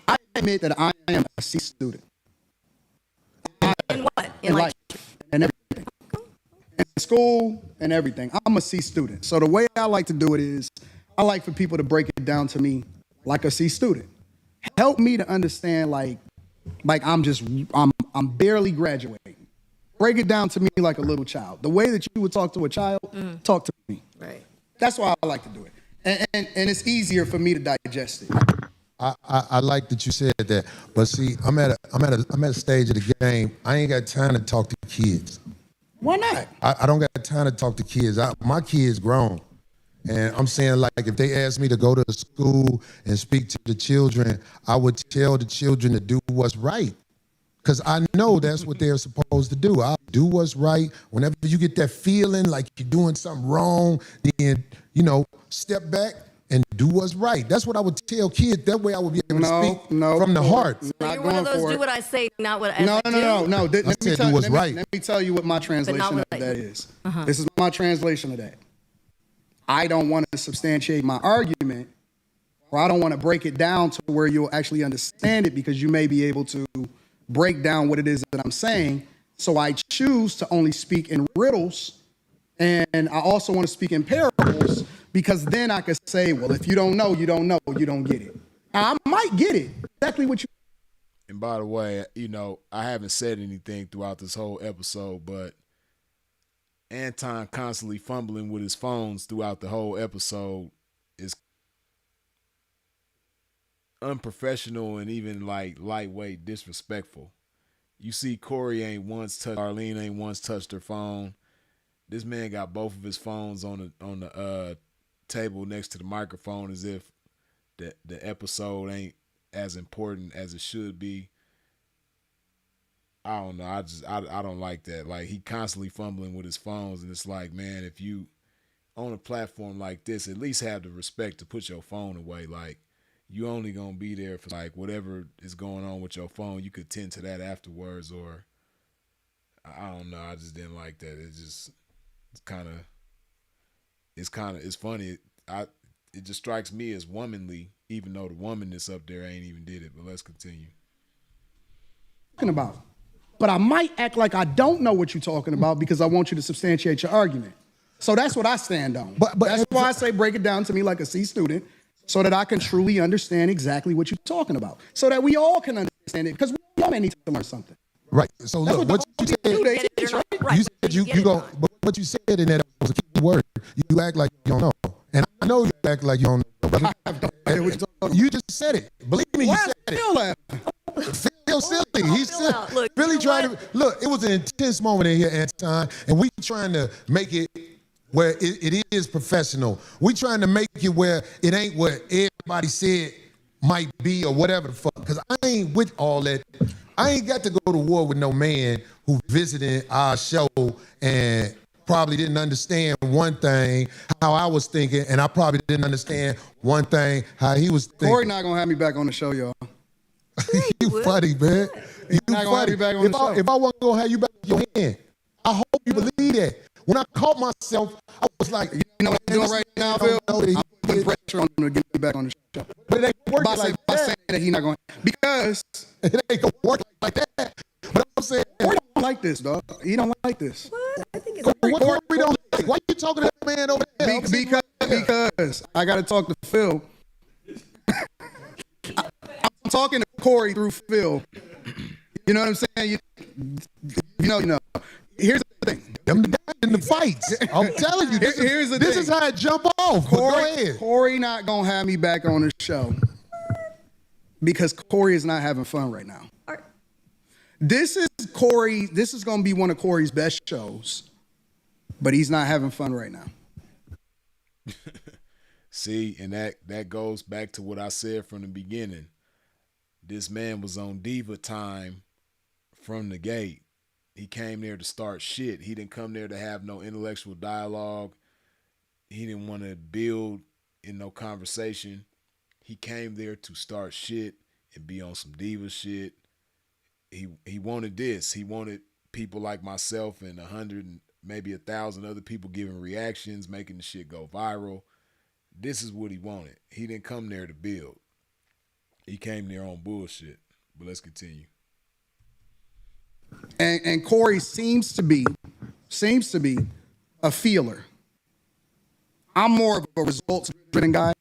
I admit that I am a C student. In what? In life and everything. In school and everything. I'm a C student. So the way I like to do it is I like for people to break it down to me like a C student. Help me to understand like I'm barely graduating. Break it down to me like a little child. The way that you would talk to a child, talk to me. Right. That's why I like to do it. And it's easier for me to digest it. I like that you said that, but see, I'm at a stage of the game. I ain't got time to talk to kids. Why not? I don't got time to talk to kids. My kids grown, and I'm saying like if they ask me to go to school and speak to the children, I would tell the children to do what's right, because I know that's what they're supposed to do. I'll do what's right. Whenever you get that feeling like you're doing something wrong, then step back and do what's right. That's what I would tell kids. That way I would be able to speak from the heart. So you're one of those do what I say, not what I do? No. Right. Let me tell you what my translation of that is. This is my translation of that. I don't want to substantiate my argument, or I don't want to break it down to where you'll actually understand it because you may be able to break down what it is that I'm saying. So I choose to only speak in riddles, and I also want to speak in parables because then I could say, well, if you don't know, you don't know, you don't get it. I might get it. Exactly what you. And by the way, I haven't said anything throughout this whole episode, but Anton constantly fumbling with his phones throughout the whole episode is unprofessional and even like lightweight disrespectful. You see Corey Arlene ain't once touched her phone. This man got both of his phones on the table next to the microphone as if the episode as important as it should be. I don't know. I don't like that. Like, he constantly fumbling with his phones, and it's like, man, if you on a platform like this, at least have the respect to put your phone away. Like, you only gonna be there for like whatever is going on with your phone. You could tend to that afterwards, or I don't know. I just didn't like that. It's funny. It just strikes me as womanly, even though the woman that's up there ain't even did it. But let's continue. Talking about. But I might act like I don't know what you're talking about because I want you to substantiate your argument. So that's what I stand on. But that's why I say break it down to me like a C student so that I can truly understand exactly what you're talking about. So that we all can understand it because we all may need to learn something. Right. So That's look, what what the you said, teach, right? you said you go, but what you said in that was a key word. You act like you don't know. And I know you act like you don't know, brother. You just said it. Believe me, you said it. Feel silly. He's really trying to look. It was an intense moment in here, Anton, and we trying to make it where it is professional. We trying to make it where it ain't what everybody said might be or whatever the fuck. Because I ain't with all that. I ain't got to go to war with no man who visited our show and probably didn't understand one thing how I was thinking, and I probably didn't understand one thing how he was thinking. Corey not gonna have me back on the show, y'all. You funny, man. You not gonna have you back on the show. If I wasn't gonna have you back in your hand, I hope you believe that. When I caught myself, I was like, you know what I'm doing right now, Phil? I'm putting pressure on him to get me back on the show. But it ain't working like by that. saying that he's not going because it ain't gonna work like that. But I'm saying, Corey don't like this, dog. He don't like this. What? I think it's Corey don't like. Why you talking to that man over there? Because I got to talk to Phil. I'm talking to Corey through Phil. You know what I'm saying? You know. Here's the thing. Them the guys in the fights. I'm telling you, this is how it jump off. Go ahead. Corey not gonna have me back on the show because Corey is not having fun right now. This is Corey. This is gonna be one of Corey's best shows, but he's not having fun right now. See, and that goes back to what I said from the beginning. This man was on diva time from the gate. He came there to start shit. He didn't come there to have no intellectual dialogue. He didn't want to build in no conversation. He came there to start shit and be on some diva shit. He wanted this. He wanted people like myself and 100 and maybe 1,000 other people giving reactions, making the shit go viral. This is what he wanted. He didn't come there to build. He came there on bullshit. But let's continue. And Corey seems to be a feeler. I'm more of a results-driven guy.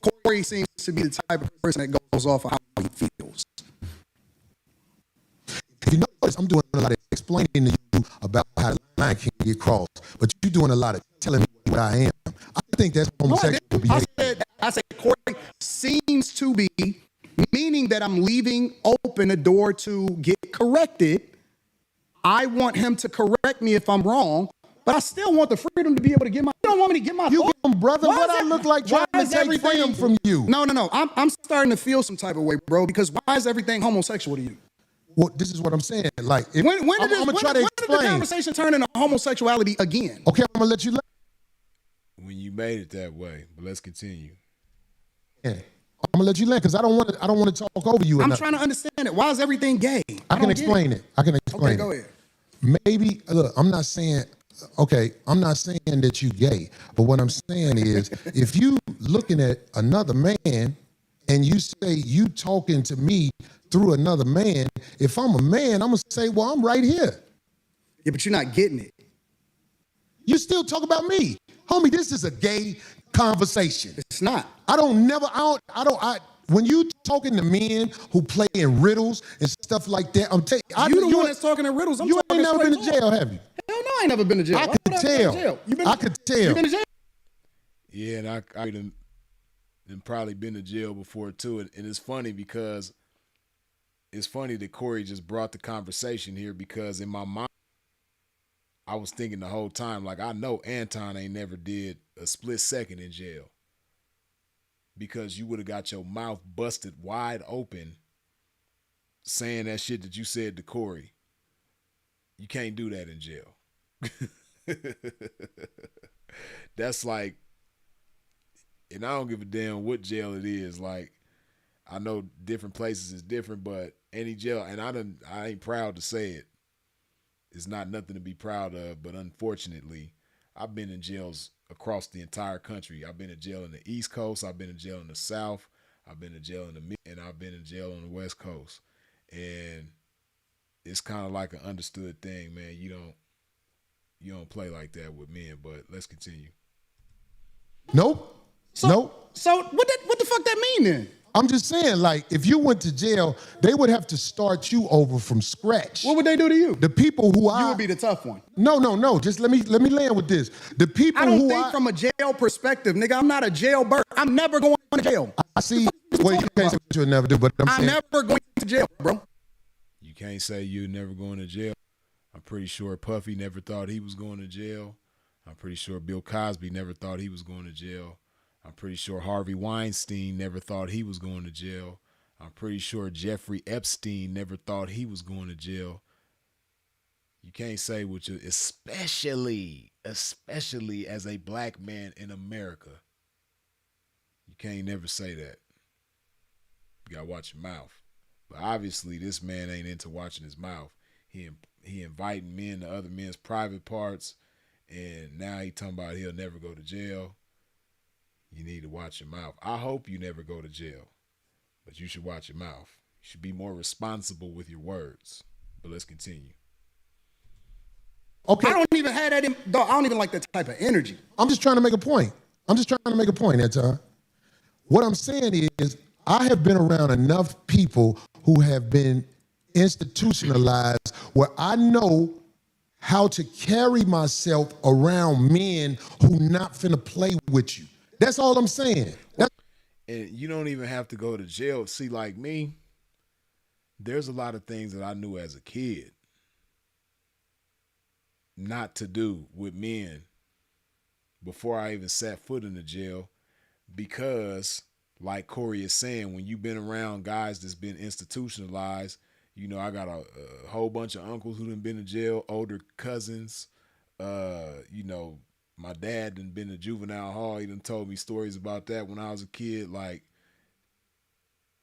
Corey seems to be the type of person that goes off of how he feels. If you notice, I'm doing a lot of explaining to you about how the line can get crossed, but you're doing a lot of telling me what I am. I think that's homosexual behavior. I said Corey seems to be, meaning that I'm leaving open a door to get corrected. I want him to correct me if I'm wrong, but I still want the freedom to be able to get my. You don't want me to get my. You thought? brother, what I look like trying to take freedom from you? No. I'm starting to feel some type of way, bro. Because why is everything homosexual to you? Well, this is what I'm saying. Like, when did the conversation turn into homosexuality again? Okay, I'm gonna let you. When you made it that way, but let's continue. Yeah. I'm gonna let you land because I don't want to talk over you. I'm trying to understand it. Why is everything gay? I can explain it. Okay, go ahead. Maybe look, I'm not saying that you gay, but what I'm saying is if you looking at another man and you say you talking to me through another man, if I'm a man, I'm gonna say, well, I'm right here. Yeah, but you're not getting it. You still talk about me. Homie, this is a gay conversation. It's not. When you talking to men who play in riddles and stuff like that, I'm telling you. You the one that's talking in riddles. You ain't never been to jail, have you? Hell no, I ain't never been to jail. I could tell. I could tell. You been to jail? Yeah, and I done probably been to jail before too. And it's funny because it's funny that Corey just brought the conversation here because in my mind, I was thinking the whole time, like, I know Anton ain't never did a split second in jail. because you would have got your mouth busted wide open saying that shit that you said to Corey. You can't do that in jail. That's like, and I don't give a damn what jail it is. Like, I know different places is different, but any jail, and I ain't proud to say it. It's not nothing to be proud of, but unfortunately, I've been in jails across the entire country. I've been in jail in the East Coast. I've been in jail in the South. I've been in jail in the Mid, and I've been in jail on the West Coast. And it's kind of like an understood thing, man. You don't play like that with men. But let's continue. Nope. Nope. So what the fuck that mean then? I'm just saying, like, if you went to jail, they would have to start you over from scratch. What would they do to you? The people who You would be the tough one. No. Just let me land with this. The people I don't who think from a jail perspective, nigga. I'm not a jailbird. I'm never going to jail. I see. Well, you can't say what you'll never do, but I'm saying, never going to jail, bro. You can't say you're never going to jail. I'm pretty sure Puffy never thought he was going to jail. I'm pretty sure Bill Cosby never thought he was going to jail. I'm pretty sure Harvey Weinstein never thought he was going to jail. I'm pretty sure Jeffrey Epstein never thought he was going to jail. You can't say what you, especially as a black man in America. You can't never say that. You gotta watch your mouth. But obviously, this man ain't into watching his mouth. He inviting men to other men's private parts, and now he talking about he'll never go to jail. You need to watch your mouth. I hope you never go to jail, but you should watch your mouth. You should be more responsible with your words. But let's continue. okay, I don't even have that. Dog, I don't even like that type of energy. I'm just trying to make a point. Anton. What I'm saying is, I have been around enough people who have been institutionalized where I know how to carry myself around men who not finna play with you. That's all I'm saying. And you don't even have to go to jail. See, like me, there's a lot of things that I knew as a kid not to do with men before I even sat foot in the jail, because like Corey is saying, when you've been around guys that's been institutionalized, you know, I got a whole bunch of uncles who done been to jail, older cousins, you know, my dad done been to juvenile hall. He done told me stories about that when I was a kid, like,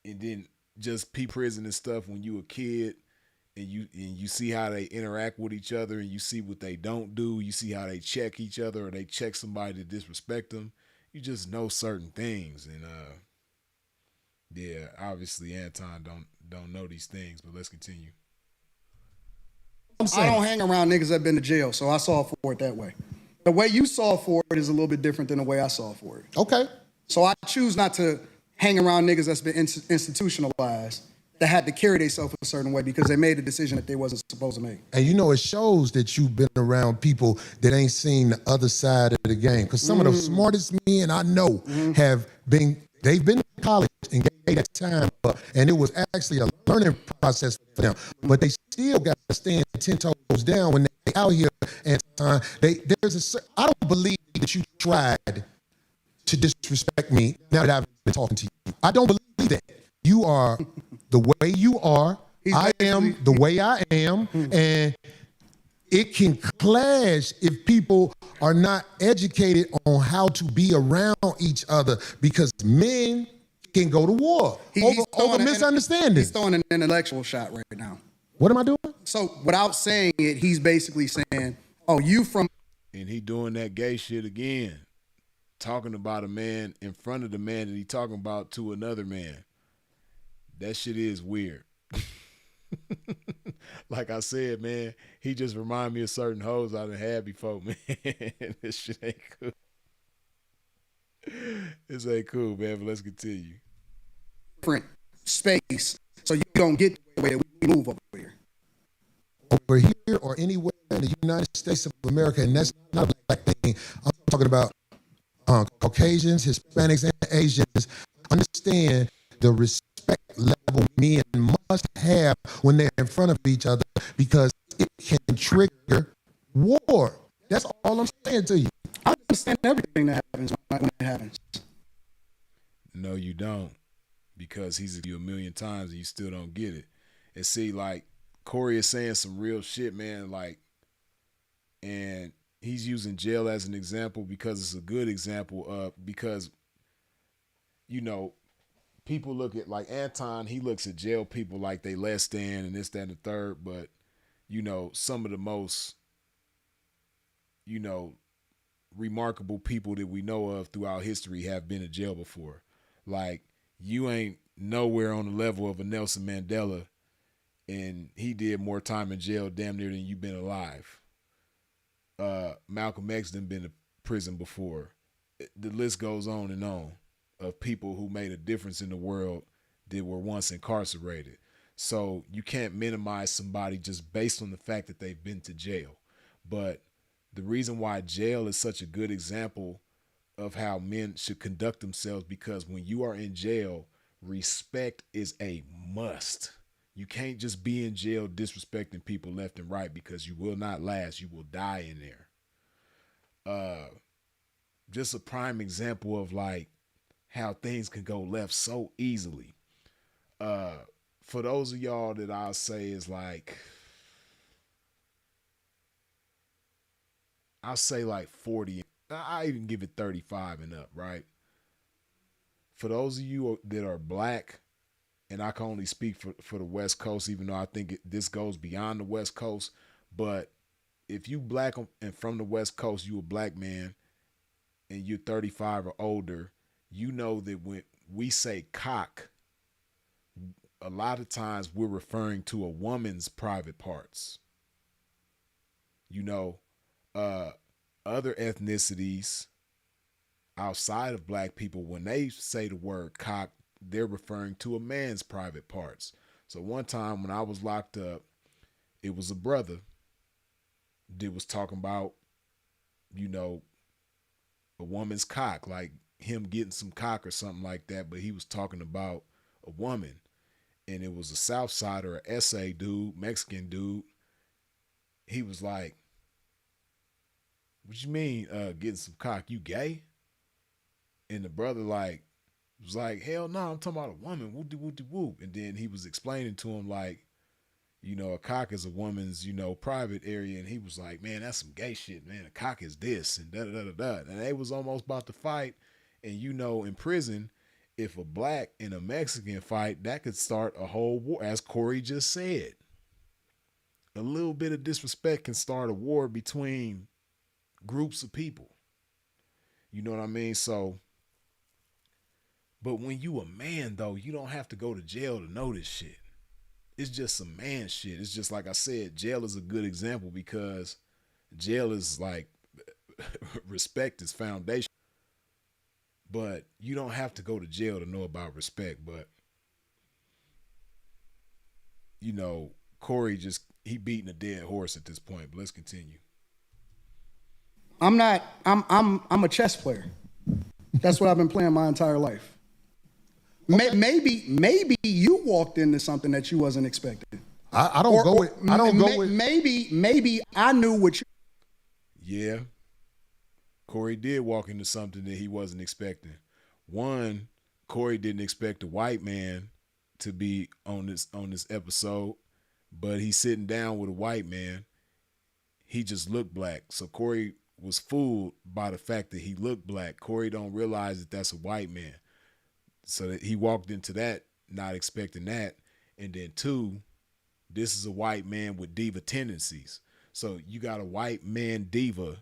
and then just prison and stuff when you a kid, and you see how they interact with each other, and you see what they don't do. You see how they check each other, or they check somebody to disrespect them. You just know certain things, and yeah, obviously Anton don't know these things, but let's continue. I don't hang around niggas that been to jail, so I saw for it that way. The way you saw for it is a little bit different than the way I saw for it. Okay. So I choose not to hang around niggas that's been institutionalized, that had to carry themselves a certain way because they made a decision that they wasn't supposed to make. And you know, it shows that you've been around people that ain't seen the other side of the game. Because some of the smartest men I know they've been to college and gave that time up, and it was actually a learning process for them. But they still got to stand 10 toes down when they out here. And I don't believe that you tried to disrespect me now that I've been talking to you. I don't believe that. You are the way you are. I am the way I am. And it can clash if people are not educated on how to be around each other, because men can go to war over misunderstandings. He's throwing an intellectual shot right now. What am I doing? So without saying it, he's basically saying, oh, you from... And he doing that gay shit again, talking about a man in front of the man that he talking about to another man. That shit is weird. Like I said, man, he just remind me of certain hoes I done had before, man. This shit ain't cool. This ain't cool, man, but let's continue. Different space, so you don't get the way that we move over here. Over here or anywhere in the United States of America, and that's not a black thing. I'm talking about Caucasians, Hispanics, and Asians. Understand the respect level men must have when they're in front of each other, because it can trigger war. That's all I'm saying to you. I understand everything that happens when it happens. No, you don't, because he's you a million times and you still don't get it. And see, like Corey is saying some real shit, man. Like, and he's using jail as an example because it's a good example of because people look at like Anton. He looks at jail people like they less than and this, that, and the third. But some of the most remarkable people that we know of throughout history have been in jail before. Like, you ain't nowhere on the level of a Nelson Mandela, and he did more time in jail damn near than you've been alive. Malcolm X done been to prison before. The list goes on and on of people who made a difference in the world that were once incarcerated. So you can't minimize somebody just based on the fact that they've been to jail. But the reason why jail is such a good example of how men should conduct themselves, because when you are in jail, respect is a must. You can't just be in jail disrespecting people left and right, because you will not last. You will die in there. Just a prime example of like how things can go left so easily. For those of y'all that I'll say is like, I'll say like 40. I even give it 35 and up, right? For those of you that are black, and I can only speak for the West Coast, even though I think this goes beyond the West Coast. But if you black and from the West Coast, you a black man, and you're 35 or older, you know that when we say cock, a lot of times we're referring to a woman's private parts. Other ethnicities outside of black people, when they say the word cock, they're referring to a man's private parts. So one time when I was locked up, it was a brother that was talking about, a woman's cock, like him getting some cock or something like that, but he was talking about a woman. And it was a South Sider, a SA dude, Mexican dude. He was like, "What you mean getting some cock? You gay?" And the brother was like, "Hell no, I'm talking about a woman. Whoop de whoop de whoop." And then he was explaining to him like, a cock is a woman's, private area. And he was like, "Man, that's some gay shit, man. A cock is this and da da da da." And they was almost about to fight. And in prison, if a black and a Mexican fight, that could start a whole war, as Corey just said. A little bit of disrespect can start a war between groups of people. You know what I mean? So, but when you a man, though, you don't have to go to jail to know this shit. It's just some man shit. It's just like I said, jail is a good example because jail is like respect is foundation. But you don't have to go to jail to know about respect. But, Corey he beating a dead horse at this point. But let's continue. I'm a chess player. That's what I've been playing my entire life. Okay. Maybe you walked into something that you wasn't expecting. I don't go with. Maybe I knew what you. Yeah. Corey did walk into something that he wasn't expecting. One, Corey didn't expect a white man to be on this episode, but he's sitting down with a white man. He just looked black. So Corey was fooled by the fact that he looked black. Corey don't realize that that's a white man. So that he walked into that not expecting that. And then two, this is a white man with diva tendencies. So you got a white man diva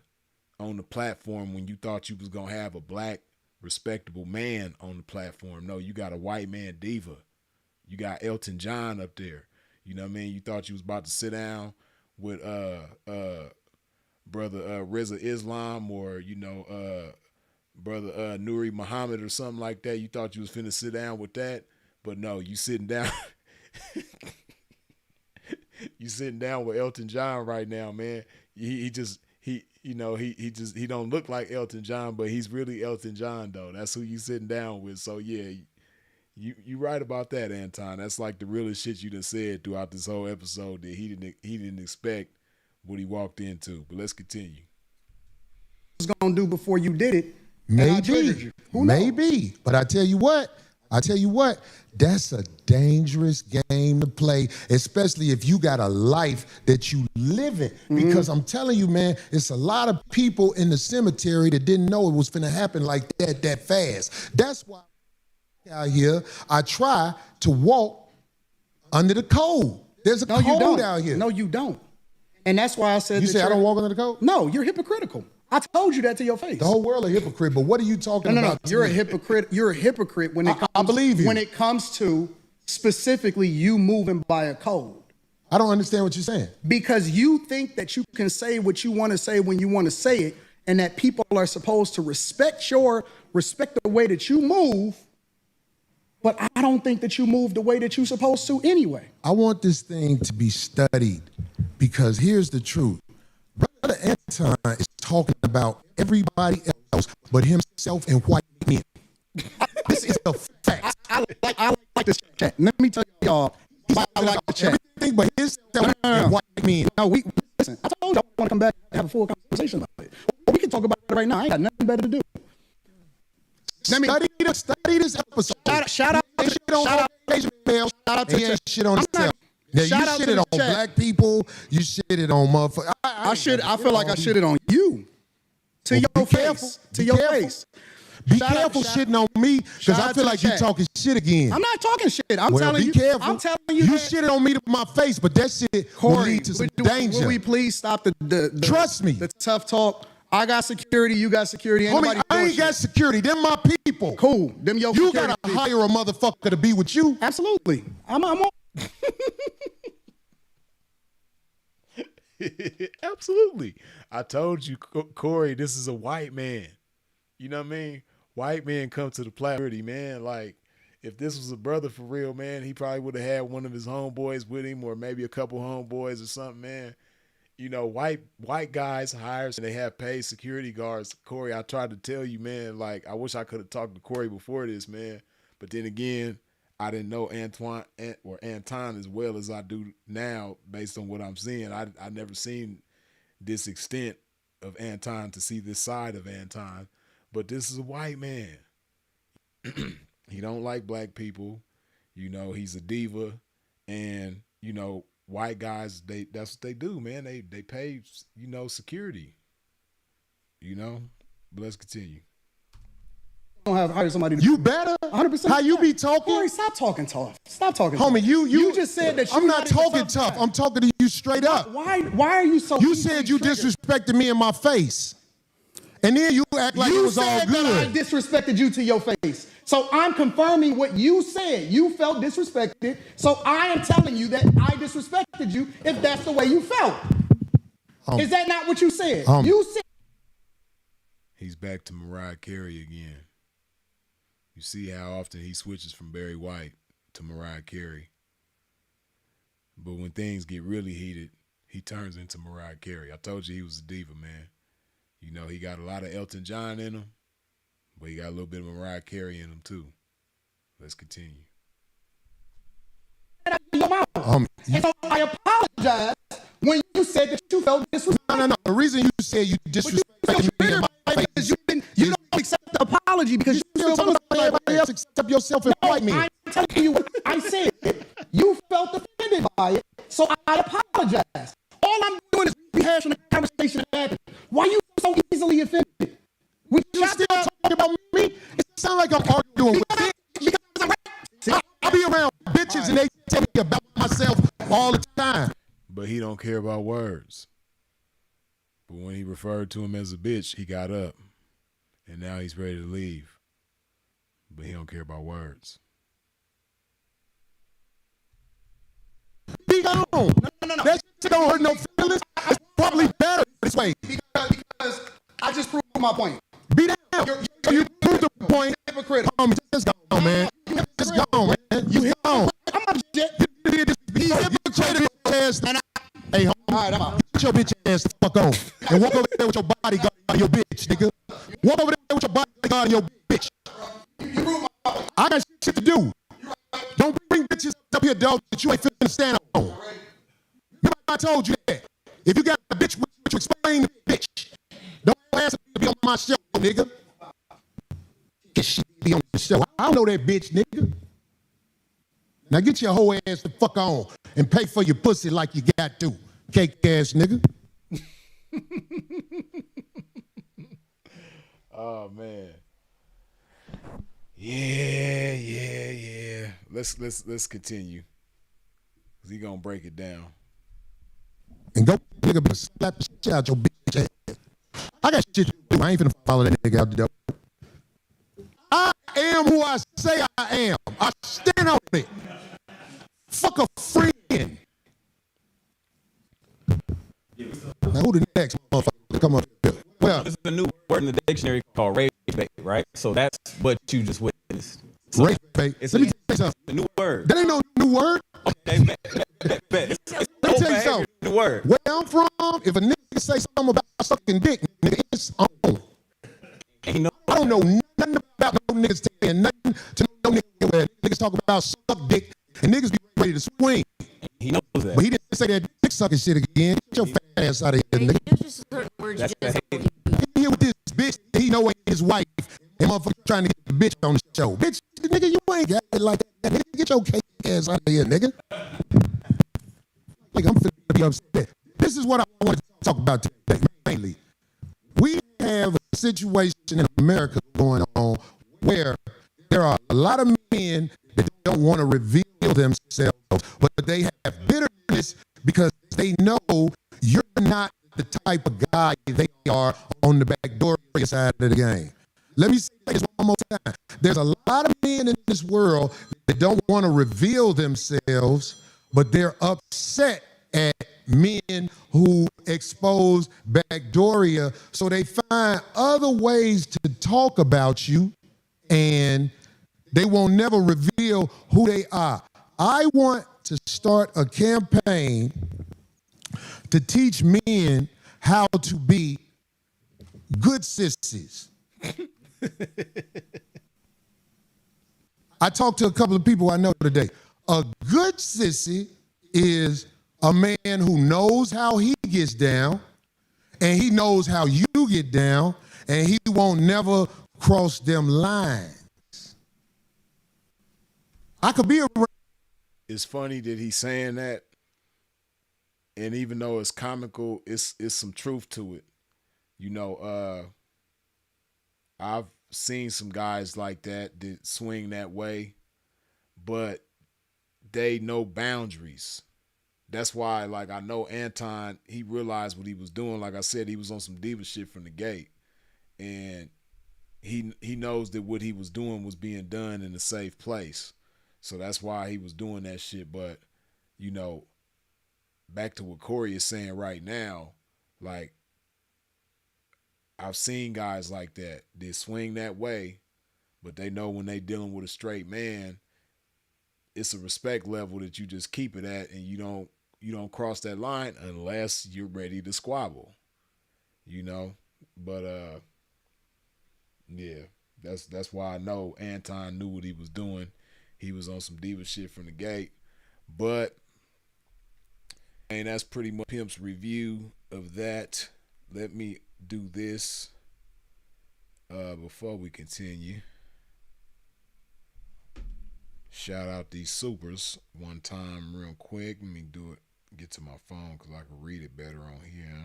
on the platform when you thought you was going to have a black respectable man on the platform. No, you got a white man diva. You got Elton John up there. You know what I mean? You thought you was about to sit down with brother Reza Islam or brother Nuri Muhammad or something like that. You thought you was finna sit down with that, but no, you sitting down. You sitting down with Elton John right now, man. He don't look like Elton John, but he's really Elton John though. That's who you sitting down with. So yeah, you right about that, Anton. That's like the realest shit you done said throughout this whole episode that he didn't expect what he walked into. But let's continue. Was gonna do before you did it. Maybe. Who knows? Maybe. But I tell you what, that's a dangerous game to play, especially if you got a life that you live in. Because I'm telling you, man, it's a lot of people in the cemetery that didn't know it was finna happen like that fast. That's why out here, I try to walk under the code. There's a code out here. No, you don't. And that's why I said You say I don't walk under the code? No, you're hypocritical. I told you that to your face. The whole world a hypocrite, but what are you talking about? No. You're a hypocrite. You're a hypocrite when it comes. I believe you. When it comes to specifically you moving by a code. I don't understand what you're saying. Because you think that you can say what you want to say when you want to say it, and that people are supposed to respect the way that you move. But I don't think that you move the way that you're supposed to anyway. I want this thing to be studied because here's the truth. Brother Anton is talking about everybody else but himself and white men. This is a fact. I like this chat. Let me tell y'all why I like the chat. Everything but himself and white men. No, listen. I told y'all I want to come back and have a full conversation about it. But we can talk about it right now. I ain't got nothing better to do. Study this episode. Shout out to shit on himself. Now, you shitted on black people. You shitted on motherfuckers. I feel like I shitted on you. To your face. To your face. Be careful shitting on me because I feel like you're talking shit again. I'm not talking shit. I'm telling you. Careful. I'm telling you. You shitted on me to my face, but that shit will lead to some danger. Will we please stop the Trust me. The tough talk? I got security. You got security. Homie, I ain't got security. Them my people. Cool. Them your You security gotta hire a motherfucker to be with you. Absolutely. I'm on. Absolutely. I told you, Corey, this is a white man. You know what I mean? White men come to the platform, man. Like, if this was a brother for real, man, he probably would have had one of his homeboys with him or maybe a couple homeboys or something, man. You know, white guys hires and they have paid security guards. Corey, I tried to tell you, man, like, I wish I could have talked to Corey before this, man. But then again, I didn't know Anton as well as I do now based on what I'm seeing. I never seen this extent of Anton to see this side of Anton. But this is a white man. He don't like black people. You know, he's a diva. And, you know, white guys, that's what they do, man. They pay, you know, security. You know? But let's continue. Don't have hired somebody. You better. 100%. How you be talking? Corey, stop talking tough. Stop talking. Homie, tough. you just said that. I'm not talking tough. I'm talking to you straight up. Why are you so? You said you disrespected me in my face, and then you act like it was all good. That I disrespected you to your face. So I'm confirming what you said. You felt disrespected. So I am telling you that I disrespected you. If that's the way you felt, is that not what you said? You said. He's back to Mariah Carey again. You see how often he switches from Barry White to Mariah Carey. But when things get really heated, he turns into Mariah Carey. I told you he was a diva, man. You know, he got a lot of Elton John in him, but he got a little bit of Mariah Carey in him too. Let's continue. And so I apologize when you said that you felt disrespected. No. The reason you said you disrespected me in my face, you don't accept the apology because you still talking about everybody else except yourself and white men. I'm telling you what I said. You felt offended by it, so I apologize. All I'm doing is rehashing the conversation that happened. Why are you so easily offended? You still talking about me? It sounds like I'm arguing with you. I be around bitches and they tell me about myself all the time. But he don't care about words. But when he referred to him as a bitch, he got up. And now he's ready to leave. But he don't care about words. Be gone. No. That shit don't hurt no feelings. It's probably better this way. Because I just proved my point. Be down. You proved the point. Just gone, man. Just gone, man. You gone. I'm not shit. You did this. You hypocrite your ass. Hey, homie. All right, get your bitch ass the fuck on. And walk over there with your bodyguard and your bitch, nigga. Walk over there with your bodyguard and your bitch. I got shit to do. Don't bring bitches up here, dog, that you ain't finna stand on. Remember I told you that. If you got a bitch, you explain the bitch. Don't ask her to be on my show, nigga. I don't know that bitch, nigga. Now get your whole ass the fuck on and pay for your pussy like you got to, cake ass nigga. Oh man. Yeah. Let's continue. Cause he gonna break it down. And go nigga slap the shit out your bitch ass. I got shit to do. I ain't finna follow that nigga out the door. I am who I say I am. I stand on it. Fuck a friend. Now who the next motherfucker come up here? Well, There's a new word in the dictionary called rape bait, right? So that's what you just witnessed. So rape bait. it's Let me tell you something. a new word. That ain't no new word. Okay, bet. It's Let me tell you something. new word. Where I'm from, if a nigga say something about sucking dick, nigga, it's on. Ain't no I don't know nothing about no niggas saying nothing to no nigga where niggas talk about suck dick and niggas be ready to swing. he knows that. But he didn't say that dick sucking shit again. Get your fat ass out of here, nigga. There's just certain words That's you just the don't hate. use. He here with this bitch that he know ain't his wife and motherfucker trying to get the bitch on the show. Bitch, nigga, you ain't got it like that. Nigga, get your cake ass out of here, nigga. Nigga, I'm finna be upset. This is what I want to talk about today, mainly. We have a situation in America going on where there are a lot of men that don't want to reveal themselves, but they have bitterness because they know you're not the type of guy they are on the backdoor side of the game. Let me say this one more time. There's a lot of men in this world that don't want to reveal themselves, but they're upset at men who expose backdooria, so they find other ways to talk about you, and they won't never reveal who they are. I want to start a campaign to teach men how to be good sissies. I talked to a couple of people I know today. A good sissy is a man who knows how he gets down, and he knows how you get down, and he won't never cross them lines. I could be a... It's funny that he's saying that, and even though it's comical, it's some truth to it. You know, I've seen some guys like that swing that way, but they know boundaries. That's why, like, I know Anton, he realized what he was doing. Like I said, he was on some diva shit from the gate. And he knows that what he was doing was being done in a safe place. So that's why he was doing that shit. But, you know, back to what Corey is saying right now, like, I've seen guys like that. They swing that way, but they know when they dealing with a straight man, it's a respect level that you just keep it at, and you don't cross that line unless you're ready to squabble, you know. But yeah, that's why I know Anton knew what he was doing. He was on some diva shit from the gate. But and that's pretty much Pimp's review of that. Let me do this before we continue. Shout out these supers one time real quick. Let me do it. Get to my phone because I can read it better on here.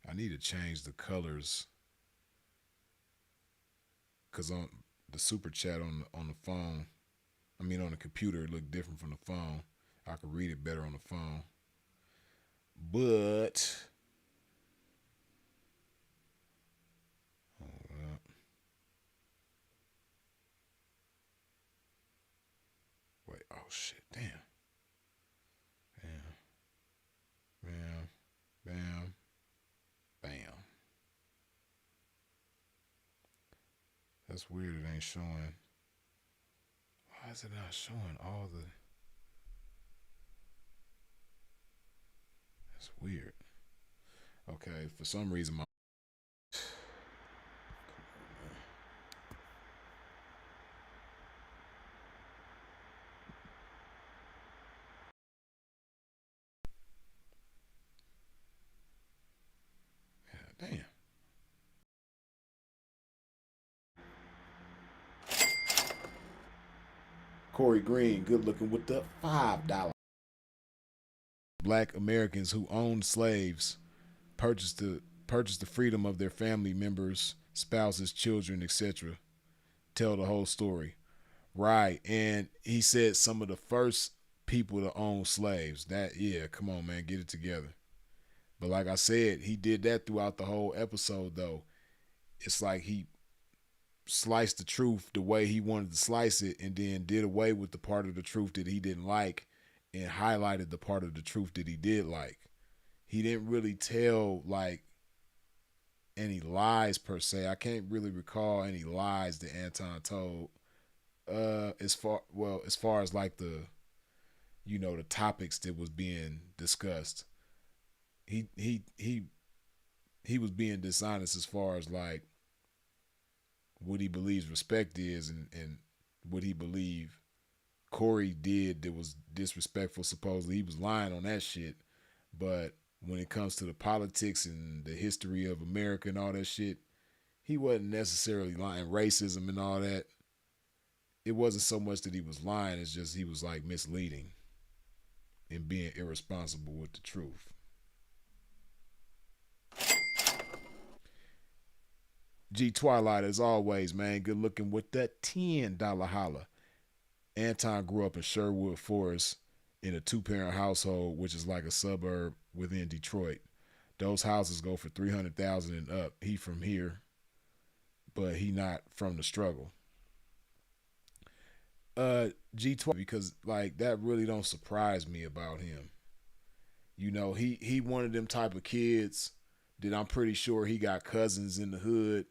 I need to change the colors because on the super chat on the phone, I mean on the computer, it looked different from the phone. I could read it better on the phone. But hold up. Wait, oh shit, damn. Bam, bam, bam. That's weird, it ain't showing. Why is it not showing all the... That's weird. Okay, for some reason my... Damn. Corey Green, good looking with the $5. Black Americans who owned slaves purchased the freedom of their family members, spouses, children, etc. Tell the whole story. Right. And he said some of the first people to own slaves. That, yeah, come on, man, get it together. But like I said, he did that throughout the whole episode, though. It's like he sliced the truth the way he wanted to slice it and then did away with the part of the truth that he didn't like and highlighted the part of the truth that he did like. He didn't really tell, like, any lies per se. I can't really recall any lies that Anton told. As far as like the topics that was being discussed, he was being dishonest as far as like what he believes respect is and what he believed Corey did that was disrespectful. Supposedly he was lying on that shit, but when it comes to the politics and the history of America and all that shit, he wasn't necessarily lying. Racism and all that, it wasn't so much that he was lying, it's just he was like misleading and being irresponsible with the truth. G Twilight, as always, man, good looking with that $10 holla. Anton grew up in Sherwood Forest in a 2-parent household, which is like a suburb within Detroit. Those houses go for $300,000 and up. He from here, but he not from the struggle. G12, because like that really don't surprise me about him. You know, he one of them type of kids that I'm pretty sure he got cousins in the hood,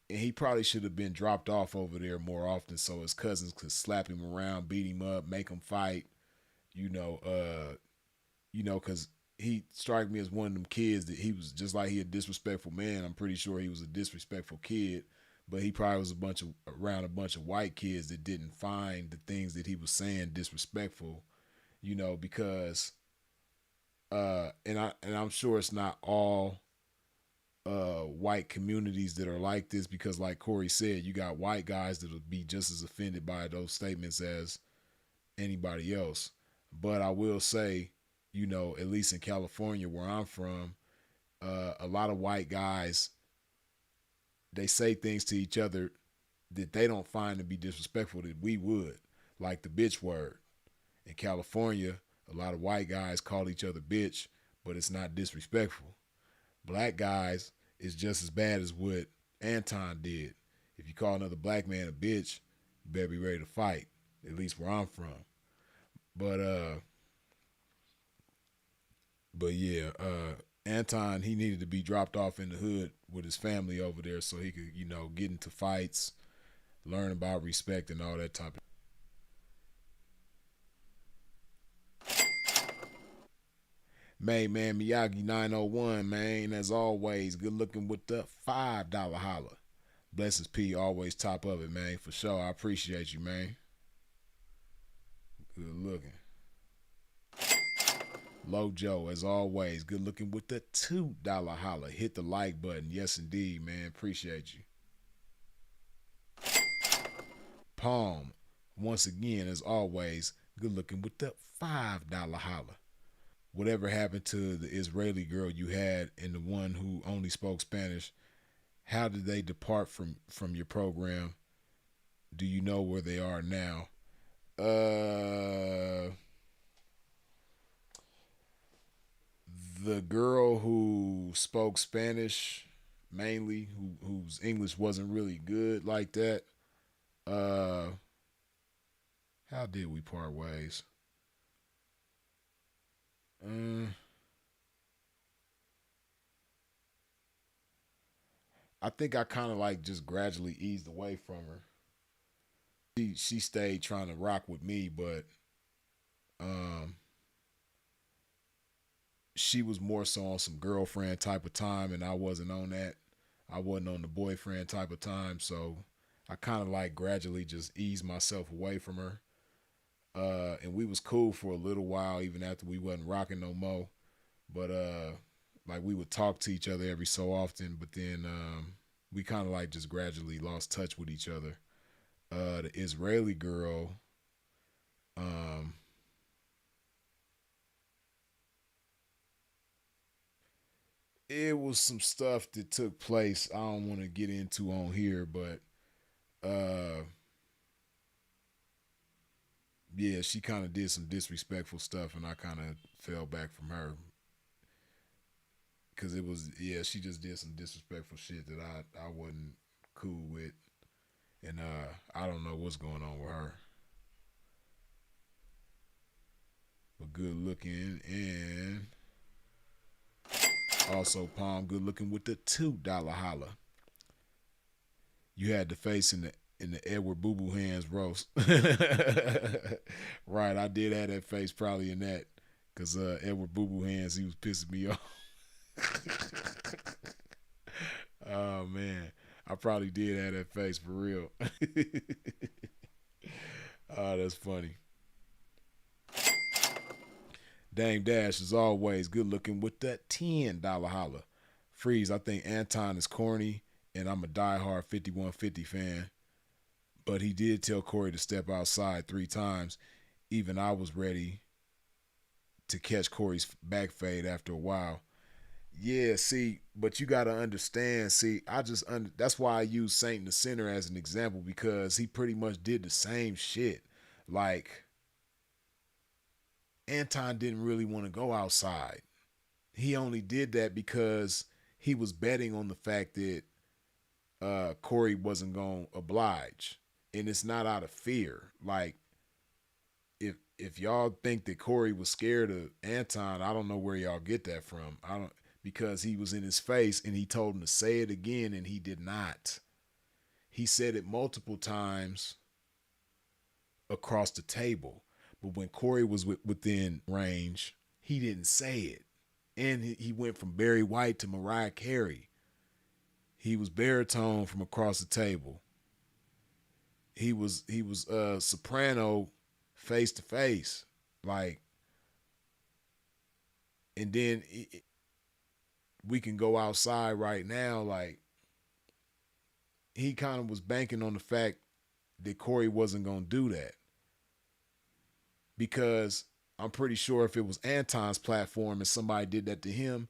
and he probably should have been dropped off over there more often so his cousins could slap him around, beat him up, make him fight. Because he struck me as one of them kids that he was just like he a disrespectful man. I'm pretty sure he was a disrespectful kid, but he probably was around a bunch of white kids that didn't find the things that he was saying disrespectful, because and I'm sure it's not all white communities that are like this, because like Corey said, you got white guys that'll be just as offended by those statements as anybody else. But I will say, at least in California where I'm from, a lot of white guys, they say things to each other that they don't find to be disrespectful that we would, like the bitch word. In California, a lot of white guys call each other bitch, but it's not disrespectful. Black guys is just as bad as what Anton did. If you call another black man a bitch, you better be ready to fight, at least where I'm from. But yeah, Anton, he needed to be dropped off in the hood with his family over there so he could, get into fights, learn about respect and all that type of. Man, Miyagi 901, man, as always, good looking with the $5 holla. Blessings P, always top of it, man, for sure. I appreciate you, man. Good looking. Low Joe, as always, good looking with the $2 holla. Hit the like button. Yes, indeed, man. Appreciate you. Palm, once again, as always, good looking with the $5 holla. Whatever happened to the Israeli girl you had and the one who only spoke Spanish? How did they depart from your program? Do you know where they are now? The girl who spoke Spanish mainly, whose English wasn't really good like that, how did we part ways? I think I kind of like just gradually eased away from her. She stayed trying to rock with me, but she was more so on some girlfriend type of time, and I wasn't on that. I wasn't on the boyfriend type of time, so I kind of like gradually just eased myself away from her. And we was cool for a little while, even after we wasn't rocking no more. But like we would talk to each other every so often, but then we kind of like just gradually lost touch with each other. The Israeli girl, Um, it was some stuff that took place I don't want to get into on here, but uh, yeah, she kind of did some disrespectful stuff, and I kind of fell back from her because it was she just did some disrespectful shit that I wasn't cool with, and I don't know what's going on with her. But good looking, and also Palm good looking with the $2 holla. You had the face in the Edward Boo Boo Hands roast. Right, I did have that face probably in that. Cause Edward Boo Boo Hands, he was pissing me off. Oh man. I probably did have that face for real. Oh, that's funny. Dame Dash, as always, good looking with that $10 holla. Freeze, I think Anton is corny, and I'm a diehard 5150 fan. But he did tell Corey to step outside 3 times. Even I was ready to catch Corey's back fade after a while. Yeah, see, but you got to understand, see, that's why I use Saint in the Center as an example, because he pretty much did the same shit. Like, Anton didn't really want to go outside. He only did that because he was betting on the fact that Corey wasn't going to oblige. And it's not out of fear. Like, if y'all think that Corey was scared of Anton, I don't know where y'all get that from. Because he was in his face and he told him to say it again and he did not. He said it multiple times across the table. But when Corey was within range, he didn't say it. And he went from Barry White to Mariah Carey. He was baritone from across the table. He was soprano face to face. Like, and then we can go outside right now. Like, he kind of was banking on the fact that Corey wasn't going to do that. Because I'm pretty sure if it was Anton's platform and somebody did that to him,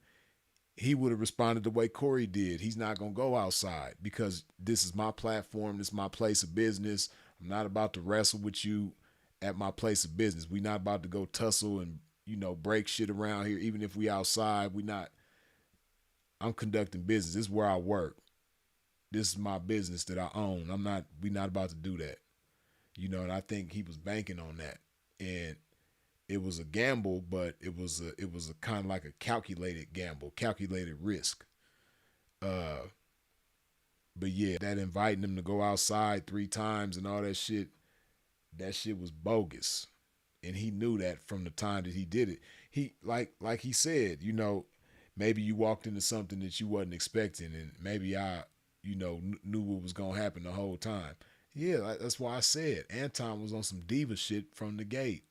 he would have responded the way Corey did. He's not going to go outside because this is my platform. This is my place of business. I'm not about to wrestle with you at my place of business. We're not about to go tussle and, break shit around here. Even if we outside, I'm conducting business. This is where I work. This is my business that I own. We're not about to do that. And I think he was banking on that. And it was a gamble, but it was a kind of like a calculated gamble, calculated risk. But yeah, that inviting him to go outside 3 times and all that shit was bogus. And he knew that from the time that he did it. He like he said, maybe you walked into something that you wasn't expecting, and maybe I, knew what was gonna happen the whole time. Yeah, that's why I said Anton was on some diva shit from the gate.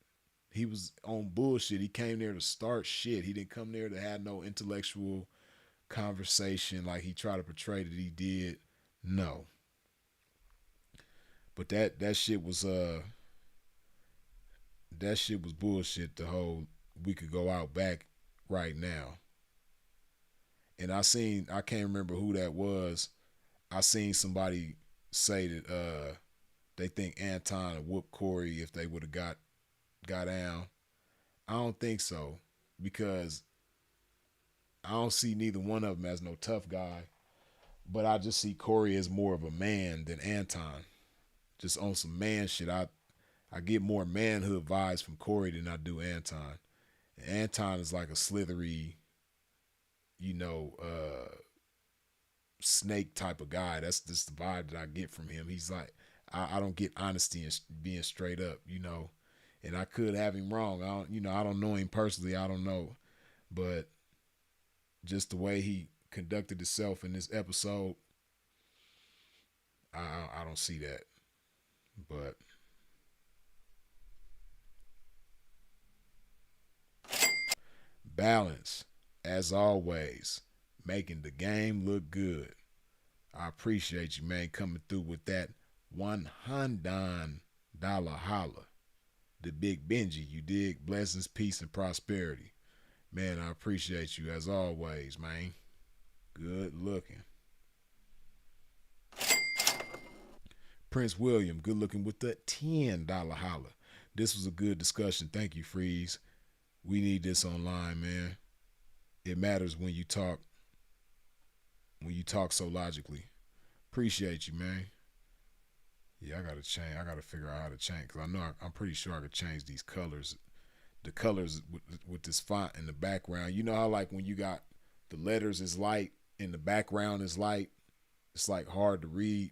He was on bullshit. He came there to start shit. He didn't come there to have no intellectual conversation like he tried to portray that he did. No. But that shit was bullshit. The whole we could go out back right now. And I can't remember who that was. I seen somebody say that they think Anton would whoop Corey if they would have got down. I don't think so, because I don't see neither one of them as no tough guy, but I just see Corey as more of a man than Anton. Just on some man shit. I get more manhood vibes from Corey than I do Anton. And Anton is like a slithery, snake type of guy. That's just the vibe that I get from him. He's like, I don't get honesty and being straight up, And I could have him wrong. I don't know him personally. I don't know. But just the way he conducted himself in this episode, I don't see that. But balance, as always, making the game look good. I appreciate you, man, coming through with that $100 holla. the big Benji. You dig? Blessings, peace, and prosperity. Man, I appreciate you as always, man. Good looking. Prince William, good looking with the $10 holla. This was a good discussion. Thank you, Freeze. We need this online, man. It matters when you talk so logically. Appreciate you, man. Yeah, I gotta change. I gotta figure out how to change, because I know I'm pretty sure I could change these colors. The colors with this font in the background. You know how like when you got the letters is light and the background is light, it's like hard to read.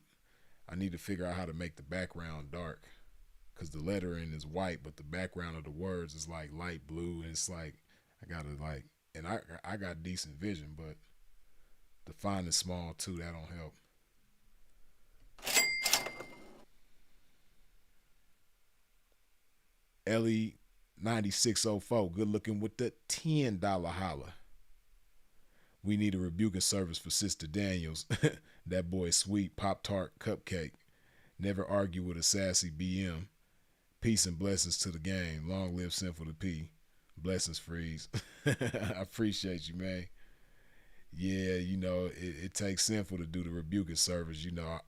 I need to figure out how to make the background dark, because the lettering is white, but the background of the words is like light blue, and it's like I gotta like, and I got decent vision, but the font is small too. That don't help. Ellie 9604, good looking with the $10 holla. We need a rebuking service for Sister Daniels. That boy sweet, Pop-Tart cupcake. Never argue with a sassy BM. Peace and blessings to the game. Long live Sinful to P. Blessings, Freeze. I appreciate you, man. Yeah, you know, it takes Sinful to do the rebuking service. You know,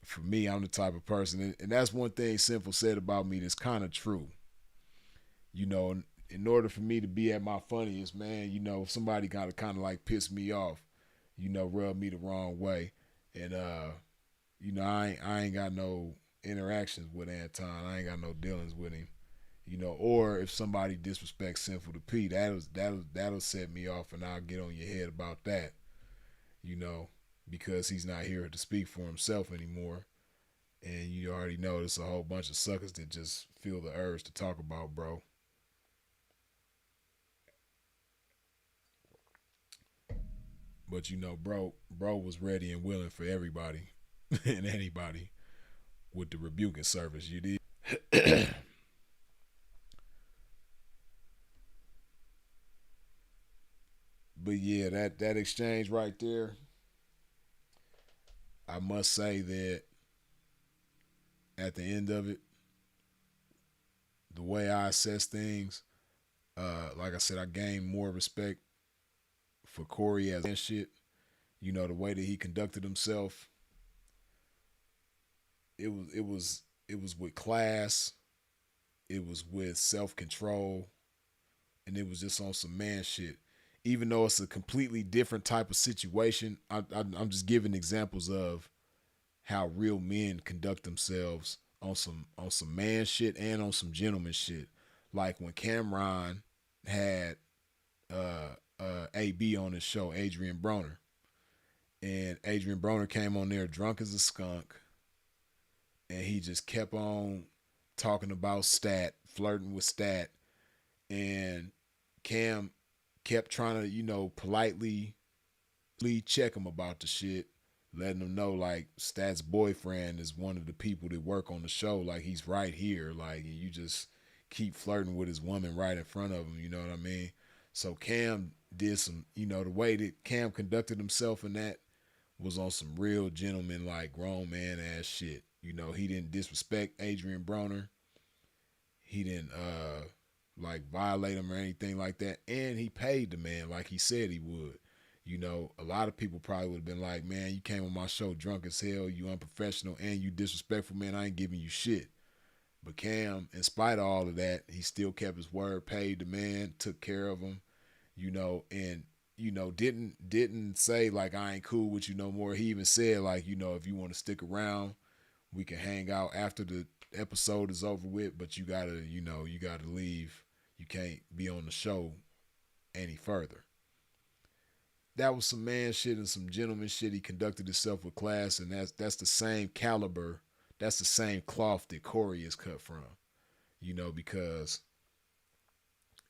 for me, I'm the type of person, and that's one thing Sinful said about me that's kind of true. You know, in order for me to be at my funniest, man, you know, somebody got to kind of like piss me off, you know, rub me the wrong way. And, you know, I ain't got no interactions with Anton. I ain't got no dealings with him, you know, or if somebody disrespects Sinful to P, that'll set me off, and I'll get on your head about that, you know, because he's not here to speak for himself anymore. And you already know there's a whole bunch of suckers that just feel the urge to talk about bro. But you know, bro was ready and willing for everybody and anybody with the rebuking service. You did. But yeah, that exchange right there, I must say that at the end of it, the way I assess things, like I said, I gained more respect for Corey as and shit. You know, the way that he conducted himself, it was with class, it was with self-control, and it was just on some man shit. Even though it's a completely different type of situation, I'm just giving examples of how real men conduct themselves on some man shit and on some gentleman shit. Like when Cameron had AB on his show, Adrian Broner. And Adrian Broner came on there drunk as a skunk, and he just kept on talking about Stat, flirting with Stat, and Cam kept trying to, you know, politely check him about the shit, letting him know like Stat's boyfriend is one of the people that work on the show, like he's right here, like you just keep flirting with his woman right in front of him, you know what I mean? So Cam did some, you know, the way that Cam conducted himself in that was on some real gentleman, like grown man ass shit. You know, he didn't disrespect Adrian Broner. He didn't like violate him or anything like that. And he paid the man like he said he would. You know, a lot of people probably would have been like, man, you came on my show drunk as hell, you unprofessional, and you disrespectful, man, I ain't giving you shit. But Cam, in spite of all of that, he still kept his word, paid the man, took care of him, you know, and you know, didn't say like I ain't cool with you no more. He even said like, you know, if you want to stick around, we can hang out after the episode is over with, but you gotta, you know, you gotta leave. You can't be on the show any further. That was some man shit and some gentleman shit. He conducted himself with class, and that's the same caliber, that's the same cloth that Corey is cut from. You know, because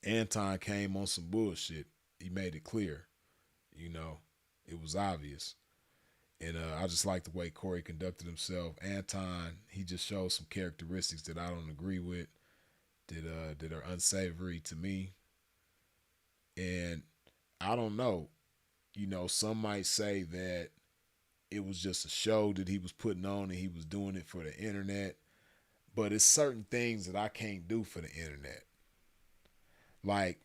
Anton came on some bullshit. He made it clear, you know, it was obvious. And I just like the way Corey conducted himself. Anton, he just showed some characteristics that I don't agree with, that are unsavory to me. And I don't know, you know, some might say that it was just a show that he was putting on and he was doing it for the internet. But it's certain things that I can't do for the internet. Like,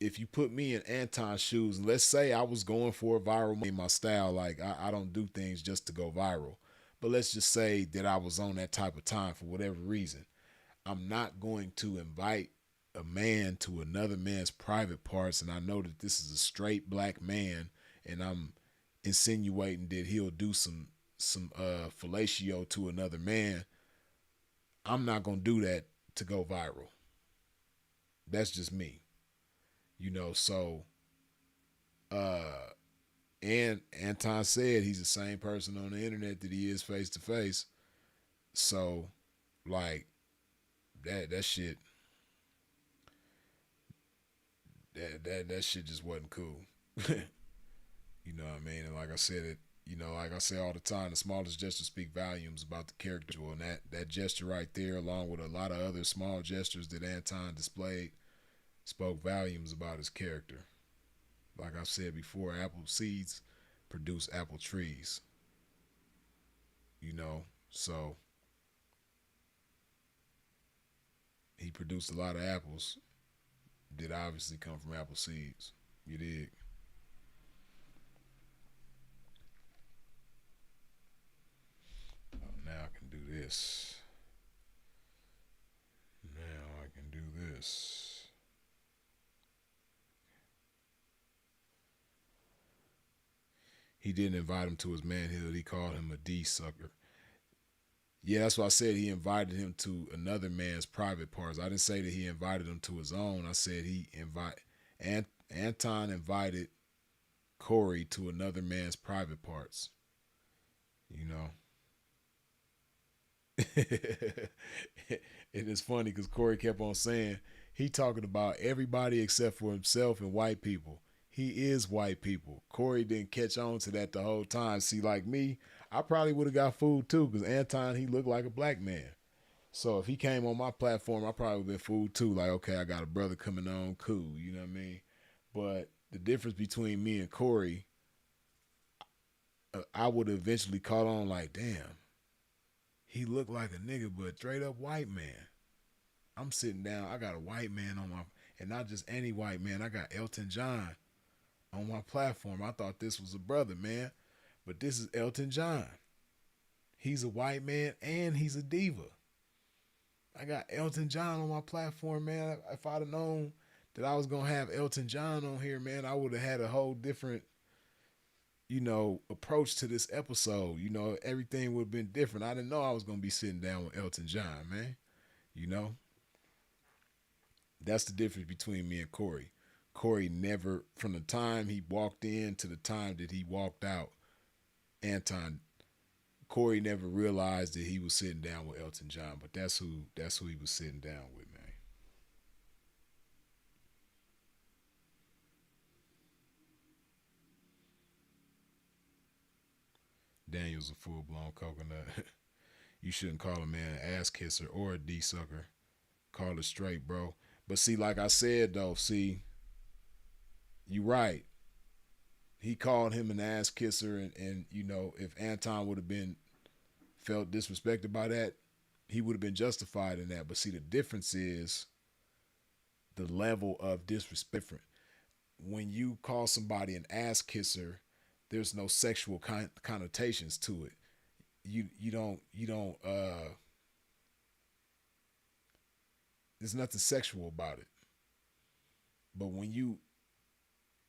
if you put me in Anton's shoes, let's say I was going for a viral in my style, like I don't do things just to go viral. But let's just say that I was on that type of time for whatever reason. I'm not going to invite a man to another man's private parts, and I know that this is a straight black man, and I'm insinuating that he'll do some fellatio to another man. I'm not gonna do that to go viral. That's just me. So and Anton said he's the same person on the internet that he is face to face. So like that shit that shit just wasn't cool. You know what I mean? And like I said, like I say all the time, the smallest gesture speak volumes about the character. And that gesture right there, along with a lot of other small gestures that Anton displayed, spoke volumes about his character. Like I've said before, apple seeds produce apple trees. So he produced a lot of apples that obviously come from apple seeds. You dig? Now I can do this. Now I can do this. He didn't invite him to his manhood. He called him a D sucker. Yeah, that's what I said. He invited him to another man's private parts. I didn't say that he invited him to his own. I said Anton invited Corey to another man's private parts. It is funny because Corey kept on saying he talking about everybody except for himself and white people. He is white people. Corey didn't catch on to that the whole time. See, like me, I probably would have got fooled too because Anton, he looked like a black man. So if he came on my platform, I probably would have been fooled too. Like, okay, I got a brother coming on, cool. You know what I mean? But the difference between me and Corey, I would have eventually caught on like, damn, he looked like a nigga, but straight up white man. I'm sitting down, I got a white man on my, and not just any white man, I got Elton John on my platform. I thought this was a brother, man, but this is Elton John. He's a white man and he's a diva. I got Elton John on my platform, man. If I'd have known that I was gonna have Elton John on here, man, I would have had a whole different, approach to this episode. Everything would have been different. I didn't know I was gonna be sitting down with Elton John, man. That's the difference between me and Corey. Corey never, from the time he walked in to the time that he walked out, Corey never realized that he was sitting down with Elton John, but that's who he was sitting down with, man. Daniel's a full-blown coconut. You shouldn't call a man an ass kisser or a D sucker. Call it straight, bro. But see, like I said though, you right. He called him an ass kisser, and if Anton would have been felt disrespected by that, he would have been justified in that. But see, the difference is the level of disrespect. When you call somebody an ass kisser, there's no sexual connotations to it. You don't there's nothing sexual about it. But when you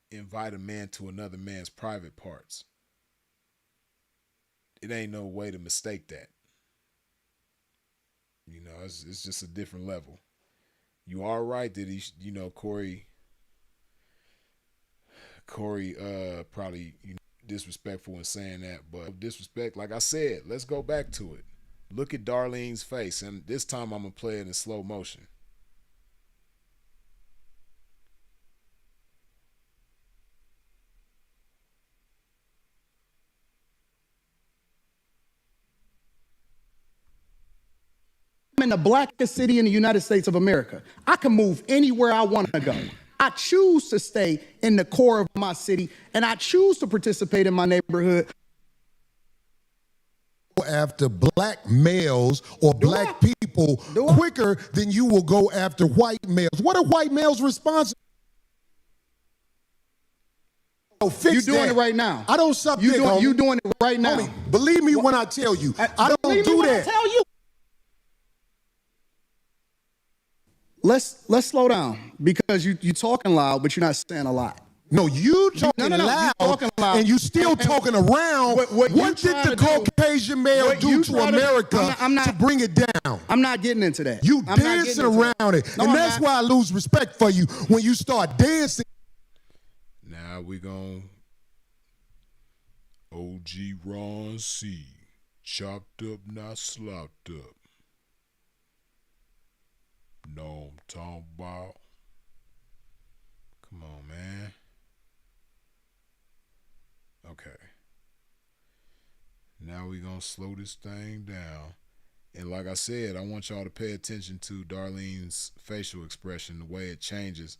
invite a man to another man's private parts, it ain't no way to mistake that. It's just a different level. You are right that he, Corey probably disrespectful in saying that, but disrespect, like I said, let's go back to it. Look at Darlene's face, and this time I'm gonna play it in slow motion. I'm in the blackest city in the United States of America. I can move anywhere I want to go. I choose to stay in the core of my city, and I choose to participate in my neighborhood. after black males or black people quicker than you will go after white males. What are white males responsible? Oh, You're doing it right now. I don't suck dick, homie. You doing it right now. Homie, believe me when I tell you. I don't do that. Tell you. Let's slow down because you talking loud, but you're not saying a lot. No, you talking loud, you talking loud, and you still talking around. What did the Caucasian male do to America to bring it down? I'm not getting into that. You dancing around it, and that's why I lose respect for you when you start dancing. Now we gon' OG Ron C. Chopped up, not slopped up. Know I'm talking about. Come on, man. Okay. Now we gonna slow this thing down. And like I said, I want y'all to pay attention to Darlene's facial expression, the way it changes.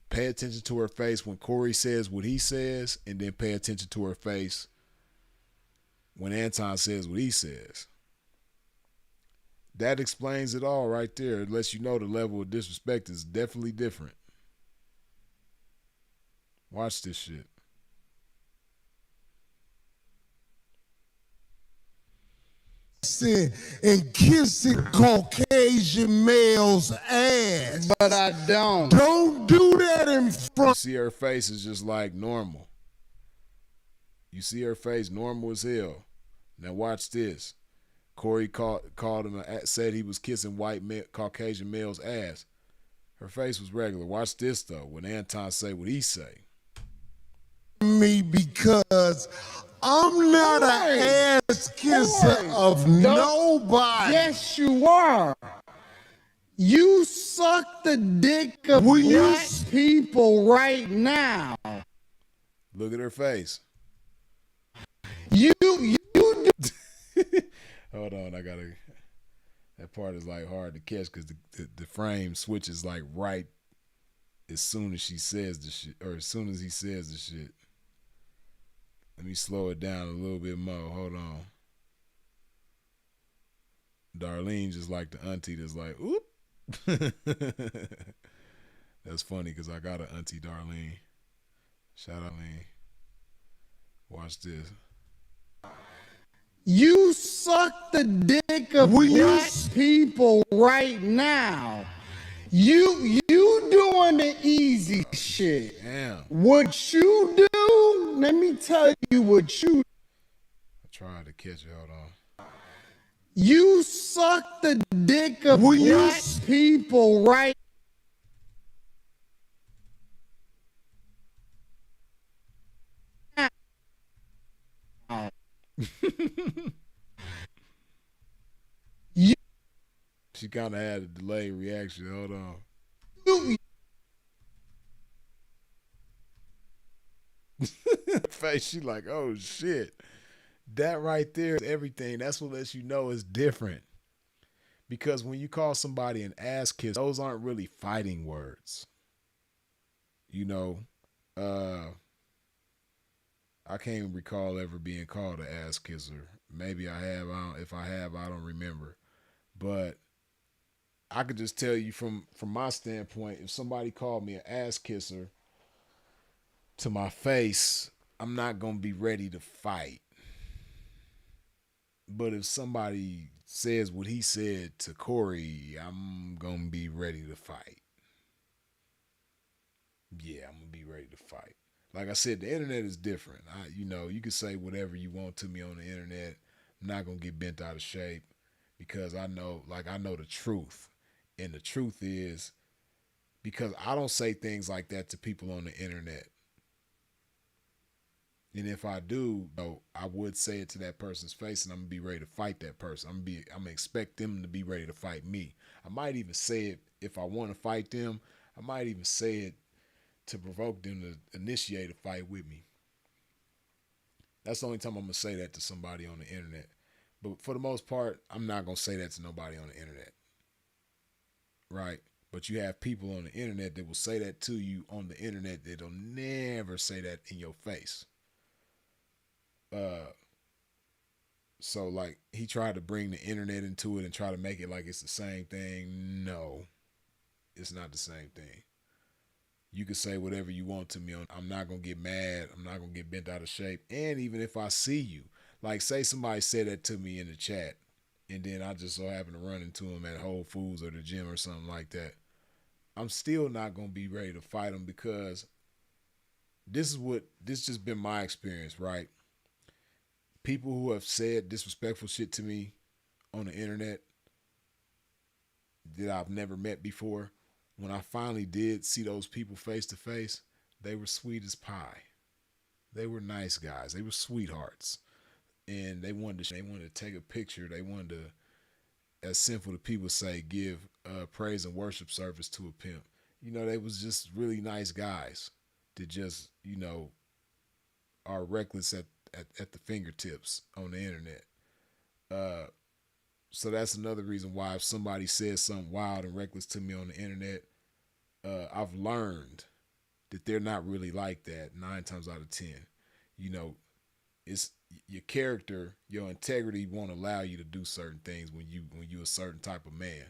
Pay attention to her face when Corey says what he says, and then pay attention to her face when Anton says what he says. That explains it all right there. It lets you know the level of disrespect is definitely different. Watch this shit. And kissing Caucasian male's ass. But I don't. Don't do that in front. You see her face is just like normal. You see her face normal as hell. Now watch this. Corey called him, said he was kissing Caucasian male's ass. Her face was regular. Watch this though. When Anton say what he say. Me because I'm not an ass kisser of nobody. Yes, you are. You suck the dick of black people right now. Look at her face. You Hold on, that part is like hard to catch because the frame switches like right as soon as she says the shit, or as soon as he says the shit. Let me slow it down a little bit more. Hold on. Darlene just like the auntie that's like, oop. That's funny because I got an auntie Darlene. Shout out Darlene. Watch this. You suck the dick of black people right now. You doing the easy shit. Damn. What you do, let me tell you what you. I tried to catch it. Hold on. You suck the dick of black people right now. She kind of had a delayed reaction. Hold on. Face, she like, oh shit. That right there is everything. That's what lets you know it's different. Because when you call somebody an ass kiss, those aren't really fighting words. You know, I can't recall ever being called an ass kisser. Maybe I have. If I have, I don't remember. But I could just tell you from my standpoint, if somebody called me an ass kisser to my face, I'm not going to be ready to fight. But if somebody says what he said to Corey, I'm going to be ready to fight. Yeah, I'm going to be ready to fight. Like I said, the internet is different. You can say whatever you want to me on the internet. I'm not going to get bent out of shape because I know the truth. And the truth is, because I don't say things like that to people on the internet. And if I do, I would say it to that person's face, and I'm gonna be ready to fight that person. I'm gonna expect them to be ready to fight me. I might even say it if I want to fight them. I might even say it to provoke them to initiate a fight with me. That's the only time I'm gonna say that to somebody on the internet. But for the most part, I'm not gonna say that to nobody on the internet. Right? But you have people on the internet that will say that to you on the internet that'll never say that in your face. So like he tried to bring the internet into it and try to make it like it's the same thing. No, it's not the same thing. You can say whatever you want to me. I'm not gonna get mad. I'm not gonna get bent out of shape. And even if I see you, like say somebody said that to me in the chat, and then I just so happen to run into them at Whole Foods or the gym or something like that, I'm still not gonna be ready to fight them because this just been my experience, right? People who have said disrespectful shit to me on the internet that I've never met before, when I finally did see those people face to face, they were sweet as pie. They were nice guys. They were sweethearts. And they wanted to take a picture. They wanted to, as simple to people say, give praise and worship service to a pimp. You know, they was just really nice guys that just, you know, are reckless at the fingertips on the internet. So that's another reason why if somebody says something wild and reckless to me on the internet, I've learned that they're not really like that 9 times out of 10. You know, it's your character, your integrity won't allow you to do certain things when you a certain type of man.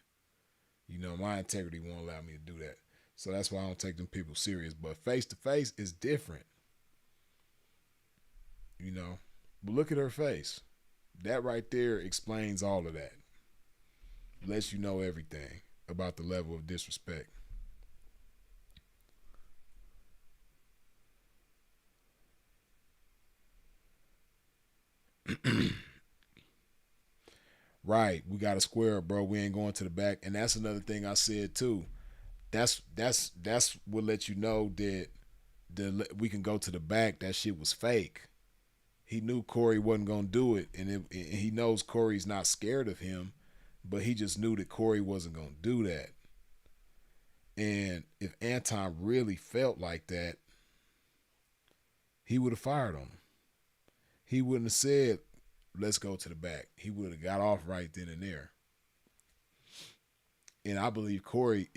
You know, my integrity won't allow me to do that. So that's why I don't take them people serious. But face to face is different. You know, but look at her face. That right there explains all of that. Lets you know everything about the level of disrespect. Right, we got to square up, bro. We ain't going to the back, and that's another thing I said too. That's what let you know that we can go to the back. That shit was fake. He knew Corey wasn't gonna do it, and he knows Corey's not scared of him, but he just knew that Corey wasn't gonna do that. And if Anton really felt like that, he would have fired him. He wouldn't have said, let's go to the back. He would have got off right then and there. And I believe Corey,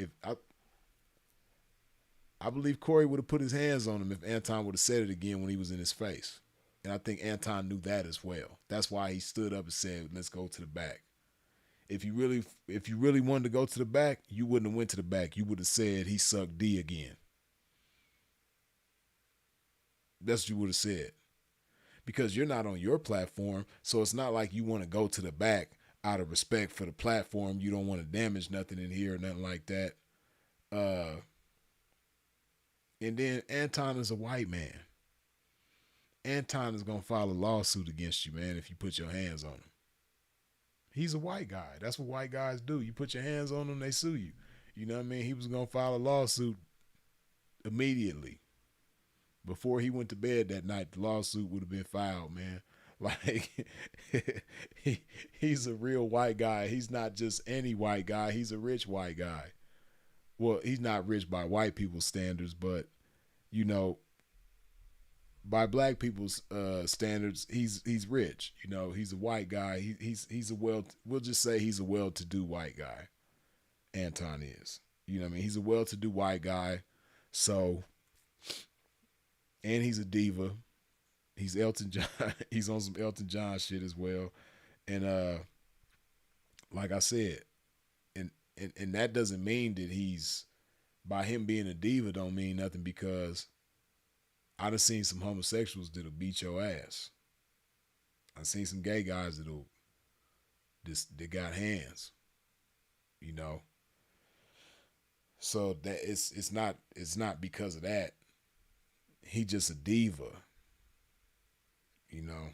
I believe Corey would have put his hands on him if Anton would have said it again when he was in his face. And I think Anton knew that as well. That's why he stood up and said, let's go to the back. If you really wanted to go to the back, you wouldn't have went to the back. You would have said he sucked D again. That's what you would have said. Because you're not on your platform, so it's not like you want to go to the back out of respect for the platform. You don't want to damage nothing in here or nothing like that. And then Anton is a white man. Anton is going to file a lawsuit against you, man, if you put your hands on him. He's a white guy. That's what white guys do. You put your hands on them, they sue you. You know what I mean? He was going to file a lawsuit immediately. Before he went to bed that night, the lawsuit would have been filed, man. Like, he's a real white guy. He's not just any white guy. He's a rich white guy. Well, he's not rich by white people's standards, but, you know, by black people's standards, he's rich. You know, he's a white guy. He's a we'll just say he's a well-to-do white guy. Anton is. You know what I mean? He's a well-to-do white guy. So, and he's a diva. He's Elton John. He's on some Elton John shit as well. And like I said, and that doesn't mean that he's, by him being a diva don't mean nothing, because I done seen some homosexuals that'll beat your ass. I seen some gay guys that got hands, you know. So that it's not because of that. He just a diva, you know.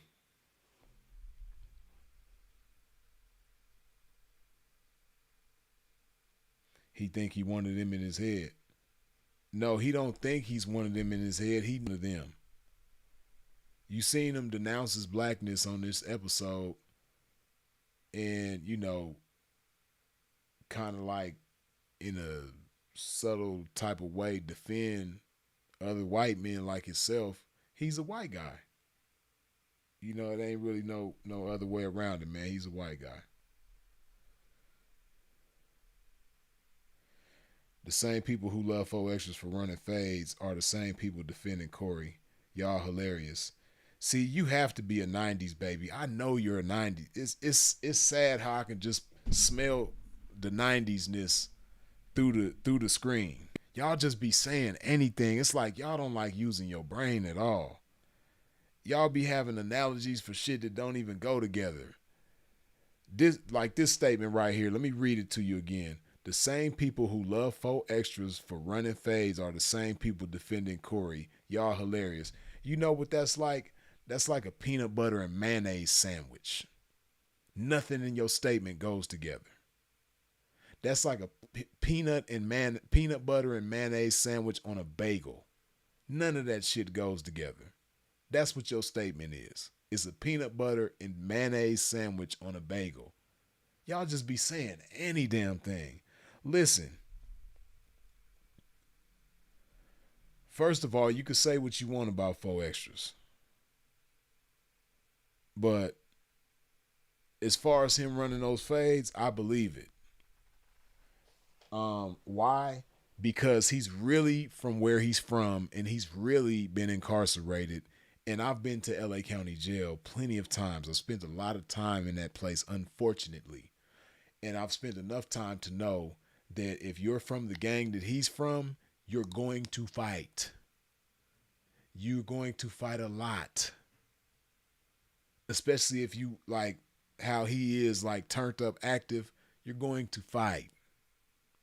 He think he wanted them in his head. No, he don't think he's one of them in his head. He one of them. You seen him denounce his blackness on this episode, and, you know, kind of like in a subtle type of way defend other white men like himself. He's a white guy. You know, it ain't really no other way around it, man. He's a white guy. The same people who love 4 extras for running fades are the same people defending Corey. Y'all hilarious. See, you have to be a 90s baby. I know you're a 90s. It's sad how I can just smell the 90s-ness through the screen. Y'all just be saying anything. It's like y'all don't like using your brain at all. Y'all be having analogies for shit that don't even go together. This statement right here, let me read it to you again. The same people who love faux extras for running fades are the same people defending Corey. Y'all hilarious. You know what that's like? That's like a peanut butter and mayonnaise sandwich. Nothing in your statement goes together. That's like a peanut butter and mayonnaise sandwich on a bagel. None of that shit goes together. That's what your statement is. It's a peanut butter and mayonnaise sandwich on a bagel. Y'all just be saying any damn thing. Listen. First of all, you can say what you want about faux extras. But as far as him running those fades, I believe it. Why? Because he's really from where he's from, and he's really been incarcerated. And I've been to LA County Jail plenty of times. I've spent a lot of time in that place, unfortunately. And I've spent enough time to know that if you're from the gang that he's from, you're going to fight. You're going to fight a lot. Especially if you like how he is, like turned up active, you're going to fight.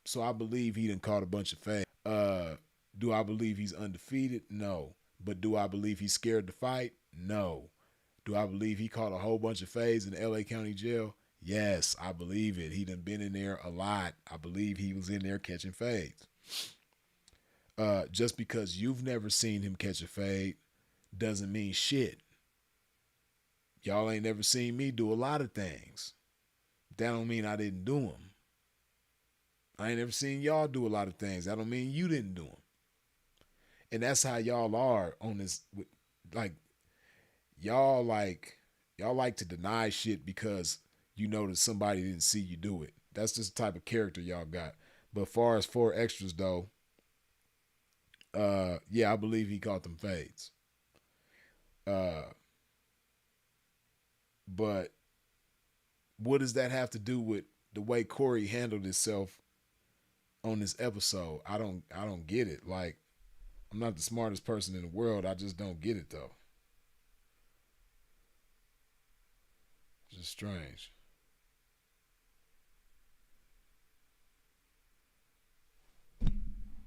So I believe he done caught a bunch of fades. Do I believe he's undefeated? No. But do I believe he's scared to fight? No. Do I believe he caught a whole bunch of fades in LA County Jail? Yes, I believe it. He done been in there a lot. I believe he was in there catching fades. Just because you've never seen him catch a fade doesn't mean shit. Y'all ain't never seen me do a lot of things. That don't mean I didn't do them. I ain't never seen y'all do a lot of things. That don't mean you didn't do them. And that's how y'all are on this. Like, y'all like to deny shit because you know that somebody didn't see you do it. That's just the type of character y'all got. But far as four extras though, yeah, I believe he caught them fades. But what does that have to do with the way Corey handled himself on this episode? I don't get it. Like, I'm not the smartest person in the world. I just don't get it though. It's just strange.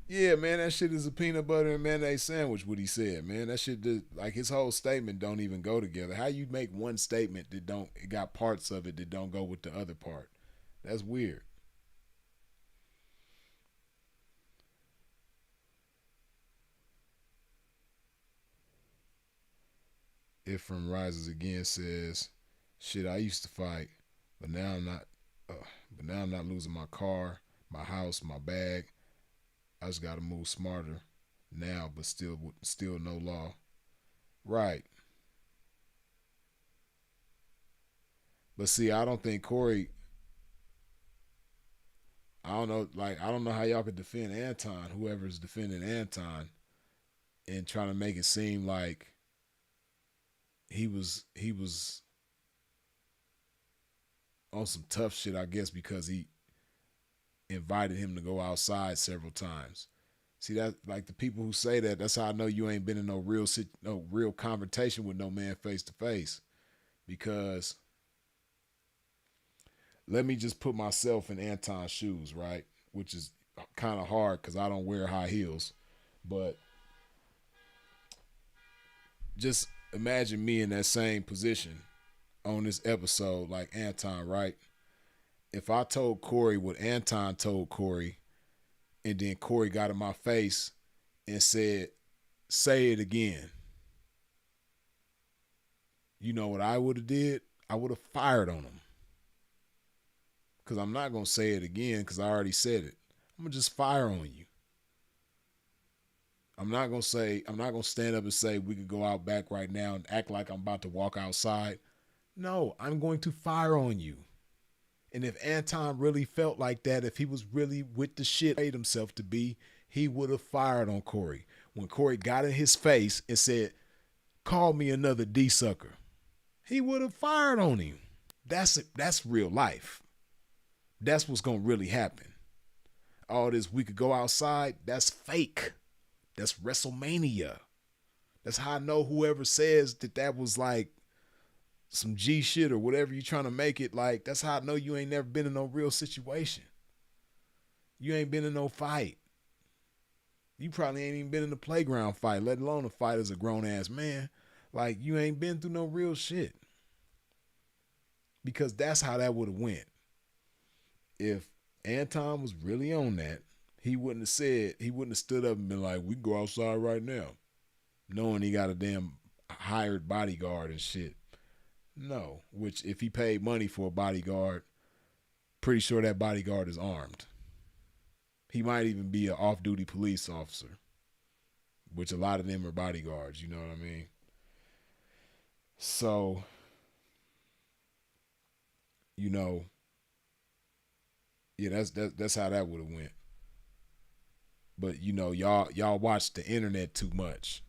Yeah, man, that shit is a peanut butter and mayonnaise sandwich, what he said, man. That shit, like, his whole statement don't even go together. How you make one statement that it got parts of it that don't go with the other part? That's weird. If From Rises Again says, shit, I used to fight, but now I'm not. But now I'm not losing my car, my house, my bag. I just got to move smarter now, but still no law. Right. But see, I don't think Corey. I don't know. Like, I don't know how y'all could defend Anton, whoever's defending Anton, and trying to make it seem like he was on some tough shit, I guess, because he invited him to go outside several times. See, that, like, the people who say that, that's how I know you ain't been in no real confrontation with no man face to face. Because let me just put myself in Anton's shoes, right? Which is kind of hard because I don't wear high heels. But just imagine me in that same position on this episode like Anton, right? If I told Corey what Anton told Corey, and then Corey got in my face and said, say it again, you know what I would have did? I would have fired on him. Because I'm not going to say it again because I already said it. I'm going to just fire on you. I'm not going to stand up and say we could go out back right now and act like I'm about to walk outside. No, I'm going to fire on you. And if Anton really felt like that, if he was really with the shit he made himself to be, he would have fired on Corey. When Corey got in his face and said, call me another D sucker, he would have fired on him. That's real life. That's what's gonna really happen. All this we could go outside, that's fake. That's WrestleMania. That's how I know whoever says that was like some G shit or whatever you trying to make it like, that's how I know you ain't never been in no real situation. You ain't been in no fight. You probably ain't even been in a playground fight, let alone a fight as a grown ass man. Like, you ain't been through no real shit. Because that's how that would have went. If Anton was really on that, he wouldn't have stood up and been like, we can go outside right now, knowing he got a damn hired bodyguard and shit. No, which if he paid money for a bodyguard, pretty sure that bodyguard is armed. He might even be an off-duty police officer, which a lot of them are bodyguards, you know what I mean? So, you know, yeah, that's how that would have went. But you know, y'all watch the internet too much,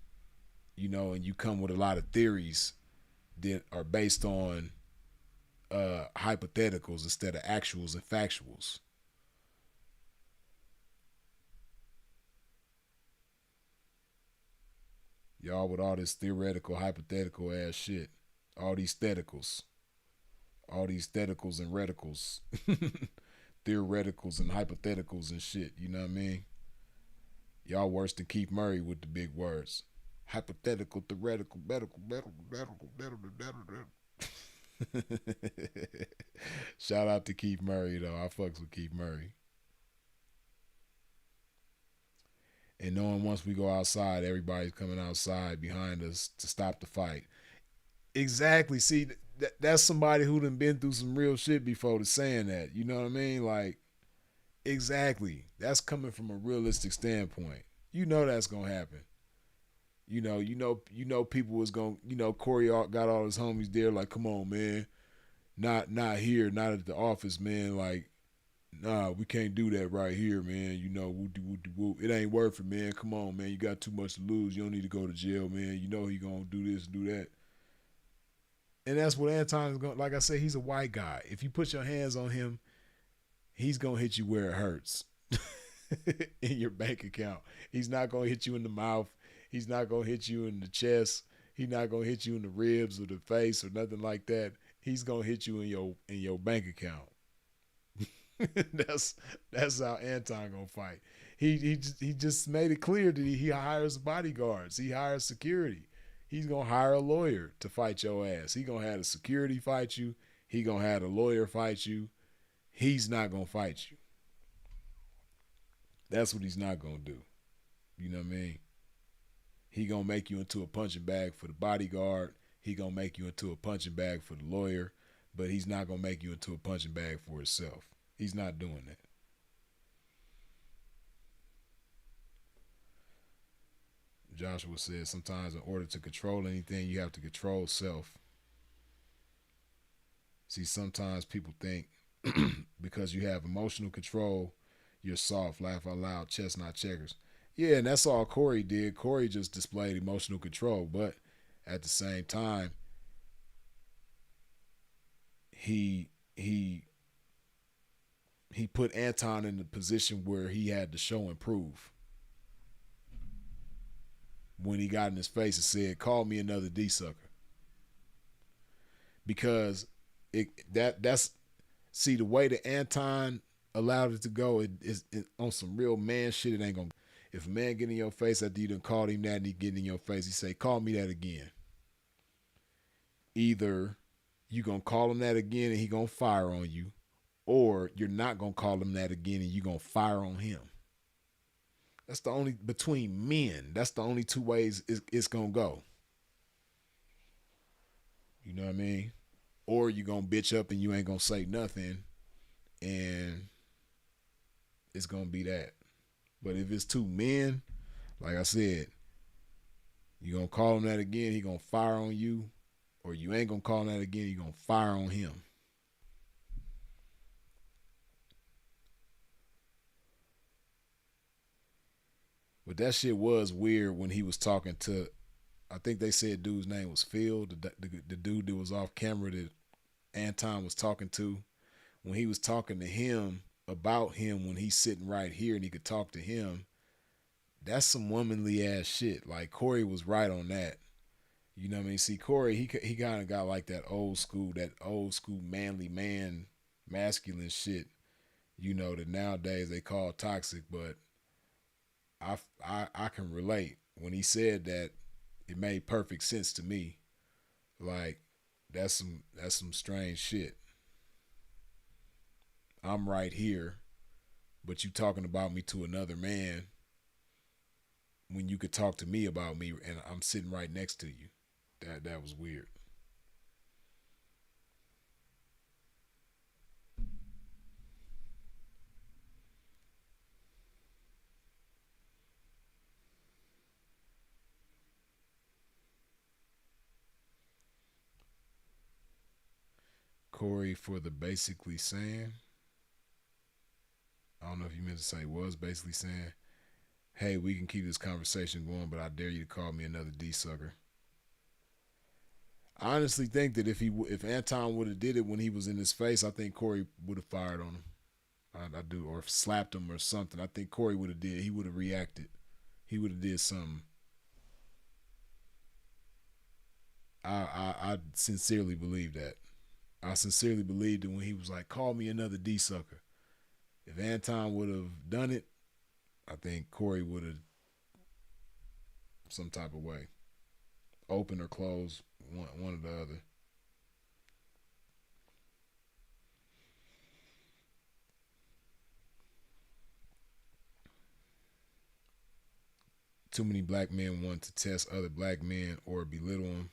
you know, and you come with a lot of theories that are based on hypotheticals instead of actuals and factuals. Y'all with all this theoretical, hypothetical ass shit, all these theticals and reticals, theoreticals and hypotheticals and shit. You know what I mean? Y'all worse than Keith Murray with the big words. Hypothetical, theoretical, medical. Shout out to Keith Murray though. I fucks with Keith Murray. And knowing once we go outside, everybody's coming outside behind us to stop the fight. Exactly. See, that's somebody who done been through some real shit before to saying that. You know what I mean? Like, exactly. That's coming from a realistic standpoint. You know that's gonna happen. You know people was gonna, Corey got all his homies there, like, come on, man. Not here, not at the office, man. Like, nah, we can't do that right here, man. Woo. It ain't worth it, man. Come on, man. You got too much to lose. You don't need to go to jail, man. You know he gonna do this, do that. And that's what Anton is going. Like I said, he's a white guy. If you put your hands on him, he's gonna hit you where it hurts in your bank account. He's not gonna hit you in the mouth. He's not gonna hit you in the chest. He's not gonna hit you in the ribs or the face or nothing like that. He's gonna hit you in your bank account. That's how Anton gonna fight. He just made it clear that he hires bodyguards. He hires security. He's gonna hire a lawyer to fight your ass. He gonna have the security fight you. He gonna have the lawyer fight you. He's not gonna fight you. That's what he's not gonna do. You know what I mean? He gonna make you into a punching bag for the bodyguard. He gonna make you into a punching bag for the lawyer, but he's not gonna make you into a punching bag for himself. He's not doing that. Joshua says sometimes in order to control anything, you have to control self. See, sometimes people think because you have emotional control, you're soft, laugh out loud, chestnut checkers. Yeah, and that's all Corey did. Corey just displayed emotional control, but at the same time, he put Anton in the position where he had to show and prove. When he got in his face and said, call me another D sucker. Because that's the way that Anton allowed it to go, it on some real man shit, it ain't gonna. If a man get in your face after you done called him that and he get in your face, he say, call me that again. Either you gonna call him that again and he gonna fire on you, or you're not gonna call him that again and you gonna fire on him. That's the only, between men, that's the only two ways it's gonna go. You know what I mean? Or you gonna bitch up and you ain't gonna say nothing and it's gonna be that. But if it's two men, like I said, you gonna call him that again, he gonna fire on you, or you ain't gonna call him that again, you gonna fire on him. But that shit was weird when he was talking to I think they said dude's name was Phil, the dude that was off camera that Anton was talking to. When he was talking to him about him, when he's sitting right here and he could talk to him, that's some womanly ass shit. Like Corey was right on that. You know what I mean? See, Corey, he kind of got like that old school manly man, masculine shit. You know that nowadays they call toxic, but I can relate. When he said that, it made perfect sense to me. Like that's some strange shit. I'm right here, but you talking about me to another man when you could talk to me about me and I'm sitting right next to you. That was weird. Corey for the basically saying. I don't know if you meant to say was basically saying, hey, we can keep this conversation going, but I dare you to call me another D sucker. I honestly think that if Anton would have did it when he was in his face, I think Corey would have fired on him. I do, or slapped him or something. I think Corey would have did. He would have reacted. He would have did something. I sincerely believe that. I sincerely believe that when he was like, call me another D sucker. If Anton would have done it, I think Corey would have some type of way. Open or close, one or the other. Too many black men want to test other black men or belittle them.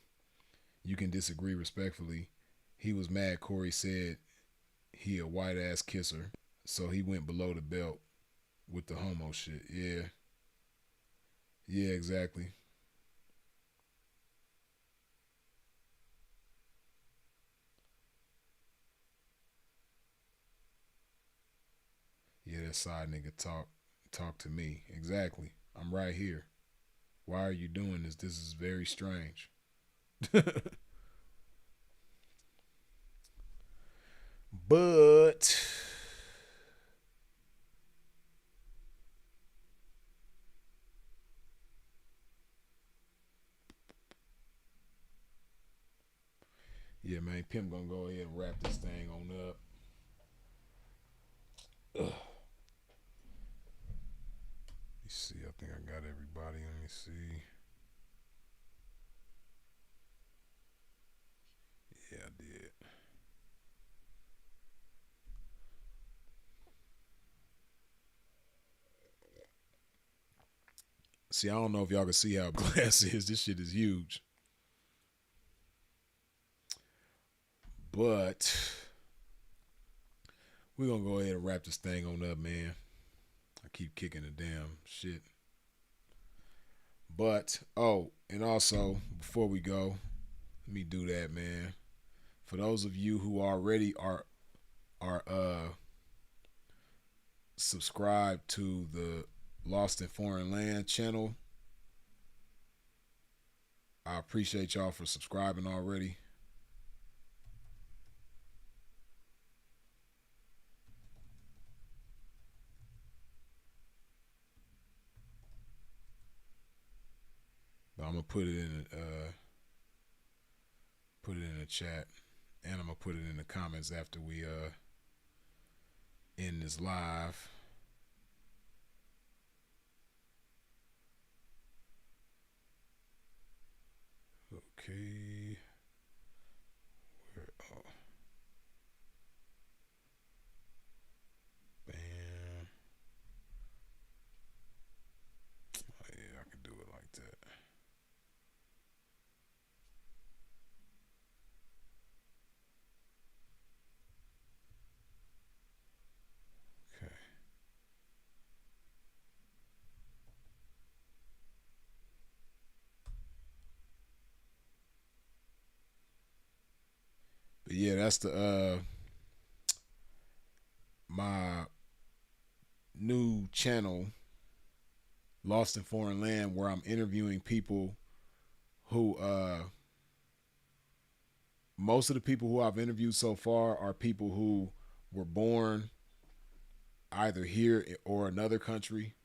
You can disagree respectfully. He was mad Corey said he a white ass kisser, so he went below the belt with the homo shit. Yeah. Yeah, exactly. Yeah, that side nigga talk to me. Exactly. I'm right here. Why are you doing this? This is very strange. But yeah, man, Pimp gonna go ahead and wrap this thing on up. Ugh. Let me see. I think I got everybody. Let me see. Yeah, I did. See, I don't know if y'all can see how glass is. This shit is huge. But we're going to go ahead and wrap this thing on up, man. I keep kicking the damn shit. But, oh, and also, before we go, let me do that, man. For those of you who already are subscribed to the Lost in Foreign Land channel, I appreciate y'all for subscribing already. But I'm gonna put it in the chat, and I'm gonna put it in the comments after we end this live. Okay. Where? Oh. Bam. Oh, yeah, I can do it like that. Okay. But yeah, that's the my new channel, Lost in Foreign Land, where I'm interviewing people who most of the people who I've interviewed so far are people who were born either here or another country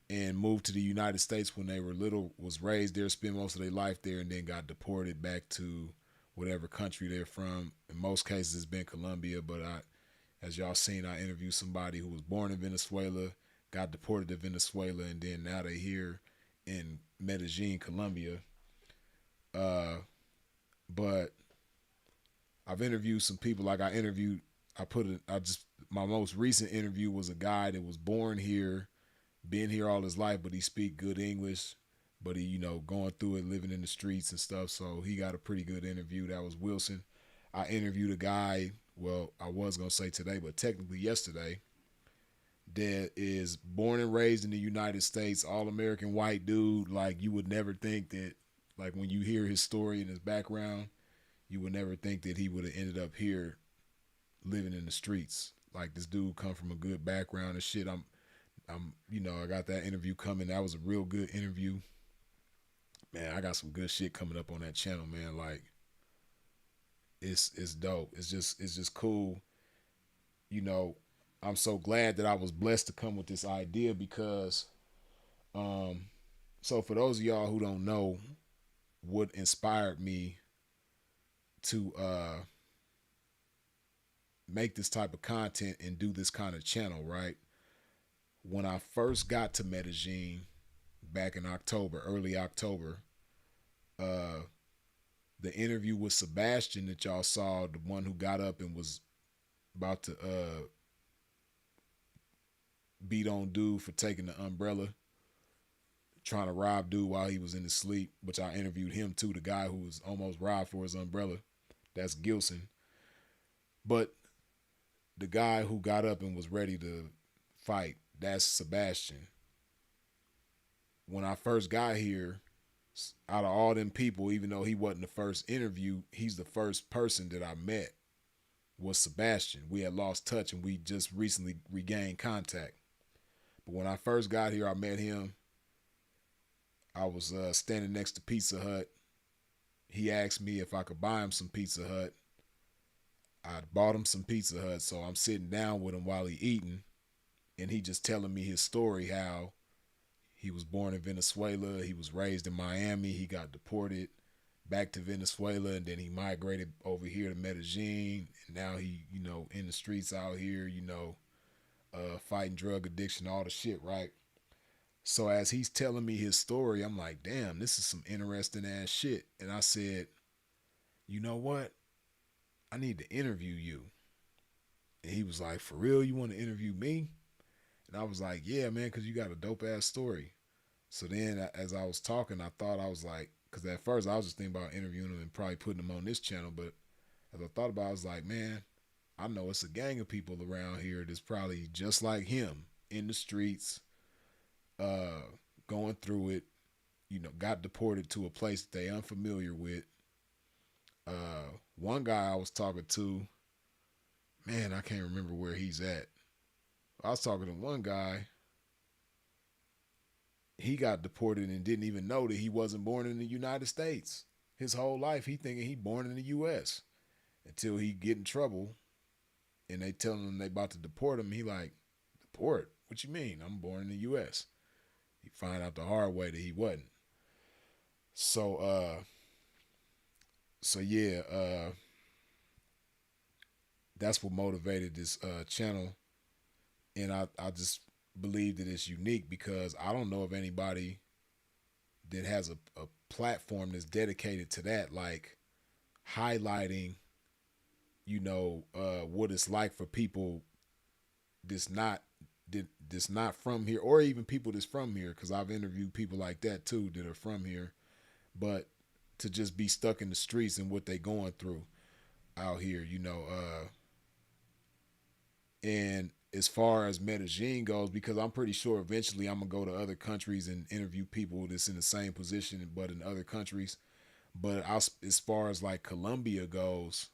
and moved to the United States when they were little, was raised there, spent most of their life there, and then got deported back to whatever country they're from. In most cases, it's been Colombia, but as y'all seen, I interviewed somebody who was born in Venezuela, got deported to Venezuela, and then now they're here in Medellin, Colombia. But I've interviewed some people. Like my most recent interview was a guy that was born here, been here all his life, but he speak good English, but he, going through it, living in the streets and stuff. So he got a pretty good interview. That was Wilson. I interviewed a guy, well, I was going to say today, but technically yesterday, that is born and raised in the United States, all-American white dude. Like, you would never think that, like, when you hear his story and his background, you would never think that he would have ended up here living in the streets. Like, this dude come from a good background and shit. I got that interview coming. That was a real good interview. Man, I got some good shit coming up on that channel, man. Like, it's dope. It's just cool. I'm so glad that I was blessed to come with this idea because, so for those of y'all who don't know what inspired me to make this type of content and do this kind of channel, right? When I first got to Medellin back in October, early October, the interview with Sebastian that y'all saw, the one who got up and was about to beat on dude for taking the umbrella, trying to rob dude while he was in his sleep, which I interviewed him too, the guy who was almost robbed for his umbrella. That's Gilson. But the guy who got up and was ready to fight, that's Sebastian. When I first got here, out of all them people, even though he wasn't the first interview, he's the first person that I met was Sebastian. We had lost touch and we just recently regained contact. But when I first got here, I met him. I was standing next to Pizza Hut. He asked me if I could buy him some Pizza Hut. I bought him some Pizza Hut, so I'm sitting down with him while he eating, and he just telling me his story, how he was born in Venezuela, he was raised in Miami, he got deported back to Venezuela, and then he migrated over here to Medellin, and now he, in the streets out here, fighting drug addiction, all the shit, right? So as he's telling me his story, I'm like, damn, this is some interesting ass shit. And I said, you know what? I need to interview you. And he was like, for real, you want to interview me? And I was like, yeah, man, because you got a dope ass story. So then as I was talking, I thought, I was like, because at first I was just thinking about interviewing him and probably putting him on this channel. But as I thought about it, I was like, man, I know it's a gang of people around here that's probably just like him in the streets, going through it, got deported to a place that they unfamiliar with. One guy I was talking to, man, I can't remember where he's at. I was talking to one guy. He got deported and didn't even know that he wasn't born in the United States. His whole life, he thinking he born in the U.S. until he get in trouble and they tell him they about to deport him. He like, deport? What you mean? I'm born in the U.S. He find out the hard way that he wasn't. So yeah, that's what motivated this channel. And I just believe that it's unique because I don't know of anybody that has a platform that's dedicated to that, like highlighting, what it's like for people that's not from here, or even people that's from here, because I've interviewed people like that too that are from here, but to just be stuck in the streets and what they going through out here, and as far as Medellin goes, because I'm pretty sure eventually I'm gonna go to other countries and interview people that's in the same position but in other countries. But as far as like Colombia goes,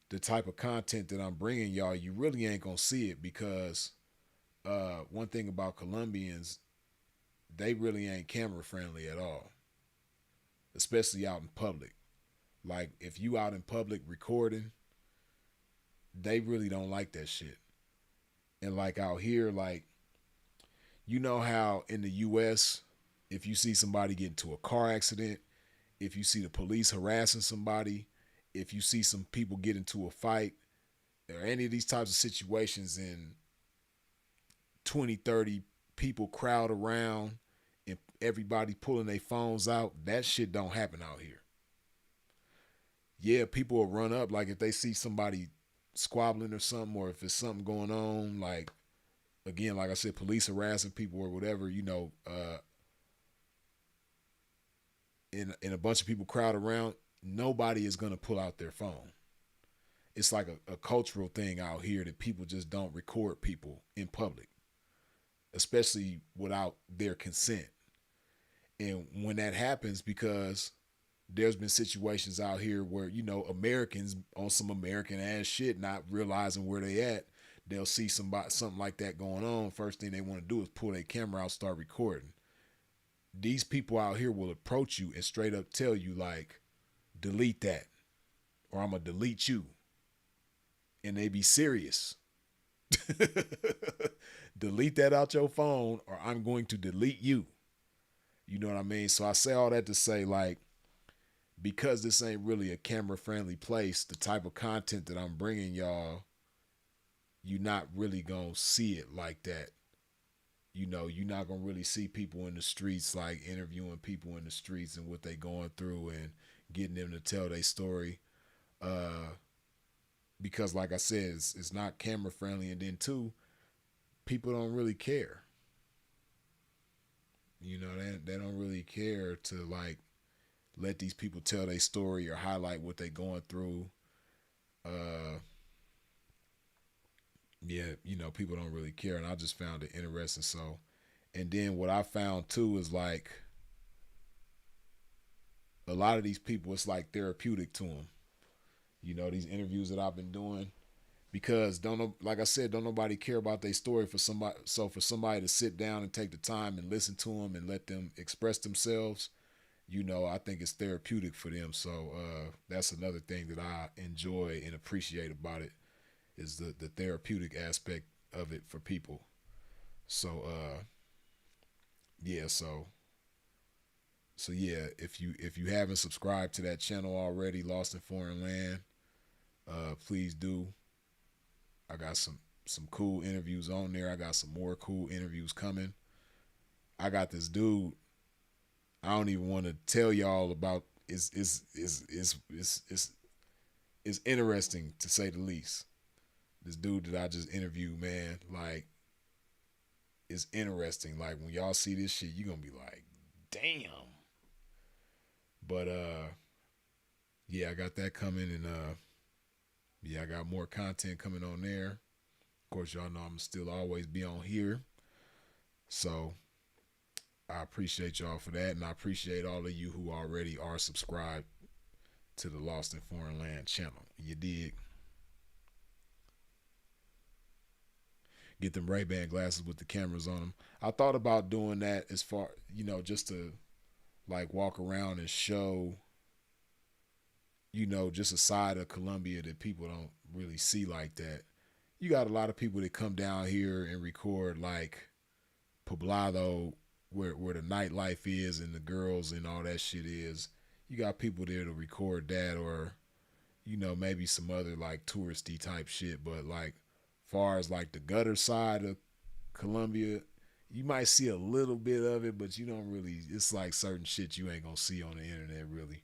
the type of content that I'm bringing y'all, you really ain't gonna see it because one thing about Colombians, they really ain't camera friendly at all. especially out in public. Like if you out in public recording, they really don't like that shit. And like out here, like, you know how in the US, if you see somebody get into a car accident, if you see the police harassing somebody, if you see some people get into a fight, or any of these types of situations, and 20, 30 people crowd around and everybody pulling their phones out, that shit don't happen out here. Yeah, people will run up, like if they see somebody squabbling or something, or if it's something going on, like, again, like I said, police harassing people or whatever, you know, in a bunch of people crowd around, nobody is going to pull out their phone. It's like a cultural thing out here that people just don't record people in public, especially without their consent. And when that happens, because there's been situations out here where, you know, Americans on some American ass shit, not realizing where they at, they'll see something like that going on. First thing they want to do is pull their camera out, start recording. These people out here will approach you and straight up tell you, like, delete that, or I'm going to delete you. And they be serious. Delete that out your phone, or I'm going to delete you. You know what I mean? So I say all that to say, like, because this ain't really a camera-friendly place, the type of content that I'm bringing y'all, you're not really going to see it like that. You know, you're not going to really see people in the streets, like interviewing people in the streets and what they going through and getting them to tell their story. Because like I said, it's not camera friendly. And then too, people don't really care. You know, they don't really care to like let these people tell their story or highlight what they going through. Yeah, you know, people don't really care, and I just found it interesting. So, and then what I found too is like a lot of these people, it's like therapeutic to them. You know, these interviews that I've been doing, because like I said, don't nobody care about their story for somebody. So for somebody to sit down and take the time and listen to them and let them express themselves, you know, I think it's therapeutic for them. So that's another thing that I enjoy and appreciate about it, is the therapeutic aspect of it for people. So yeah, so yeah, if you haven't subscribed to that channel already, Lost in Foreign Land, please do. I got some cool interviews on there. I got some more cool interviews coming. I got this dude, I don't even want to tell y'all about. It's interesting, to say the least. This dude that I just interviewed, man, like, it's interesting. Like, when y'all see this shit, you're gonna be like, damn. But yeah, I got that coming, and yeah, I got more content coming on there. Of course, y'all know I'm still always be on here. So I appreciate y'all for that, and I appreciate all of you who already are subscribed to the Lost in Foreign Land channel. You dig? Get them Ray-Ban glasses with the cameras on them. I thought about doing that, as far, you know, just to like walk around and show, you know, just a side of Colombia that people don't really see like that. You got a lot of people that come down here and record like Poblado, where the nightlife is and the girls and all that shit is. You got people there to record that, or, you know, maybe some other like touristy type shit. But like, far as like the gutter side of Colombia, you might see a little bit of it, but you don't really, it's like certain shit you ain't gonna see on the internet really.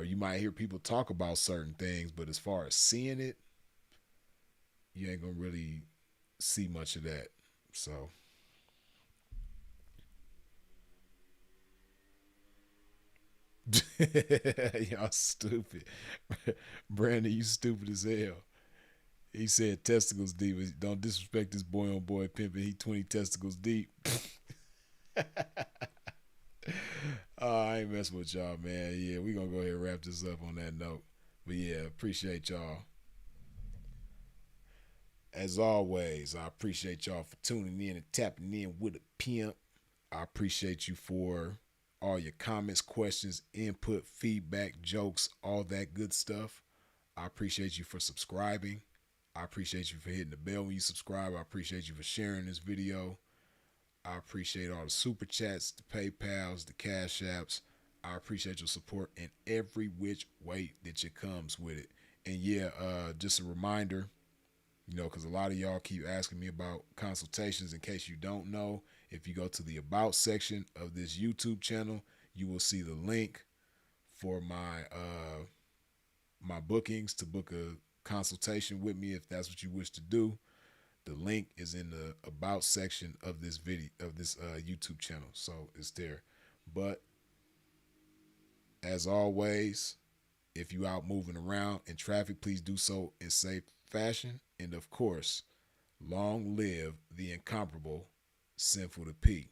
You might hear people talk about certain things, but as far as seeing it, you ain't gonna really see much of that. So y'all stupid. Brandon, you stupid as hell. He said testicles deep. Don't disrespect this boy on boy pimping. He 20 testicles deep. I ain't messing with y'all, man. Yeah, we gonna go ahead and wrap this up on that note. But yeah, appreciate y'all. As always, I appreciate y'all for tuning in and tapping in with a pimp. I appreciate you for all your comments, questions, input, feedback, jokes, all that good stuff. I appreciate you for subscribing. I appreciate you for hitting the bell when you subscribe. I appreciate you for sharing this video. I appreciate all the super chats, the PayPals, the Cash Apps. I appreciate your support in every which way that it comes with it. And yeah, just a reminder, you know, because a lot of y'all keep asking me about consultations. In case you don't know, if you go to the About section of this YouTube channel, you will see the link for my my bookings to book a consultation with me if that's what you wish to do. The link is in the About section of this video, of this YouTube channel, so it's there. But as always, if you out moving around in traffic, please do so in safe fashion. And of course, long live the incomparable Sinful to P.